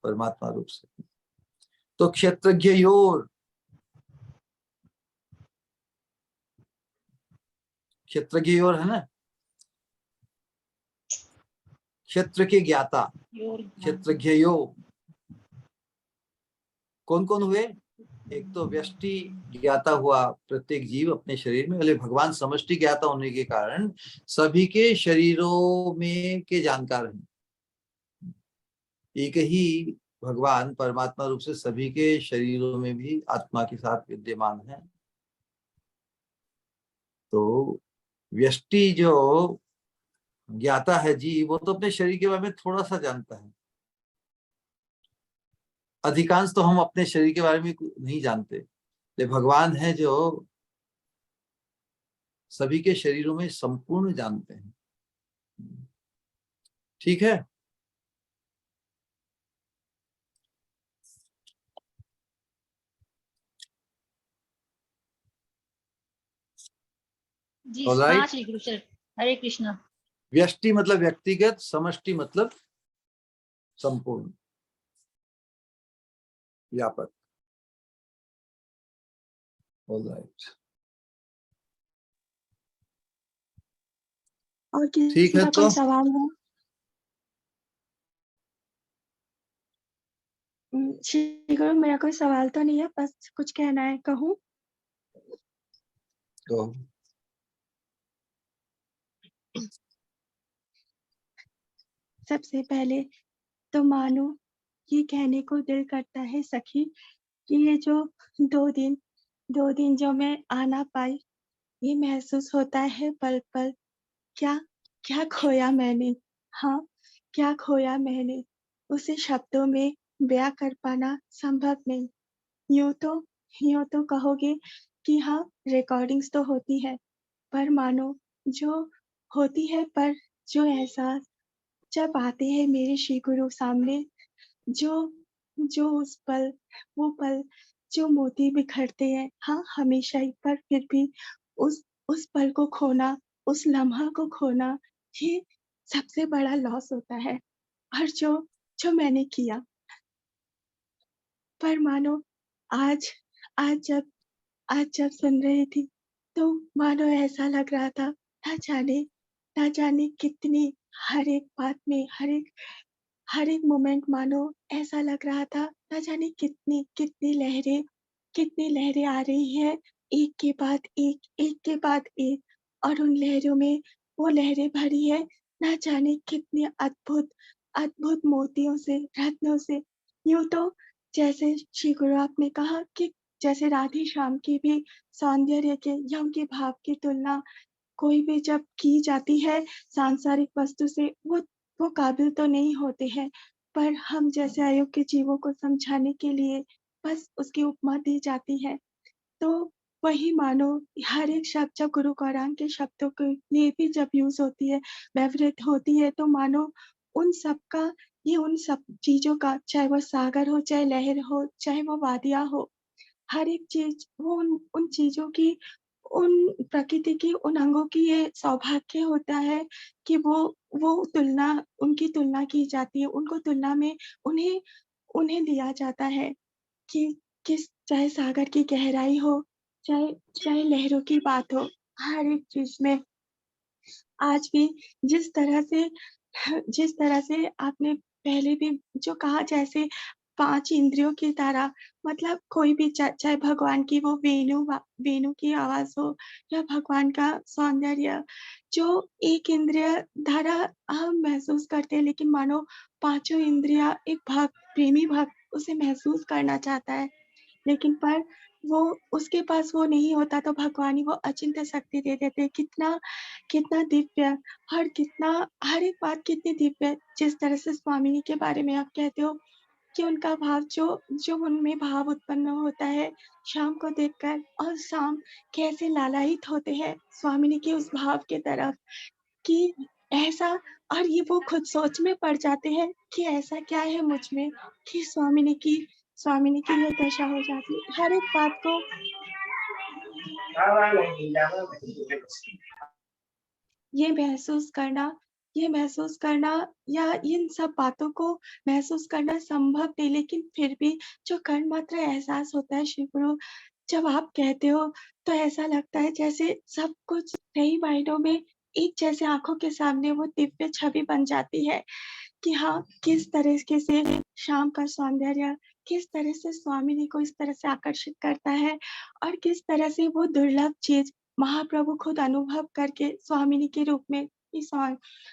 परमात्मा रूप से। तो क्षेत्रज्ञयोर, क्षेत्रज्ञयोर है ना, क्षेत्र के ज्ञाता, क्षेत्रज्ञयो कौन कौन हुए? एक तो व्यष्टि ज्ञाता हुआ प्रत्येक जीव अपने शरीर में, बोले भगवान समष्टि ज्ञाता होने के कारण सभी के शरीरों में के जानकार हैं। एक ही भगवान परमात्मा रूप से सभी के शरीरों में भी आत्मा के साथ विद्यमान है। तो व्यष्टि जो ज्ञाता है जी, वो तो अपने शरीर के बारे में थोड़ा सा जानता है। अधिकांश तो हम अपने शरीर के बारे में नहीं जानते, लेकिन भगवान है जो सभी के शरीरों में संपूर्ण जानते हैं, ठीक है। जी Alright. हाँ श्री गुरु सर, हरे कृष्णा। व्यष्टि मतलब व्यक्तिगत, समष्टि मतलब संपूर्ण, व्यापक। Alright. और ठीक किसी है, का तो कोई सवाल है? श्री गुरु, मेरा कोई सवाल तो नहीं है, बस कुछ कहना है, कहूँ? सबसे पहले तो मानो ये कहने को दिल करता है सखी कि ये जो 2 दिन जो मैं आ ना पाई, ये महसूस होता है पल पल क्या क्या खोया मैंने। हाँ, क्या खोया मैंने, उसे शब्दों में बयां कर पाना संभव नहीं। यूं तो कहोगे कि हाँ, रिकॉर्डिंग्स तो होती है, पर मानो जो होती है, पर जो एहसास जब आते हैं मेरे श्री गुरु सामने, जो जो वो पल जो मोती बिखरते हैं, हाँ हमेशा ही, पर फिर भी उस पल को खोना, उस लम्हा को खोना, ये सबसे बड़ा लॉस होता है। और जो मैंने किया, पर मानो आज आज जब सुन रही थी, तो मानो ऐसा लग रहा था, ना जाने कितनी, हर एक बात में, हर एक मोमेंट मानो ऐसा लग रहा था, ना जाने कितनी लहरें आ रही हैं, एक के बाद एक, और उन लहरों में वो लहरें भरी है, ना जाने कितने अद्भुत मोतियों से, रत्नों से। यूं तो जैसे श्री गुरु आपने कहा कि जैसे राधे श्याम की भी सौंदर्य के या उनके भाव की तुलना कोई भी जब की जाती है सांसारिक वस्तु से, वो काबिल तो नहीं होते हैं, पर हम जैसे अयोग्य जीवों को समझाने के लिए बस उसकी उपमा दी जाती है। तो वही मानो हर एक शब्द जब गुरु गौरांग के शब्दों के लिए भी जब यूज होती है, व्यवहृत होती है, तो मानो उन सब का, ये उन सब चीजों का, चाहे वो सागर हो, चाहे लहर हो, चाहे वो वादियां हो, हर एक चीज वो उन चीजों की, उन प्रकृति की, उन अंगों की ये सौभाग्य होता है कि वो तुलना, उनकी तुलना की जाती है, उनको तुलना में उन्हें उन्हें लिया जाता है कि किस, चाहे सागर की गहराई हो, चाहे चाहे लहरों की बात हो, हर एक चीज में आज भी जिस तरह से आपने पहले भी जो कहा, जैसे 5 इंद्रियों की तरह, मतलब कोई भी चाहे भगवान की वो वेणु की आवाज़ हो या भगवान का सौंदर्य, जो एक इंद्रिय द्वारा हम महसूस करते हैं, लेकिन मानो पाँचों इंद्रियाँ, एक प्रेमी भक्त उसे महसूस करना चाहता है, लेकिन पर वो, उसके पास वो नहीं होता, तो भगवान ही वो अचिंत्य शक्ति दे देते हैं। कितना कितना दिव्य, और कितना, हर एक बात कितनी दिव्य है। जिस तरह से स्वामिनी के बारे में आप कहते हो कि उनका भाव, जो जो उनमें भाव उत्पन्न होता है शाम को देखकर, और शाम कैसे लालायित होते हैं स्वामिनी के उस भाव के तरफ, कि ऐसा, और ये वो खुद सोच में पड़ जाते हैं कि ऐसा क्या है मुझ में कि स्वामिनी की ये दशा हो जाती है। हर एक बात को ये महसूस करना या इन सब बातों को महसूस करना संभव नहीं, लेकिन फिर भी जो कण मात्र एहसास होता है शिव गुरु, जब आप कहते हो तो ऐसा लगता है जैसे सब कुछ सही मायनों में एक जैसे आंखों के सामने वो दिव्य छवि बन जाती है कि हाँ, किस तरीके से शाम का सौंदर्य, किस तरह से स्वामिनी को इस तरह से आकर्षित करता है, और किस तरह से वो दुर्लभ चीज महाप्रभु खुद अनुभव करके स्वामिनी के रूप में इस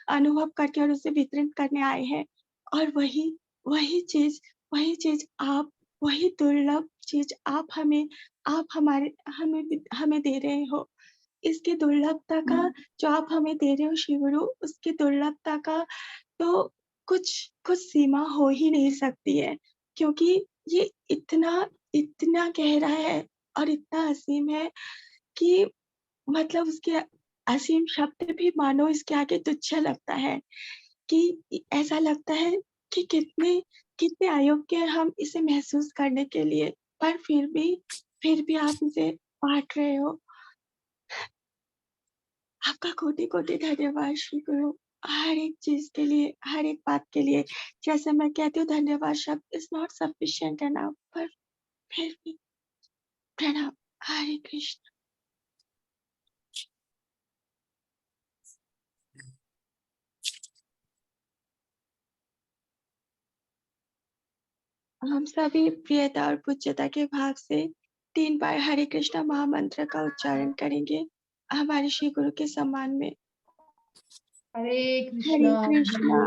अनुभव करके और उसे वितरण करने आए हैं। और वही चीज वही दुर्लभ चीज आप हमें दे रहे हो। इसकी दुर्लभता का, जो आप हमें दे रहे हो शिव गुरु, उसकी दुर्लभता का तो कुछ कुछ सीमा हो ही नहीं सकती है, क्योंकि ये इतना गहरा है और इतना असीम है कि मतलब उसके असीम शब्द भी मानो इसके आगे तुच्छ लगता है, कि ऐसा लगता है कि कितने कितने अयोग्य हैं हम इसे महसूस करने के लिए, पर फिर भी आप इसे बाँट रहे हो। आपका कोटि-कोटि धन्यवाद श्री गुरु, हर एक चीज़ के लिए, हर एक बात के लिए। जैसे मैं कहती हूँ धन्यवाद शब्द इज़ नॉट सफिशिएंट एनफ, पर फिर भी प्रणाम। हरे कृष्ण। हम सभी प्रियता और पूज्यता के भाव से 3 बार हरे कृष्णा महामंत्र का उच्चारण करेंगे हमारे श्री गुरु के सम्मान में। हरे हरे कृष्णा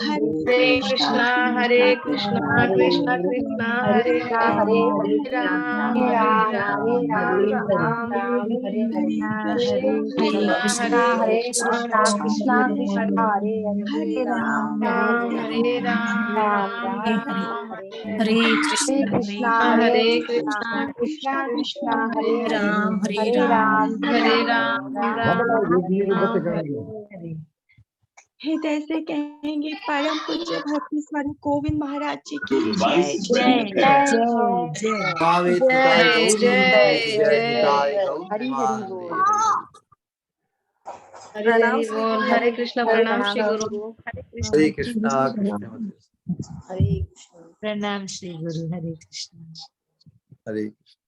कृष्णा हरे कृष्णा हरे कृष्णा कृष्णा कृष्णा हरे राम हरे राम हरे राम राम राम हरे हरे कृष्णा हरे कृष्णा कृष्णा कृष्णा हरे राम हरे राम राम राम हरे कृष्ण हरे कृष्णा कृष्णा कृष्णा हरे राम हरे राम राम राम हृदय से कहेंगे परम पूज्य भक्ति स्वरूप गोविंद महाराज जी की जय जय जय जय स्वामी जय तुकाई जय जय जय निताई गौर हरि नित्यानंद। बोल। हरे हरि बोल हरे कृष्ण प्रणाम श्री गुरु हरे कृष्णा कृष्ण हरे कृष्ण। प्रणाम श्री गुरु हरे कृष्ण। हरे कृष्ण।